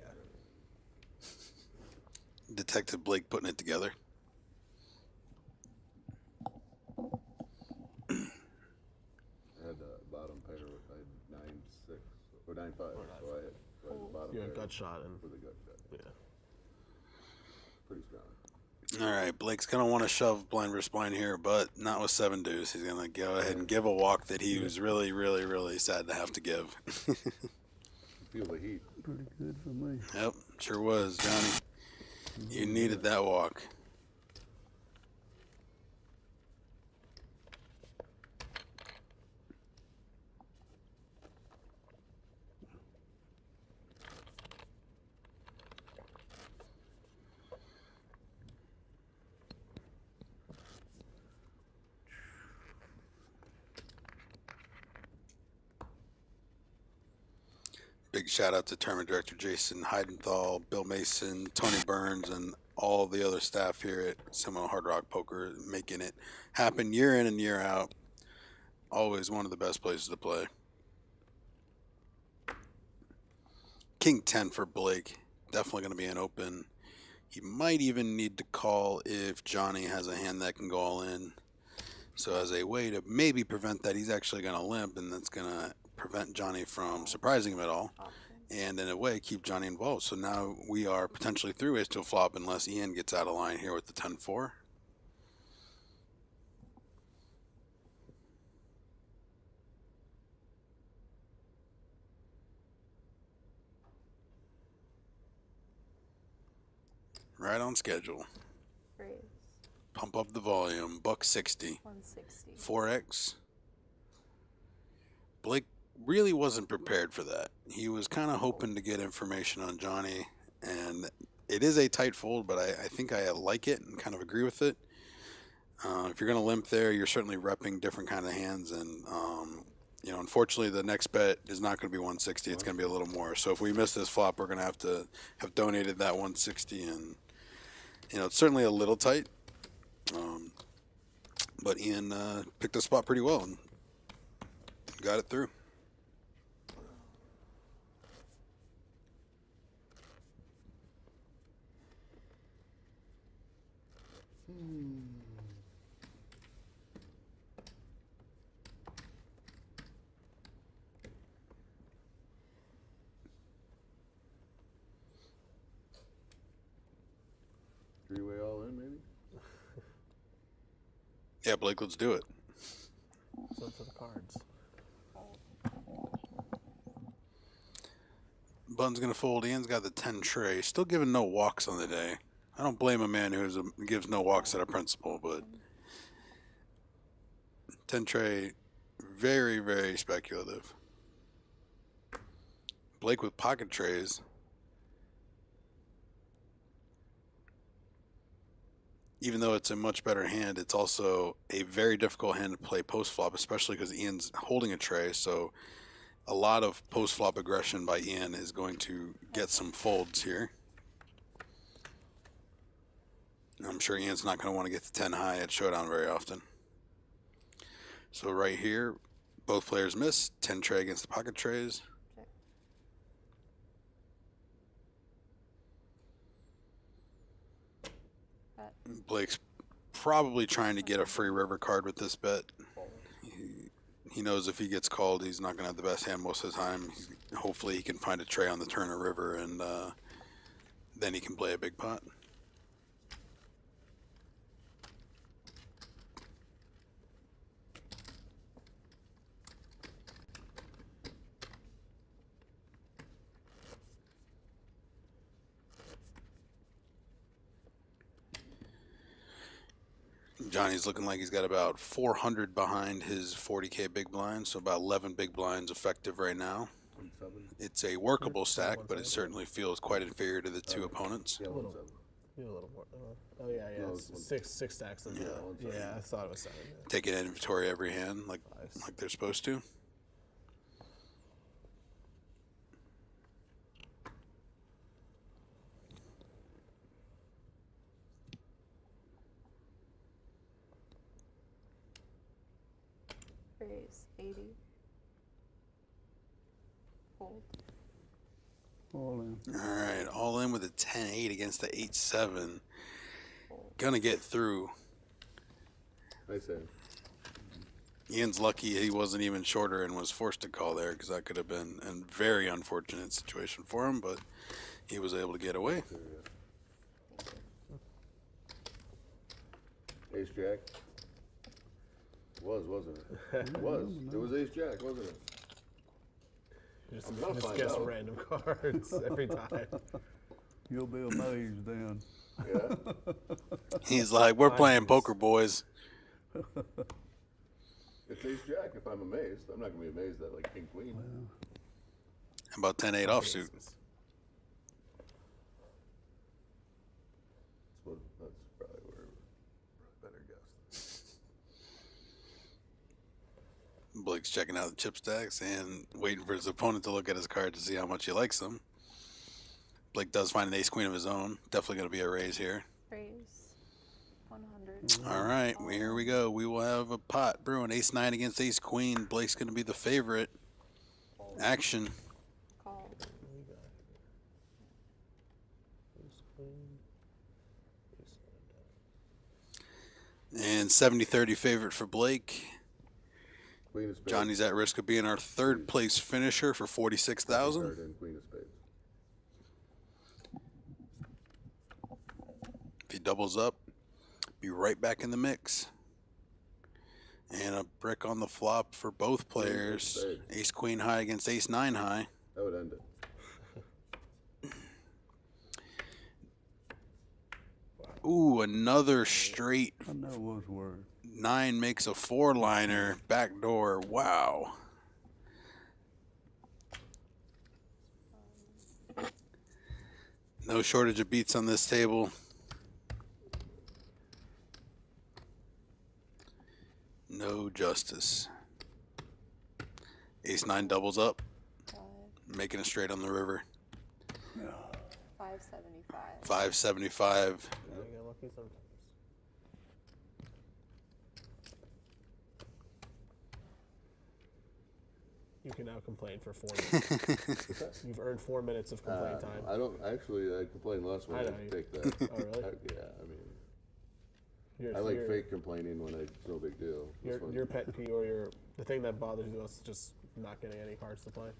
Detective Blake putting it together. I had the bottom pair with I had 9-6 or 9-5. So I had the bottom You had pair a gut shot and with a gut shot. yeah. Pretty strong. All right, Blake's going to want to shove blind versus blind here, but not with 7 deuce. He's going to go ahead and give a walk that he was really, really, really sad to have to give. Feel the heat. Pretty good for me. Yep, sure was, Johnny. You needed that walk. big shout out to tournament director Jason Heidenthal, Bill Mason, Tony Burns, and all the other staff here at Seminole Hard Rock Poker, making it happen year in and year out. Always one of the best places to play. King 10 for Blake. Definitely going to be an open. He might even need to call if Johnny has a hand that can go all in. So as a way to maybe prevent that, he's actually going to limp, and that's going to prevent Johnny from surprising him at all. And in a way, keep Johnny involved. So now we are potentially through ace to a flop unless Ian gets out of line here with the 10-4. Right on schedule. Raise. Pump up the volume. $160. 160. 4x. Blake really wasn't prepared for that. He was kind of hoping to get information on Johnny, and it is a tight fold, but I think I like it and kind of agree with it. If you're going to limp there, you're certainly repping different kind of hands, and you know, unfortunately, the next bet is not going to be 160. It's going to be a little more. So if we miss this flop, we're going to have donated that 160, and you know, it's certainly a little tight. But Ian picked the spot pretty well and got it through. Three-way all in, maybe? Yeah, Blake, let's do it. So for the cards. Bun's going to fold. Ian's got the 10 tray. Still giving no walks on the day. I don't blame a man who gives no walks at a principal, but 10 tray, very, very speculative. Blake with pocket trays. Even though it's a much better hand, it's also a very difficult hand to play post-flop, especially because Ian's holding a tray, so a lot of post-flop aggression by Ian is going to get some folds here. I'm sure Ian's not going to want to get to 10 high at showdown very often. So right here, both players miss. 10 tray against the pocket trays. Blake's probably trying to get a free river card with this bet. He knows if he gets called, he's not going to have the best hand most of the time. Hopefully he can find a tray on the turn or river, and then he can play a big pot. Johnny's looking like he's got about 400 behind his 40K big blind, so about 11 big blinds effective right now. It's a workable stack, but it certainly feels quite inferior to the two opponents. A little more. Oh yeah, No, it's six stacks. Of yeah, I thought it was 7. Taking inventory every hand like they're supposed to. Raise. 80. Fold. All in. All right, all in with a 10-8 against the 8-7. Gonna get through. Nice hand. Ian's lucky he wasn't even shorter and was forced to call there, because that could have been a very unfortunate situation for him, but he was able to get away. Ace Jack. Wasn't it? It was. It was Ace Jack, wasn't it? Just guess random cards every time. You'll be amazed then. Yeah. He's like, we're playing poker, boys. It's Ace Jack. If I'm amazed, I'm not gonna be amazed at like King Queen. How about 10-8 offsuit? That's probably where better guess. Blake's checking out the chip stacks and waiting for his opponent to look at his card to see how much he likes them. Blake does find an ace queen of his own. Definitely going to be a raise here. Raise 100. All right, here we go. We will have a pot brewing. Ace 9 against ace queen. Blake's going to be the favorite. Action. Call. And 70-30 favorite for Blake. Queen of spades. Johnny's at risk of being our third place finisher for 46,000. Card and queen of spades. If he doubles up, be right back in the mix. And a brick on the flop for both players. Ace queen high against ace 9 high. That would end it. Ooh, another straight. I know it was word. 9 makes a 4-liner. Backdoor. Wow. No shortage of beats on this table. No justice. Ace 9 doubles up. Making a straight on the river. 575. 575. Yeah, you get lucky sometimes. You can now complain for 4 minutes. You've earned 4 minutes of complaint time. I don't actually. I complain less when I, know you- take that. Oh, really? Yeah, I mean, Your- I like your- fake complaining when it's no big deal. This one- Your pet peeve or the thing that bothers you most is just not getting any cards to play.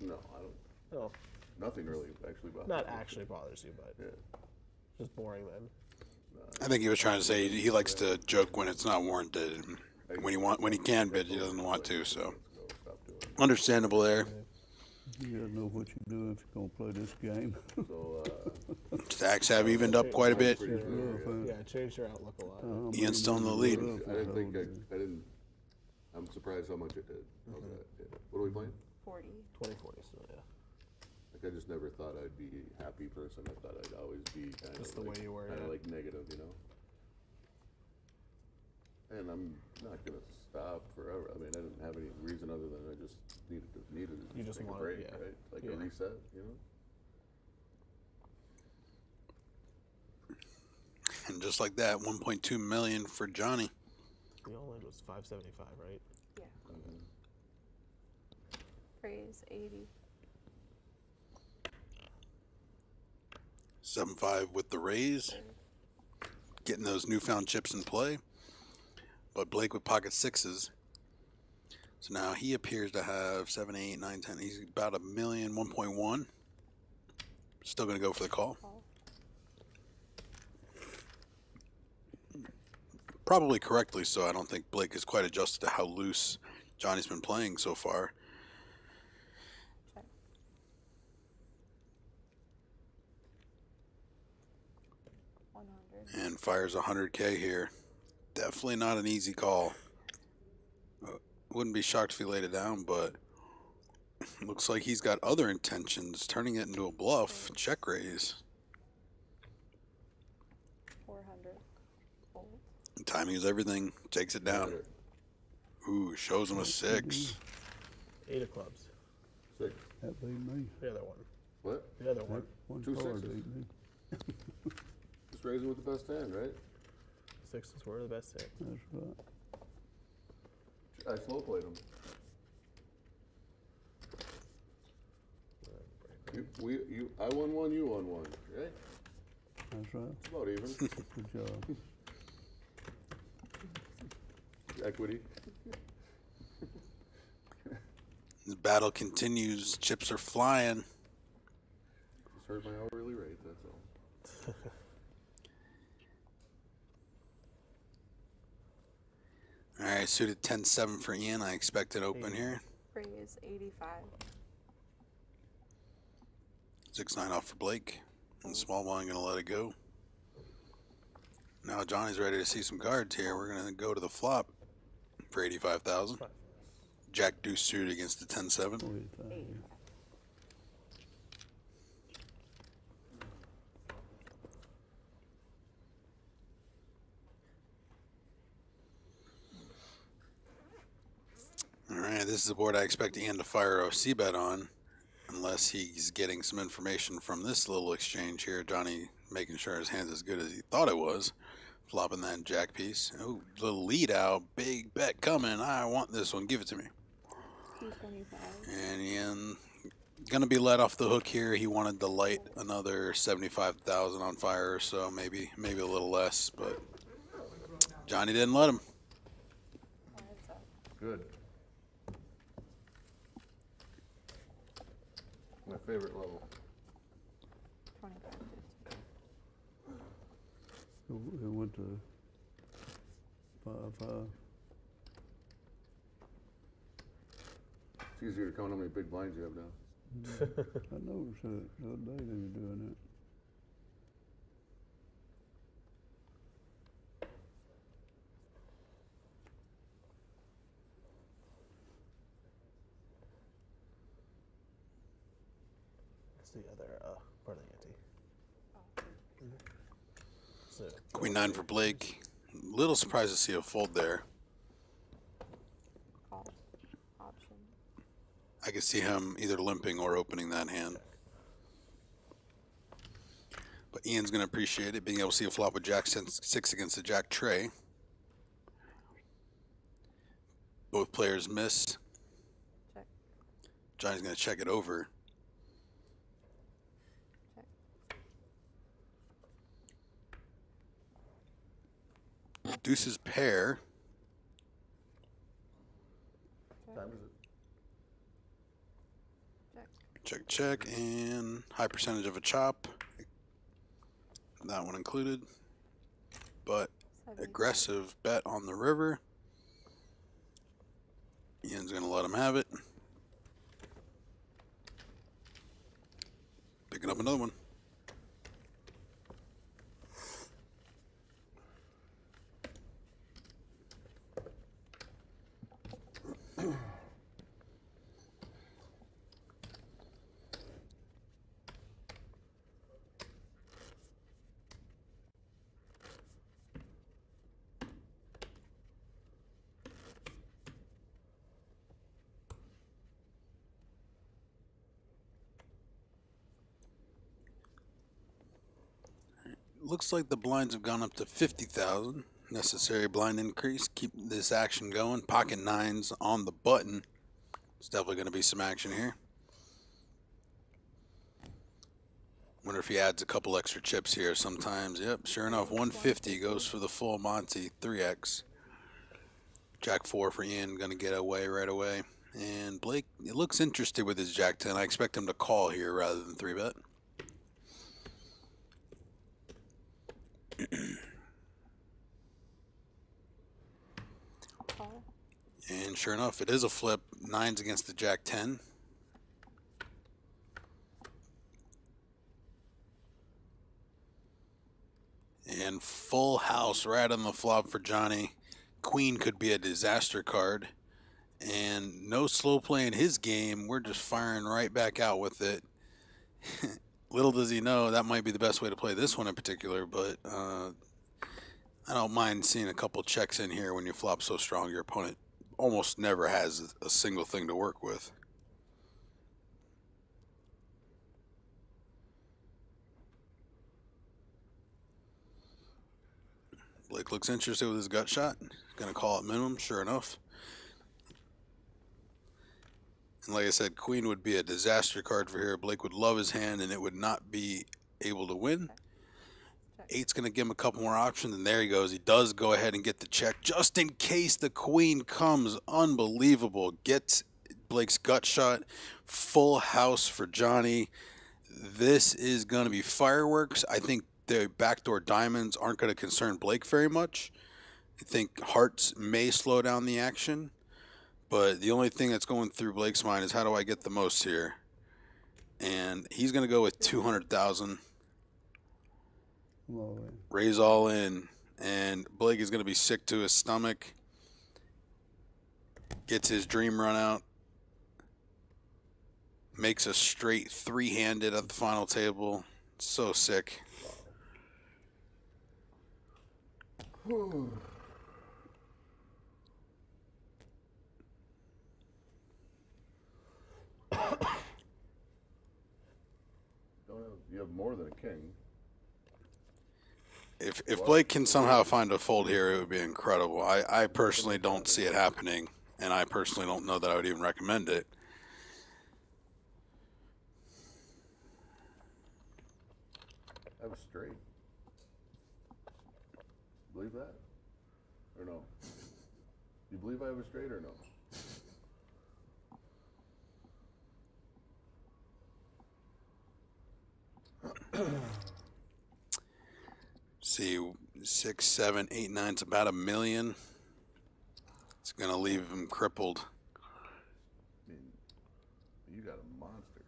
No, I don't. Oh, Nothing really actually bothers not me. actually bothers you, but Yeah. just boring then. I think he was trying to say he likes to joke when it's not warranted. And when he can bid, he doesn't want to. So Stop doing it. understandable there. You gotta know what you're doing if you're gonna play this game. So, Stacks have evened up quite a bit. pretty sure, yeah. Yeah, it changed your outlook a lot. Ian's still in the lead. I didn't think I didn't. I'm surprised how much it did. How's that? Yeah. What are we playing? 40. 2040, so yeah. Like I just never thought I'd be a happy person. I thought I'd always be kind Just of the like, way you were, kind of yeah. like negative, you know. And I'm not gonna stop forever. I mean, I didn't have any reason other than I just needed to You just take a wanted- break, yeah. right? Like Yeah. a reset, you know. And just like that, 1.2 million for Johnny. The all-in was 575, right? Yeah. Raise 80. 7.5 with the raise. Getting those newfound chips in play. But Blake with pocket sixes. So now he appears to have 7, 8, 9, 10. He's about a million, 1.1. Still going to go for the call. Probably correctly so. I don't think Blake has quite adjusted to how loose Johnny's been playing so far. Check. And fires 100K here. Definitely not an easy call. Wouldn't be shocked if he laid it down, but looks like he's got other intentions, turning it into a bluff. Check raise. 400. Fold. Timing is everything. Takes it down. Ooh, shows him a 6. 8 of clubs. 6. That beat me. The other one. What? The other one. One Two card sixes. beat me. Just raising with the best hand, right? 6s were the best hit. That's right. I slow played him. I won one, you won one, right? That's right. It's about even. Good job. Equity. The battle continues. Chips are flying. Just heard my hourly rate, that's all. All right, suited 10-7 for Ian. I expect it open here. Raise 85. 6-9 off for Blake. And small blind going to let it go. Now Johnny's ready to see some cards here. We're going to go to the flop for 85,000. Jack deuce suited against the 10-7. 45, yeah. This is the board I expect Ian to fire a C-bet on, unless he's getting some information from this little exchange here. Johnny making sure his hand's as good as he thought it was. Flopping that jack piece. Oh, little lead out. Big bet coming. I want this one. Give it to me. 225. And Ian gonna be let off the hook here. He wanted to light another 75,000 on fire, so maybe a little less, but Johnny didn't let him. Heads up. Good. My favorite level. 25. It went to 5-5. It's easier to count how many big blinds you have now. I noticed that the other day they were doing that. What's the other part of the ante? So, Queen 9 for Blake. Little surprised to see a fold there. Call. Option. I could see him either limping or opening that hand. But Ian's going to appreciate it, being able to see a flop with Jack 6 against the Jack tray. Both players miss. Check. Johnny's going to check it over. Check. Deuces pair. Time is it? Check. Check, and high percentage of a chop. That one included. But 75. aggressive bet on the river. Ian's going to let him have it. Picking up another one. Looks like the blinds have gone up to 50,000. Necessary blind increase. Keep this action going. Pocket nines on the button. There's definitely going to be some action here. Wonder if he adds a couple extra chips here sometimes. Yep, sure enough, 150 goes for the full Monty 3x. Jack 4 for Ian, going to get away right away. And Blake, it looks interested with his Jack 10. I expect him to call here rather than 3-bet. Call. And sure enough, it is a flip. Nines against the Jack 10. And full house right on the flop for Johnny. Queen could be a disaster card. And no slow play in his game. We're just firing right back out with it. Little does he know that might be the best way to play this one in particular, but I don't mind seeing a couple checks in here when you flop so strong. Your opponent almost never has a single thing to work with. Blake looks interested with his gut shot. Going to call it minimum, sure enough. And like I said, Queen would be a disaster card for here. Blake would love his hand, and it would not be able to win. Eight's going to give him a couple more options, and there he goes. He does go ahead and get the check just in case the Queen comes. Unbelievable. Gets Blake's gut shot. Full house for Johnny. This is going to be fireworks. I think the backdoor diamonds aren't going to concern Blake very much. I think hearts may slow down the action. But the only thing that's going through Blake's mind is how do I get the most here? And he's going to go with 200,000. Raise all in. And Blake is going to be sick to his stomach. Gets his dream run out. Makes a straight three-handed at the final table. So sick. you have more than a king. If Blake can somehow find a fold here, it would be incredible. I personally don't see it happening, and I personally don't know that I would even recommend it. I have a straight. Believe that? Or no? You believe I have a straight or no? See, 6, 7, 8, 9's about $1 million. It's gonna leave him crippled. I mean, you got a monster.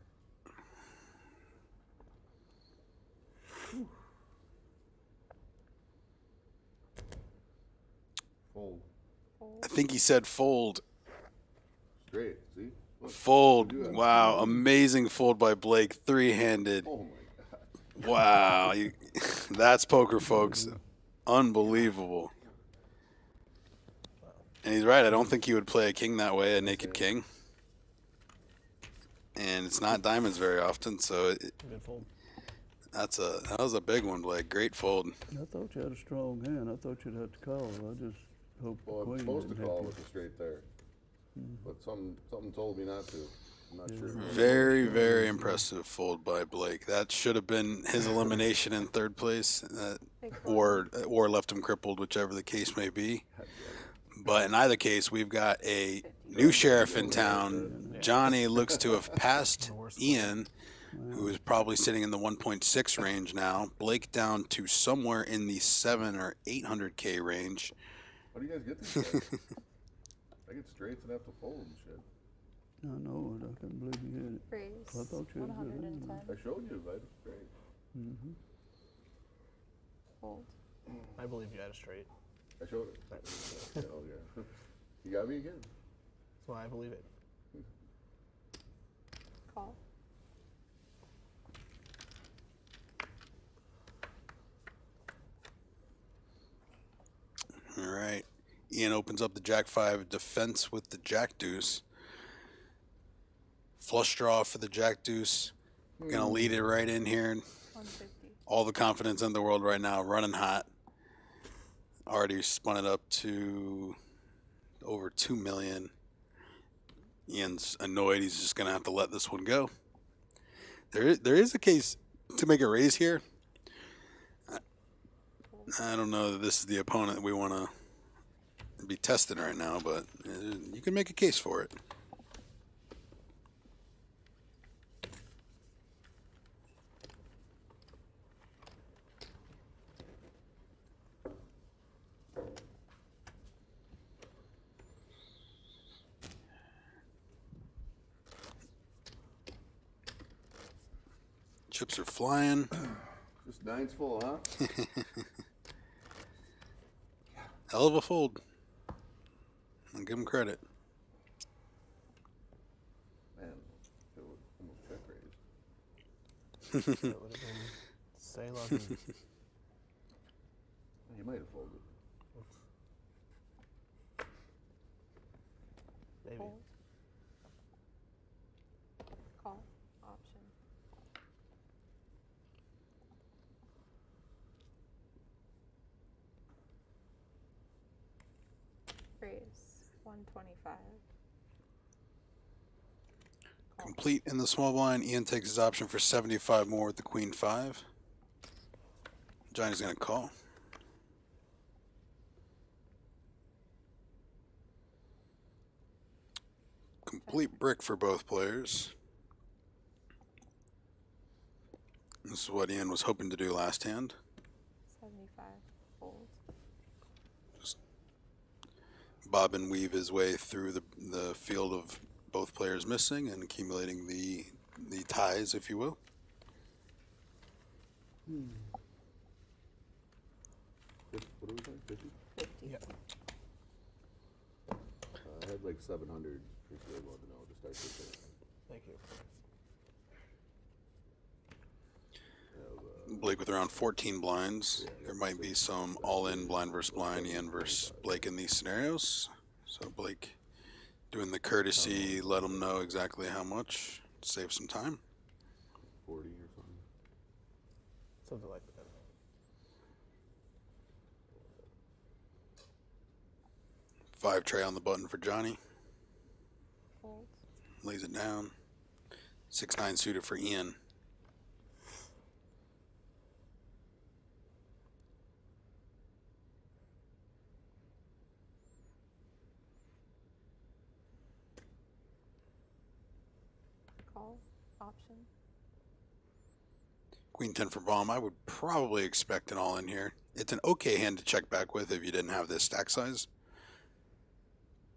Whew. Fold. I think he said fold. Straight, see? Look, Fold. you do that. Wow, amazing fold by Blake, three-handed. Oh my God. Wow, that's poker, folks. Unbelievable. And he's right. I don't think he would play a king that way, a naked king. And it's not diamonds very often, so Good fold. that was a big one, Blake. Great fold. I thought you had a strong hand. I thought you'd have to call. I just hope the Well, I'm queen supposed to didn't call have with the straight there. But something told me not to. I'm not sure. Very, very impressive fold by Blake. That should have been his elimination in third place, or left him crippled, whichever the case may be. But in either case, we've got a new sheriff in town. Johnny looks to have passed Ian, who is probably sitting in the 1.6 range now. Blake down to somewhere in the 7 or 800K range. How do you guys get these guys? I get straights and have to fold and shit. I know it. I couldn't believe you hit it. Raise. I thought you had a good hand. 110. I showed you, I had a straight. Mm-hmm. Fold. I believe you had a straight. I showed it. Oh yeah. You got me again. That's why I believe it. Call. All right. Ian opens up the Jack-5 defense with the Jack-Deuce. Flush draw for the Jack-Deuce. Gonna lead it right in here. 150. All the confidence in the world right now, running hot. Already spun it up to over 2 million. Ian's annoyed. He's just gonna have to let this one go. There is a case to make a raise here. I don't know that this is the opponent we want to be testing right now, but you can make a case for it. Chips are flying. Just nine's full, huh? Hell of a fold. I'll give him credit. Man, it would almost check raised. That would have been say lucky. You might have folded. Maybe. Fold. Call. Option. Raise. 125. Complete in the small blind. Ian takes his option for 75 more with the Queen 5. Johnny's going to call. Complete brick for both players. This is what Ian was hoping to do last hand. 75. Fold. Just bob and weave his way through the field of both players missing and accumulating the ties, if you will. What do we think? 50? 50. Yeah. I had like 700. If you really want to know, to start with it. Thank you. Blake with around 14 blinds. There might be some all-in blind versus blind, Ian versus Blake in these scenarios. So Blake doing the courtesy, let him know exactly how much, save some time. 40 or something. Something like that. Five tray on the button for Johnny. Fold. Lays it down. 6-9 suited for Ian. Call. Option. Queen 10 for bomb. I would probably expect an all in here. It's an okay hand to check back with if you didn't have this stack size.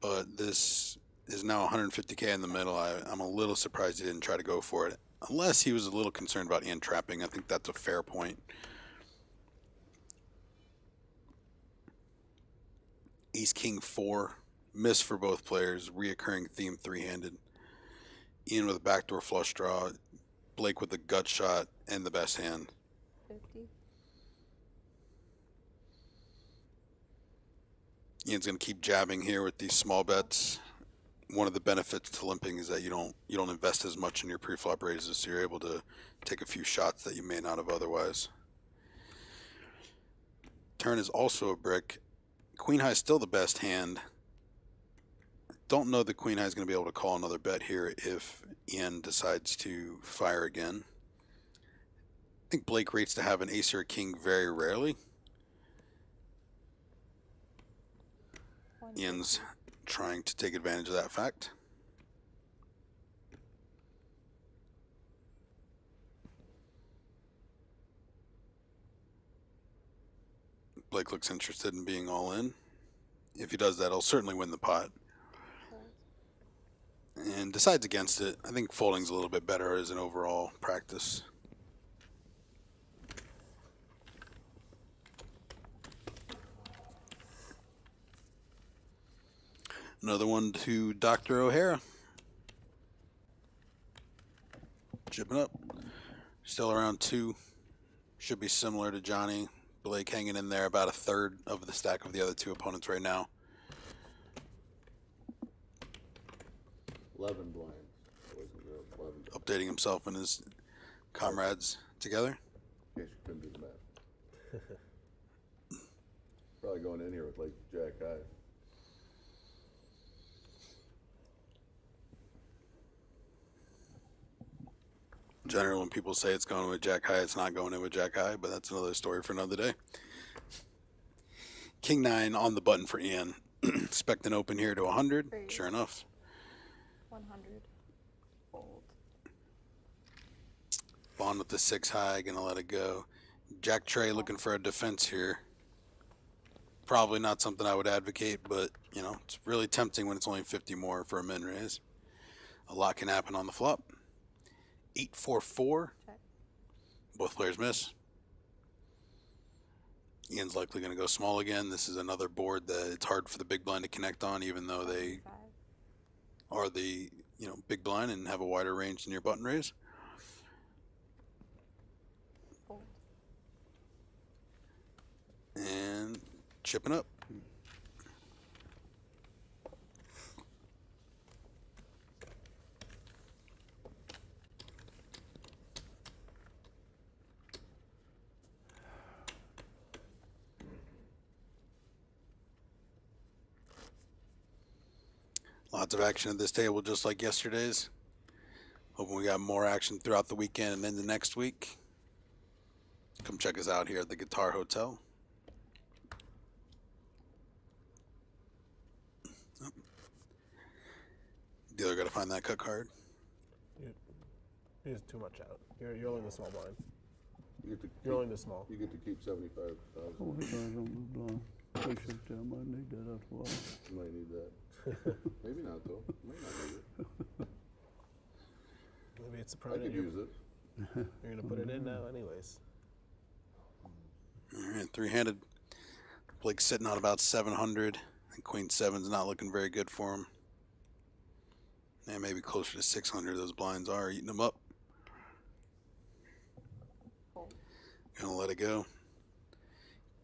But this is now 150k in the middle. I'm a little surprised he didn't try to go for it. Unless he was a little concerned about Ian trapping. I think that's a fair point. Ace King 4. Miss for both players. Reoccurring theme 3-handed. Ian with a backdoor flush draw. Blake with the gut shot and the best hand. 50. Ian's going to keep jabbing here with these small bets. One of the benefits to limping is that you don't invest as much in your pre-flop raises, so you're able to take a few shots that you may not have otherwise. Turn is also a brick. Queen high is still the best hand. Don't know that Queen high is going to be able to call another bet here if Ian decides to fire again. I think Blake rates to have an ace or a king very rarely. Ian's trying to take advantage of that fact. Blake looks interested in being all in. If he does that, he'll certainly win the pot. And decides against it. I think folding's a little bit better as an overall practice. Another one to Dr. O'Hara. Chipping up. Still around 2. Should be similar to Johnny. Blake hanging in there about a third of the stack of the other two opponents right now. 11 blinds. 11. Updating himself and his comrades together. In case you couldn't do the math. Probably going in here with like Jack high. Generally, when people say it's going with Jack high, it's not going in with Jack high, but that's another story for another day. King 9 on the button for Ian. Expect an open here to 100. Raise. Sure enough. 100. Fold. Bond with the 6 high, gonna let it go. Jack Trey looking for a defense here. Probably not something I would advocate, but you know, it's really tempting when it's only 50 more for a min raise. A lot can happen on the flop. 8-4-4. Check. Both players miss. Ian's likely going to go small again. This is another board that it's hard for the big blind to connect on, even though they 5. are the big blind and have a wider range than your button raise. Fold. And chipping up. Lots of action at this table, just like yesterday's. Hoping we got more action throughout the weekend and into next week. Come check us out here at the Guitar Hotel. Oh. Dealer got to find that cut card. He's too much out. You're only the small blind. You're only the small. You get to keep 75,000. Oh, he buys on the blind. Appreciate that. I might need that after a while. You might need that. Maybe not though. Might not need it. Maybe it's a I could permanent. use it. You're gonna put it in now, anyways. All right, three-handed. Blake's sitting on about 700, and Queen 7's not looking very good for him. And maybe closer to 600. Those blinds are eating him up. Fold. Gonna let it go.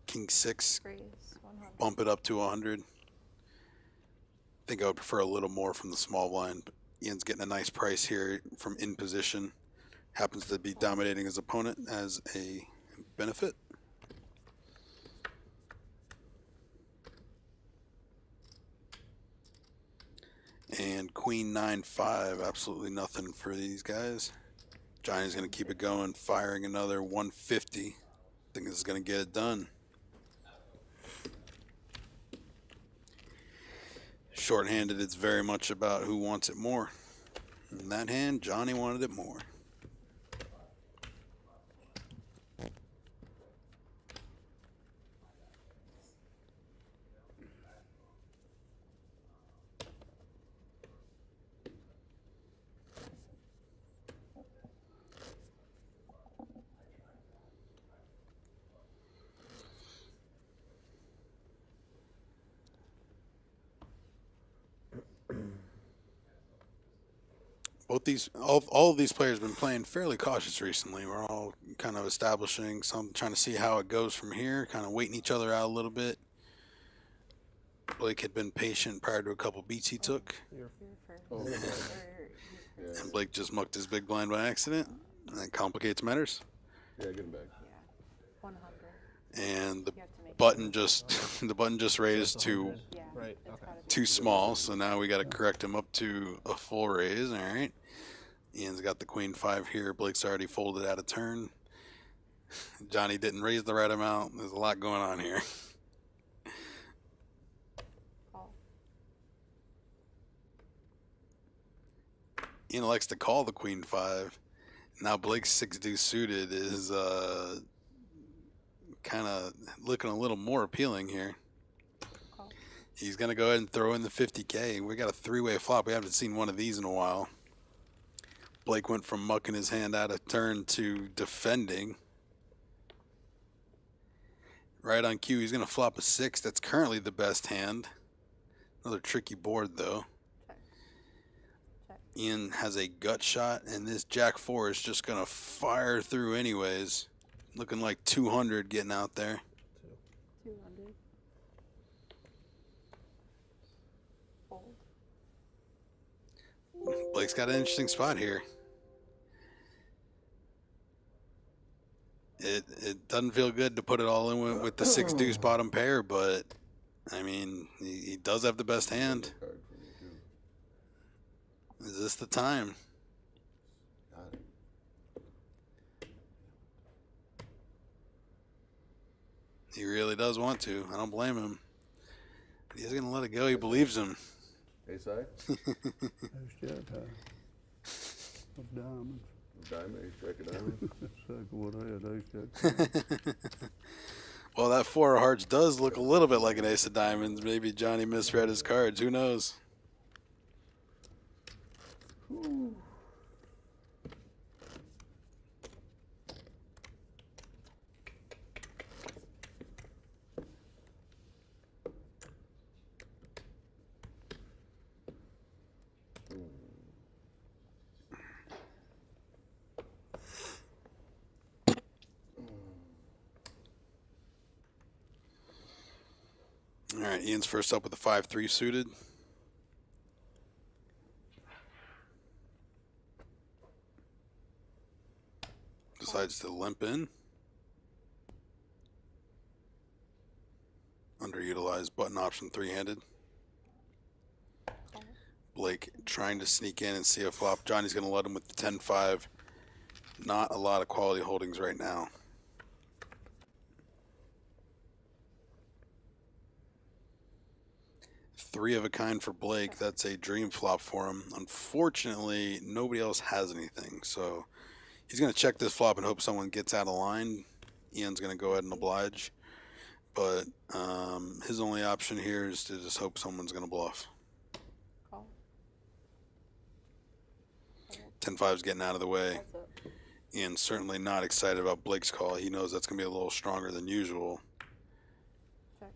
King 6, Raise. 100. bump it up to 100. I think I would prefer a little more from the small blind, but Ian's getting a nice price here from in position. Happens to be dominating his opponent as a benefit. And queen 9-5, absolutely nothing for these guys. Johnny's going to keep it going, firing another 150. I think this is going to get it done. Short-handed, it's very much about who wants it more. In that hand, Johnny wanted it more. All of these players have been playing fairly cautious recently. We're all kind of establishing some, trying to see how it goes from here, kind of waiting each other out a little bit. Blake had been patient prior to a couple beats he took. And Blake just mucked his big blind by accident, and that complicates matters. Yeah, get him back. Yeah. 100. And the button just raised to Right. Okay. too small, so now we got to correct him up to a full raise. All right. Ian's got the queen 5 here. Blake's already folded out of turn. Johnny didn't raise the right amount. There's a lot going on here. Call. Ian likes to call the queen 5. Now Blake's 6 deuce suited is kind of looking a little more appealing here. Call. He's going to go ahead and throw in the 50K. We got a 3-way flop. We haven't seen one of these in a while. Blake went from mucking his hand out of turn to defending. Right on cue, he's going to flop a 6. That's currently the best hand. Another tricky board, though. Check. Check. Ian has a gut shot, and this Jack 4 is just going to fire through anyways. Looking like 200 getting out there. 200. Fold. Blake's got an interesting spot here. It doesn't feel good to put it all in with the 6 deuce bottom pair, but I mean, he does have the best hand. Is this the time? Got it. He really does want to. I don't blame him. But he's going to let it go. He believes him. Ace high? Ace jack high. Of diamonds. Diamond, ace jack of diamond. Second what I had, ace jack. Well, that 4 of hearts does look a little bit like an ace of diamonds. Maybe Johnny misread his cards. Who knows? All right, Ian's first up with the 5-3 suited. Decides to limp in. Underutilized button option 3-handed. Blake trying to sneak in and see a flop. Johnny's going to let him with the 10-5. Not a lot of quality holdings right now. Three of a kind for Blake. That's a dream flop for him. Unfortunately, nobody else has anything. So he's going to check this flop and hope someone gets out of line. Ian's going to go ahead and oblige. But his only option here is to just hope someone's going to bluff. Call. 10-5's getting out of the way. That's it. Ian's certainly not excited about Blake's call. He knows that's going to be a little stronger than usual. Check.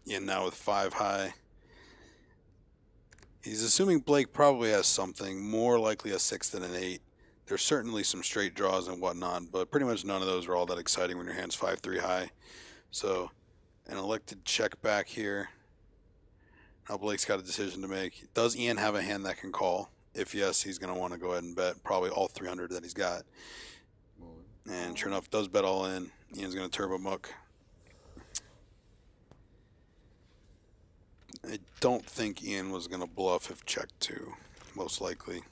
Ian now with 5 high. He's assuming Blake probably has something, more likely a 6 than an 8. There's certainly some straight draws and whatnot, but pretty much none of those are all that exciting when your hand's 5-3 high. So an elected check back here. Now Blake's got a decision to make. Does Ian have a hand that can call? If yes, he's going to want to go ahead and bet probably all 300 that he's got. And sure enough, does bet all in. Ian's going to turbo muck. I don't think Ian was going to bluff if checked to, most likely.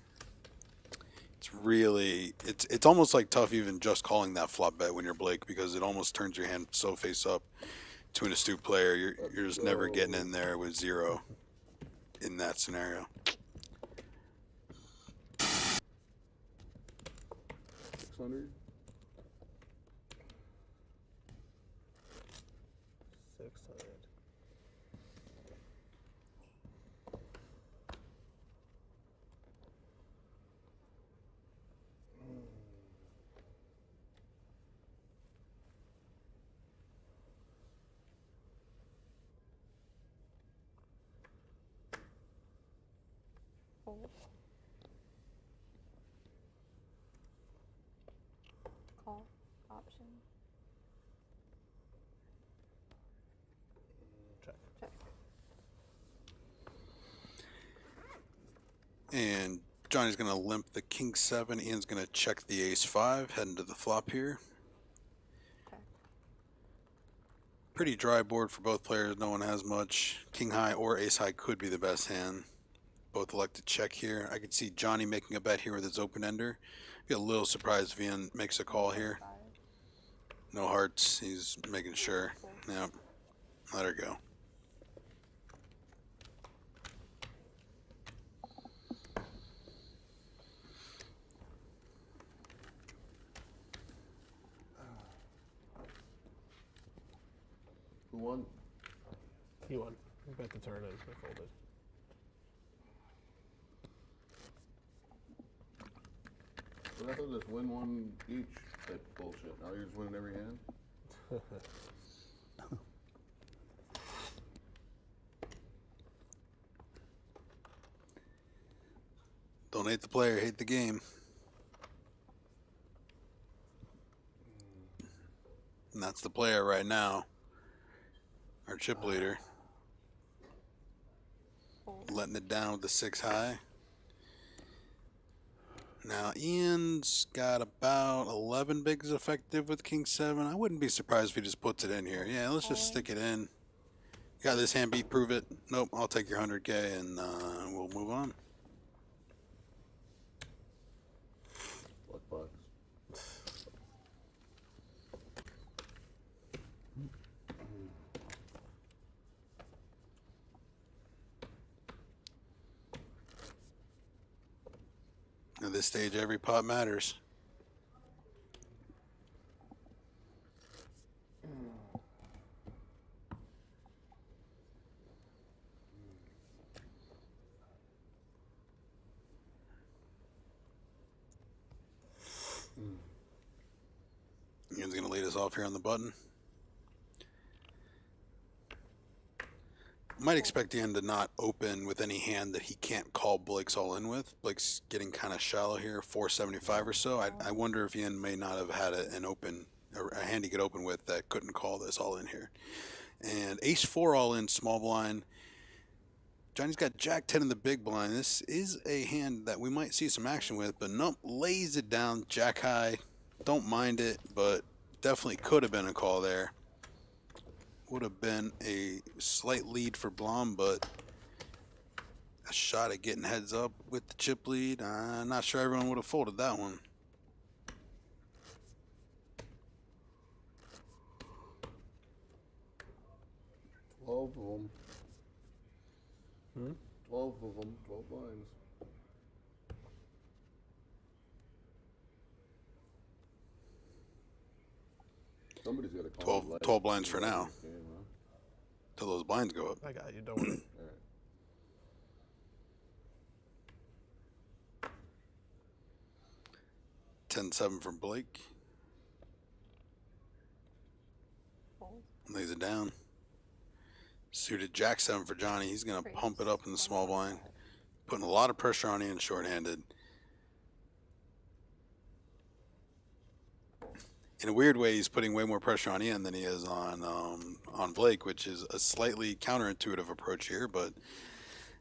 It's really, it's almost like tough even just calling that flop bet when you're Blake, because it almost turns your hand so face up to an astute player. You're just never getting in there with zero in that scenario. 600. 600. Fold. Call. Option. Check. Check. And Johnny's going to limp the king 7. Ian's going to check the ace 5, heading to the flop here. Okay. Pretty dry board for both players. No one has much. King high or ace high could be the best hand. Both elect to check here. I could see Johnny making a bet here with his open ender. Be a little surprised if Ian makes a call here. No hearts. He's making sure. Yep. Let her go. Who won? He won. He bet the turn and I folded. But I thought this win one each type of bullshit. Now you're just winning every hand? Don't hate the player, hate the game. And that's the player right now. Our chip leader. Letting it down with the 6 high. Now Ian's got about 11 bigs effective with king 7. I wouldn't be surprised if he just puts it in here. Yeah, let's just stick it in. You got this hand beat, prove it. Nope, I'll take your 100K and we'll move on. Luck box. At this stage, every pot matters. Ian's going to lead us off here on the button. Might expect Ian to not open with any hand that he can't call Blake's all in with. Blake's getting kind of shallow here, 475 or so. I wonder if Ian may not have had an open, or a hand he could open with that couldn't call this all in here. And ace 4 all in, small blind. Johnny's got jack 10 in the big blind. This is a hand that we might see some action with, but nope, lays it down, jack high. Don't mind it, but definitely could have been a call there. Would have been a slight lead for Blom, but a shot at getting heads up with the chip lead. I'm not sure everyone would have folded that one. Twelve of them. 12 of them, 12 blinds. Somebody's got to call 12 blinds for now. Till those blinds go up. I got you, don't worry. All right. $10-7 from Blake. Fold. Lays it down. Suited jack 7 for Johnny. He's going to pump it up in the small blind. Putting a lot of pressure on Ian shorthanded. In a weird way, he's putting way more pressure on Ian than he is on Blake, which is a slightly counterintuitive approach here, but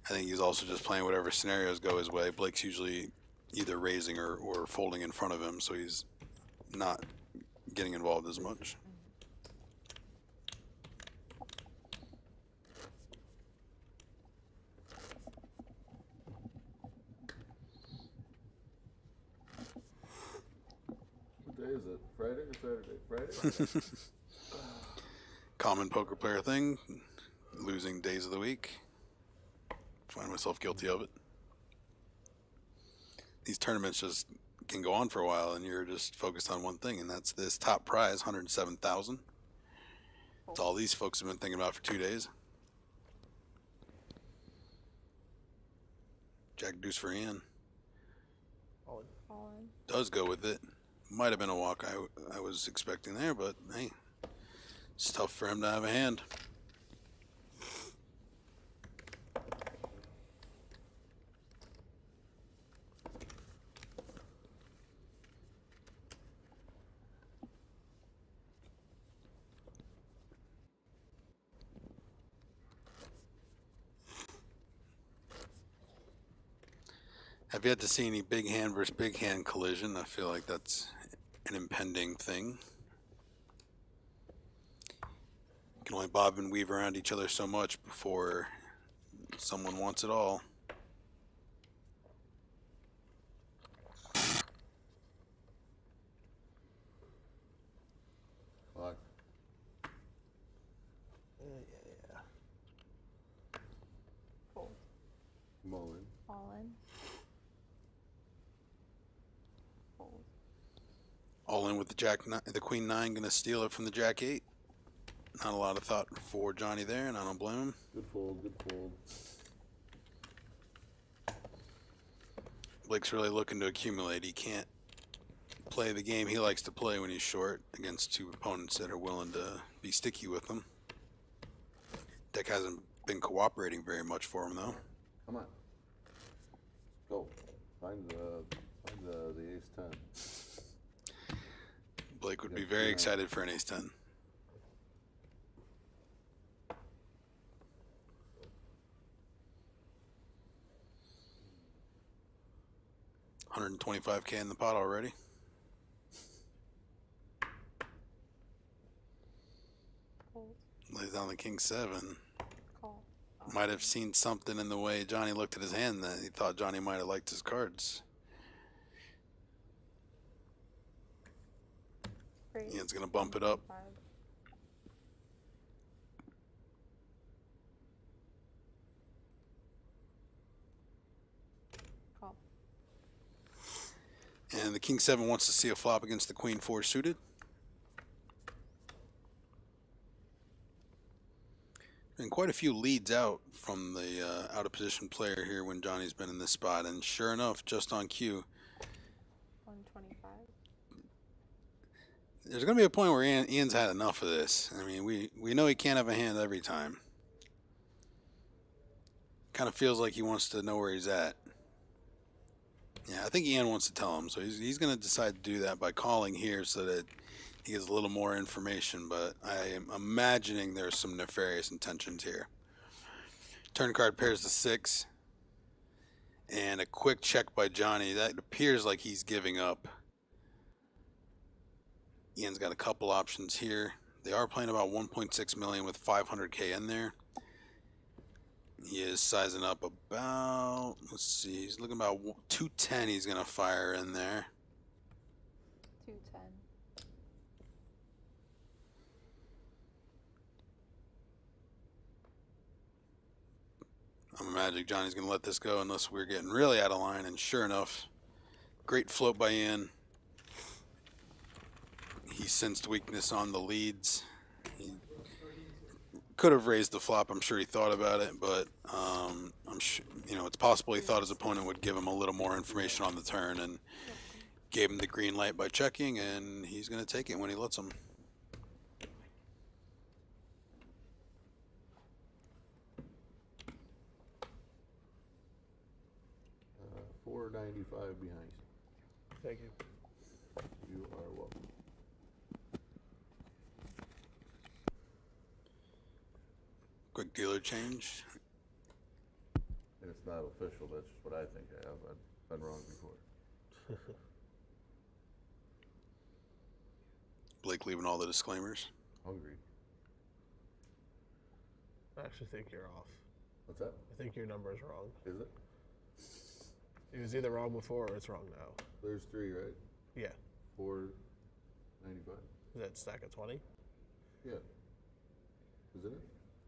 I think he's also just playing whatever scenarios go his way. Blake's usually either raising or folding in front of him, so he's not getting involved as much. What day is it? Friday or Saturday? Friday? Common poker player thing, losing days of the week. Find myself guilty of it. These tournaments just can go on for a while, and you're just focused on one thing, and that's this top prize, 107,000. It's all these folks have been thinking about for 2 days. Jack deuce for Ian. All in. Does go with it. Might have been a walk I was expecting there, but hey, it's tough for him to have a hand. I've yet to see any big hand versus big hand collision. I feel like that's an impending thing. You can only bob and weave around each other so much before someone wants it all. Lock. Yeah. Fold. Mullen. All in. Fold. All in with the jack, the queen nine, gonna steal it from the jack eight. Not a lot of thought for Johnny there, and I don't blame him. Good fold, good fold. Blake's really looking to accumulate. He can't play the game he likes to play when he's short against two opponents that are willing to be sticky with him. Deck hasn't been cooperating very much for him, though. Come on. Go. Find the ace 10. Blake would be very excited for an ace 10. $125K in the pot already. Fold. Lays down the king seven. Call. Might have seen something in the way Johnny looked at his hand that he thought Johnny might have liked his cards. Raise. Ian's gonna bump it up. 5. Call. And the king seven wants to see a flop against the queen four suited. And quite a few leads out from the out of position player here when Johnny's been in this spot. And sure enough, just on cue, 125. there's going to be a point where Ian's had enough of this. I mean, we know he can't have a hand every time. Kind of feels like he wants to know where he's at. Yeah, I think Ian wants to tell him, so he's going to decide to do that by calling here so that he gets a little more information, but I am imagining there's some nefarious intentions here. Turn card pairs to 6, and a quick check by Johnny. That appears like he's giving up. Ian's got a couple options here. They are playing about 1.6 million with 500K in there. He is sizing up about, let's see, he's looking about 210 he's going to fire in there. 210. I'm imagining Johnny's going to let this go unless we're getting really out of line, and sure enough, great float by Ian. He sensed weakness on the leads. He could have raised the flop. I'm sure he thought about it, but I'm sure, it's possible he thought his opponent would give him a little more information on the turn and gave him the green light by checking, and he's going to take it when he lets him. $495 behind. Thank you. You are welcome. Quick dealer change. it's not official, that's just what I think I have. I've been wrong before. Blake leaving all the disclaimers. Hungry. I actually think you're off. What's that? I think your number is wrong. Is it? It was either wrong before or it's wrong now. There's 3, right? Yeah. 495. Is that stack of 20? Yeah. Isn't it?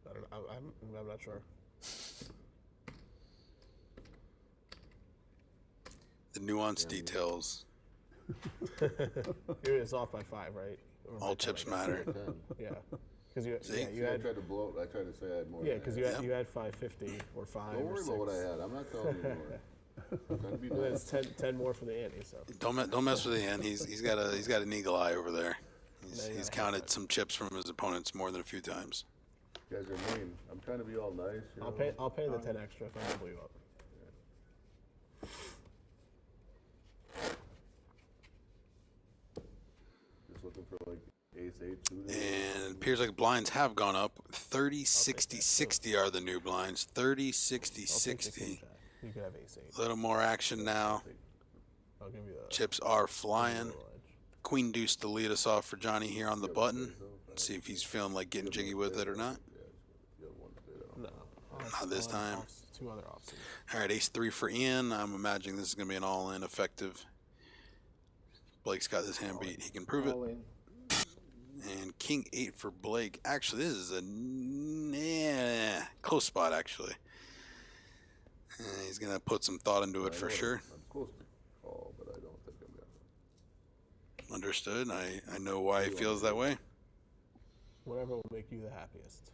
I don't know. I'm not sure. The nuanced details. It's off by 5, right? Or by All 10, chips I guess. matter. 10. Yeah. Because you I had tried to blow it. I tried to say I had more. yeah, than because I had. you had 550 or 5 Don't or worry 6. about what I had. I'm not telling you anymore. I'm trying to be Well, nice. it's 10 more from the ante, so. Don't mess with Ian. He's got an eagle eye over there. Yeah, He's yeah. counted some chips from his opponents more than a few times. You guys are mean. I'm trying to be all nice. You know? I'll pay the 10 extra if I double you up. Just looking for like ace 8 suited. And it appears like blinds have gone up. 30, 60, 60 are the new blinds. 30, 60, I'll take the 60. king jack. You could have ace 8. A little more action now. I'll give you the Chips are flying. little edge. Queen deuce to lead us off for Johnny here on the button. Let's see if he's feeling like getting jiggy with it or not. You have one spade out. No. Not this time. 2 other offsuits. All right, ace 3 for Ian. I'm imagining this is going to be an all-in effective. Blake's got this hand beat. He can prove it. All in. And king 8 for Blake. Actually, this is a close spot, actually. He's going to put some thought into it for sure. I'm close to call, but I don't think I'm gonna. Understood. I know why he feels that way. Whatever will make you the happiest.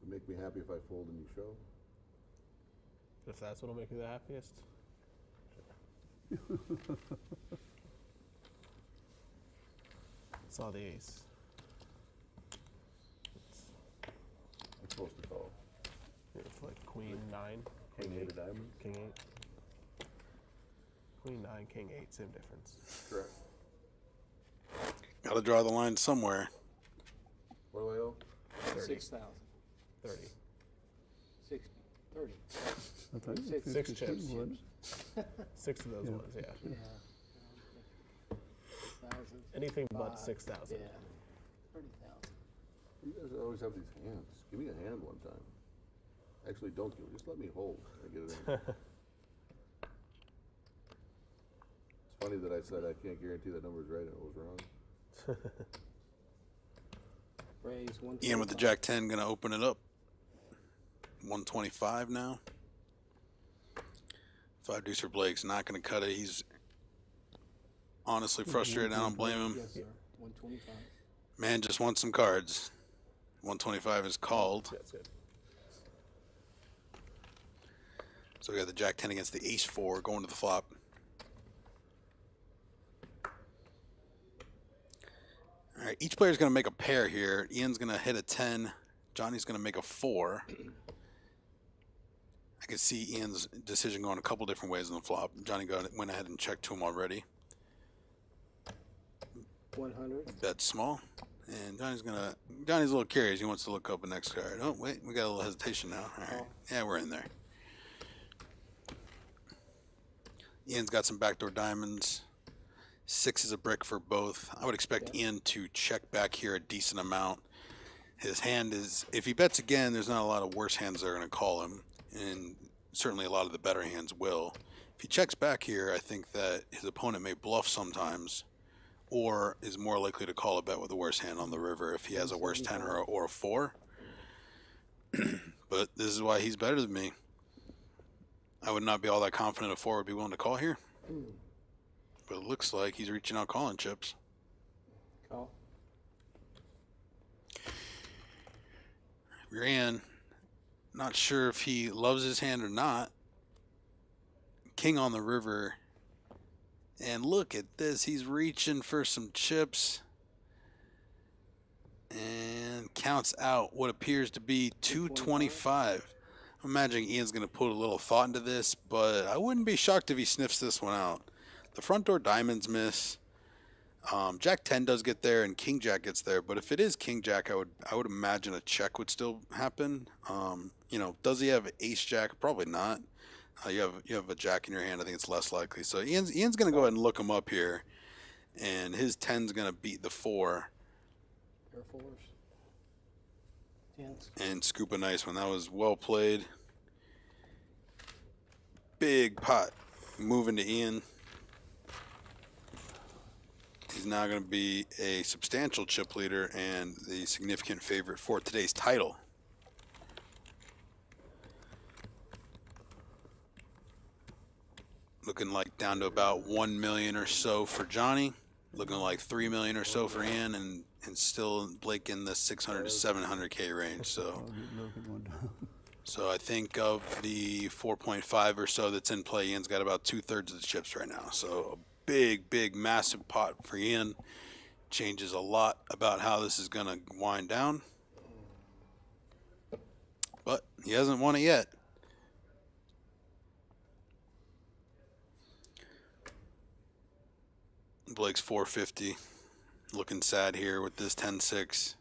It'd make me happy if I fold and you show. If that's what'll make you the happiest. Saw the ace. I'm supposed to call. It's like queen 9, King 8 of diamonds. king 8. Queen 9, king 8, same difference. Correct. Got to draw the line somewhere. What do I owe? 6,000. 30. 60. 30. I think it was Six 52, chips. wasn't it? 6 of those Yeah. ones, yeah. Yeah. 1,000. Anything but 5. 6,000. Yeah. 30,000. You guys always have these hands. Give me a hand one time. Actually, don't give it. Just let me hold. I get it in. It's funny that I said I can't guarantee that number's right and it was wrong. Raise 125. Ian with the jack 10 going to open it up. 125 now. 5 deuce for Blake's not going to cut it. He's honestly frustrated. I don't blame him. Yes, sir. 125. Man just wants some cards. 125 is called. That's good. So we got the jack 10 against the ace 4 going to the flop. All right, each player's going to make a pair here. Ian's going to hit a 10. Johnny's going to make a 4. I could see Ian's decision going a couple different ways on the flop. Johnny went ahead and checked to him already. 100. Bet small. And Johnny's a little curious. He wants to look up the next card. Oh, wait, we got a little hesitation now. All right. Yeah, we're in there. Ian's got some backdoor diamonds. 6 is a brick for both. I would expect Ian to check back here a decent amount. His hand is, if he bets again, there's not a lot of worse hands that are going to call him. And certainly a lot of the better hands will. If he checks back here, I think that his opponent may bluff sometimes, or is more likely to call a bet with a worse hand on the river if he has a worse 10 or a 4. But this is why he's better than me. I would not be all that confident a 4 would be willing to call here. But it looks like he's reaching out calling chips. Call. You're in. Not sure if he loves his hand or not. King on the river. And look at this. He's reaching for some chips. And counts out what appears to be 225. I'm imagining Ian's going to put a little thought into this, but I wouldn't be shocked if he sniffs this one out. The front door diamonds miss. Jack 10 does get there and King Jack gets there, but if it is King Jack, I would imagine a check would still happen. You know, does he have Ace Jack? Probably not. You have a Jack in your hand. I think it's less likely. So Ian's gonna go ahead and look him up here, and his 10's gonna beat the 4 Pair of 4s. 10s. and scoop a nice one. That was well played. Big pot moving to Ian. He's now going to be a substantial chip leader and the significant favorite for today's title. Looking like down to about 1 million or so for Johnny. Looking like 3 million or so for Ian, and still Blake in the 600 to 700K range. So I think of the 4.5 or so that's in play, Ian's got about 2/3 of the chips right now. So big, massive pot for Ian. Changes a lot about how this is going to wind down. But he hasn't won it yet. Blake's 450. Looking sad here with this 10-6.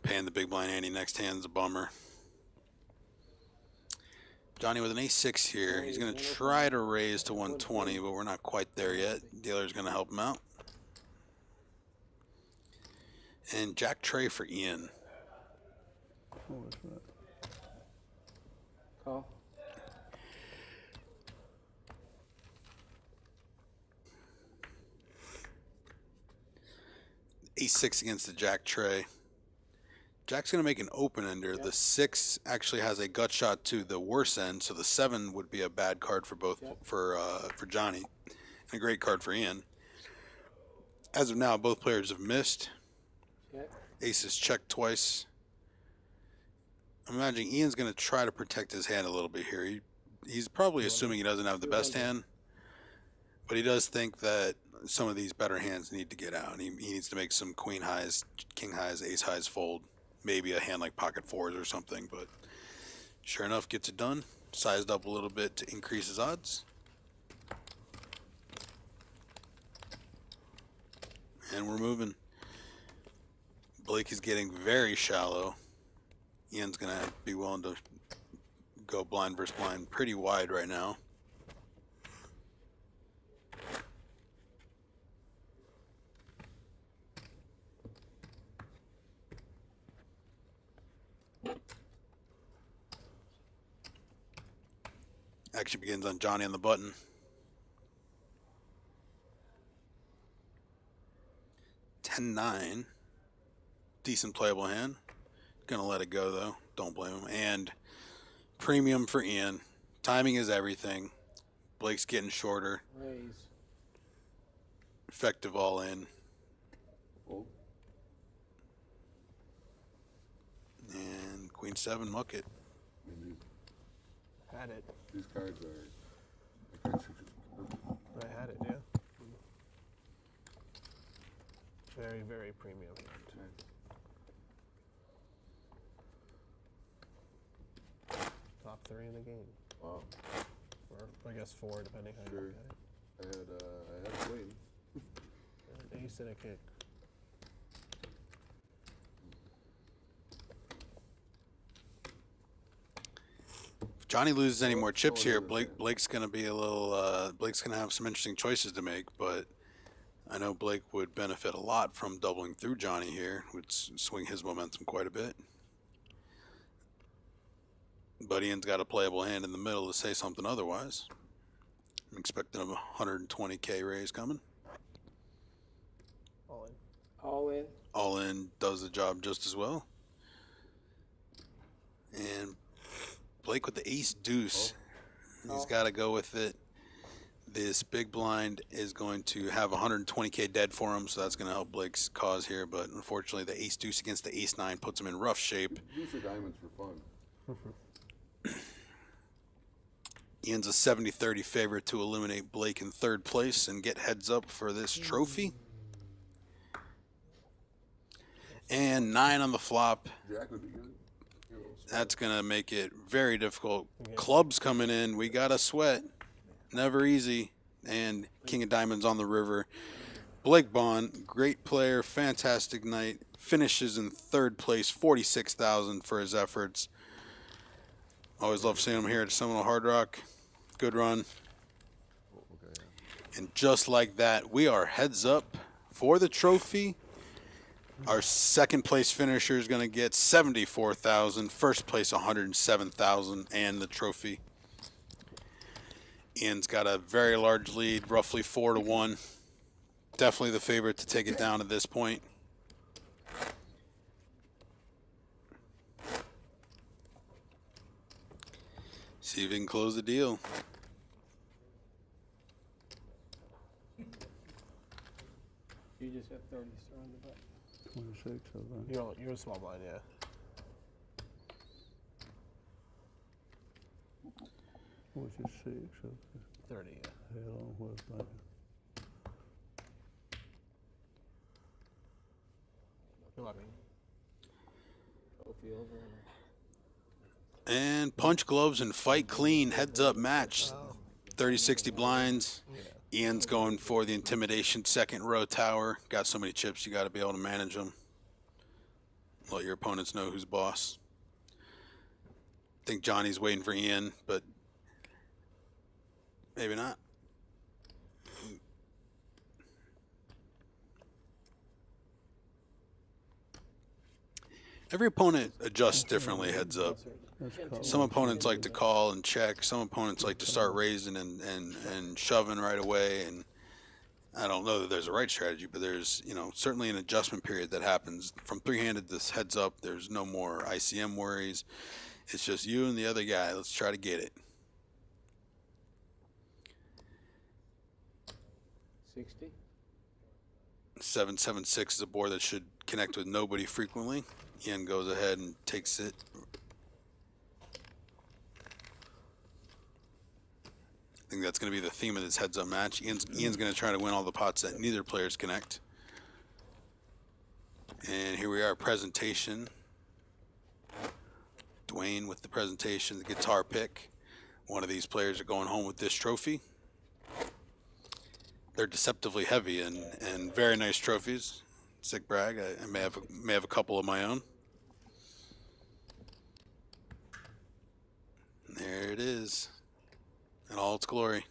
Paying the big blind ante next hand's a bummer. Johnny with an ace-6 here. He's going to try to raise to 120, but we're not quite there yet. Dealer's going to help him out. And Jack Trey for Ian. Call. Ace-6 against the Jack Trey. Jack's going to make an open ender. The 6 actually has a gut shot to the worse end, so the 7 would be a bad card for both for Johnny, and a great card for Ian. As of now, both players have missed. Ace is checked twice. I'm imagining Ian's going to try to protect his hand a little bit here. He's probably assuming he doesn't have the best hand, but he does think that some of these better hands need to get out. He needs to make some queen highs, king highs, ace highs fold. Maybe a hand like pocket 4s or something, but sure enough, gets it done. Sized up a little bit to increase his odds. And we're moving. Blake is getting very shallow. Ian's going to be willing to go blind versus blind pretty wide right now. Action begins on Johnny on the button. $10-9. Decent playable hand. Gonna let it go though. Don't blame him. And premium for Ian. Timing is everything. Blake's getting shorter. Raise. Effective all in. And Queen 7 muck it. Had it. These cards are. I had it, yeah. Very, very premium. Top 3 in the game. Wow. Or I guess 4, depending how you look at it. I had queen. An ace and a kick. If Johnny loses any more chips here, Blake's gonna be a little. Blake's gonna have some interesting choices to make, but I know Blake would benefit a lot from doubling through Johnny here, would swing his momentum quite a bit. But Ian's got a playable hand in the middle to say something otherwise. I'm expecting a 120K raise coming. All in. All in. All in does the job just as well. And Blake with the ace deuce. He's got to go with it. This big blind is going to have 120K dead for him, so that's going to help Blake's cause here. But unfortunately, the ace deuce against the ace 9 puts him in rough shape. Use your diamonds for fun. Ian's a 70-30 favorite to eliminate Blake in 3rd place and get heads up for this trophy. And 9 on the flop. Jack would be good. That's going to make it very difficult. Clubs coming in. We got to sweat. Never easy. and King of Diamonds on the river. Blake Bond, great player, fantastic night. Finishes in third place, 46,000 for his efforts. Always love seeing him here at Seminole Hard Rock. Good run. And just like that, we are heads up for the trophy. Our second place finisher is going to get 74,000. First place 107,000 and the trophy. Ian's got a very large lead, roughly 4-1. Definitely the favorite to take it down at this point. See if we can close the deal. You just got 30 on the back. 26, I think. You're a small blind, yeah. Which is 6, okay. 30, yeah. Hell on what's that? Good luck. Trophy over. And punch gloves and fight clean. Heads up match. 30-60 blinds. Ian's going for the intimidation second row tower. Got so many chips, you got to be able to manage them. Let your opponents know who's boss. I think Johnny's waiting for Ian, but maybe not. Every opponent adjusts differently, heads up. Some opponents like to call and check. Some opponents like to start raising and shoving right away. And I don't know that there's a right strategy, but there's, you know, certainly an adjustment period that happens. From three-handed, this heads up, there's no more ICM worries. It's just you and the other guy. Let's try to get it. 60. 776 is a board that should connect with nobody frequently. Ian goes ahead and takes it. I think that's going to be the theme of this heads-up match. Ian's going to try to win all the pots that neither players connect. And here we are, presentation. Dwayne with the presentation, the guitar pick. One of these players are going home with this trophy. They're deceptively heavy and very nice trophies. Sick brag. I may have a couple of my own. And there it is, in all its glory.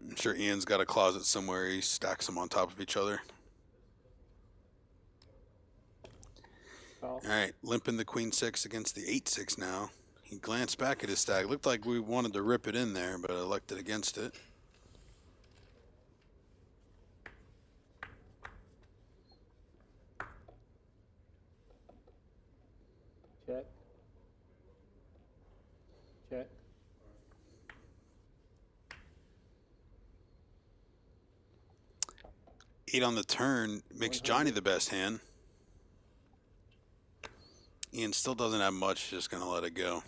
I'm sure Ian's got a closet somewhere. He stacks them on top of each other. All right, limping the queen six against the 8-6 now. He glanced back at his stack. Looked like we wanted to rip it in there, but elected against it. Check. Check. Eight on the turn makes Johnny the best hand. Ian still doesn't have much, just going to let it go.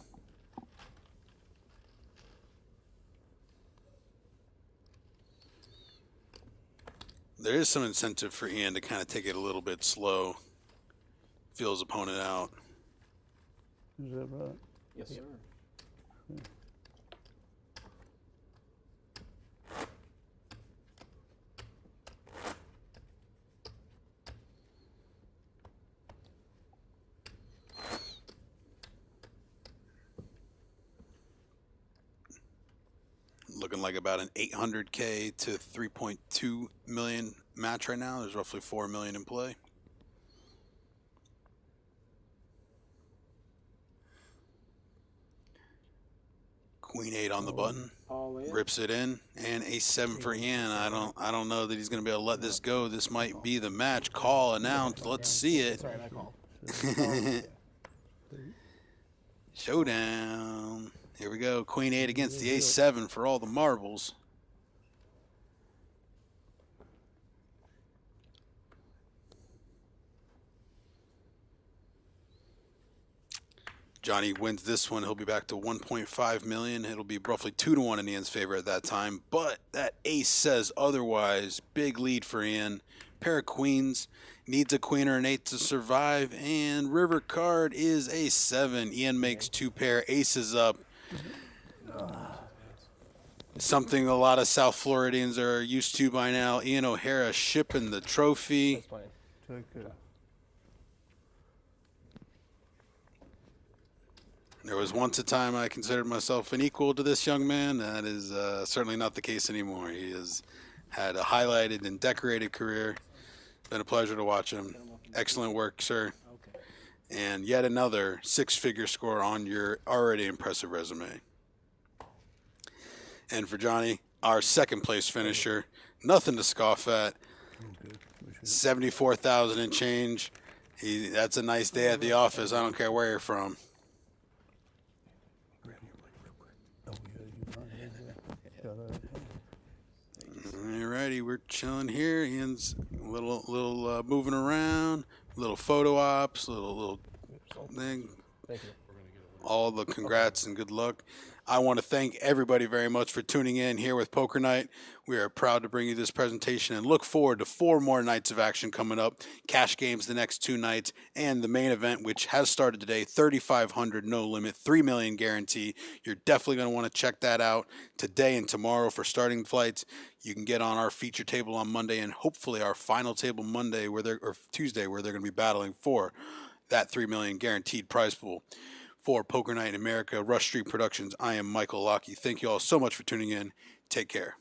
There is some incentive for Ian to kind of take it a little bit slow. Feel his opponent out. Is that right? Yes, sir. Looking like about an 800K to 3.2 million match right now. There's roughly 4 million in play. Queen 8 on the button, All in. rips it in, and ace 7 for Ian. I don't know that he's going to be able to let this go. This might be the match. Call announced. Let's see it. Sorry, I call. Showdown. Here we go. Queen 8 against the ace 7 for all the marbles. Johnny wins this one. He'll be back to 1.5 million. It'll be roughly 2-1 in Ian's favor at that time. But that ace says otherwise. Big lead for Ian. Pair of queens. Needs a queen or an 8 to survive. And river card is a 7. Ian makes 2 pair. Aces up. Something a lot of South Floridians are used to by now. Ian O'Hara shipping the trophy. That's fine. Take care. There was once a time I considered myself an equal to this young man. That is certainly not the case anymore. He has had a highlighted and decorated career. Been a pleasure to watch him. Excellent work, sir. And yet another six-figure score on your already impressive resume. And for Johnny, our second place finisher, nothing to scoff at. 74,000 and change. That's a nice day at the office. I don't care where you're from. Alrighty, we're chilling here. Ian's a little moving around, little photo ops, little thing. Thank you. All the congrats and good luck. I want to thank everybody very much for tuning in here with Poker Night. We are proud to bring you this presentation and look forward to 4 more nights of action coming up. Cash games the next 2 nights and the main event, which has started today, 3,500 no limit, 3 million guarantee. You're definitely going to want to check that out today and tomorrow for starting flights. You can get on our feature table on Monday and hopefully our final table Monday or Tuesday where they're going to be battling for that 3 million guaranteed prize pool. For Poker Night in America, Rush Street Productions, I am Michael Lockey. Thank you all so much for tuning in. Take care.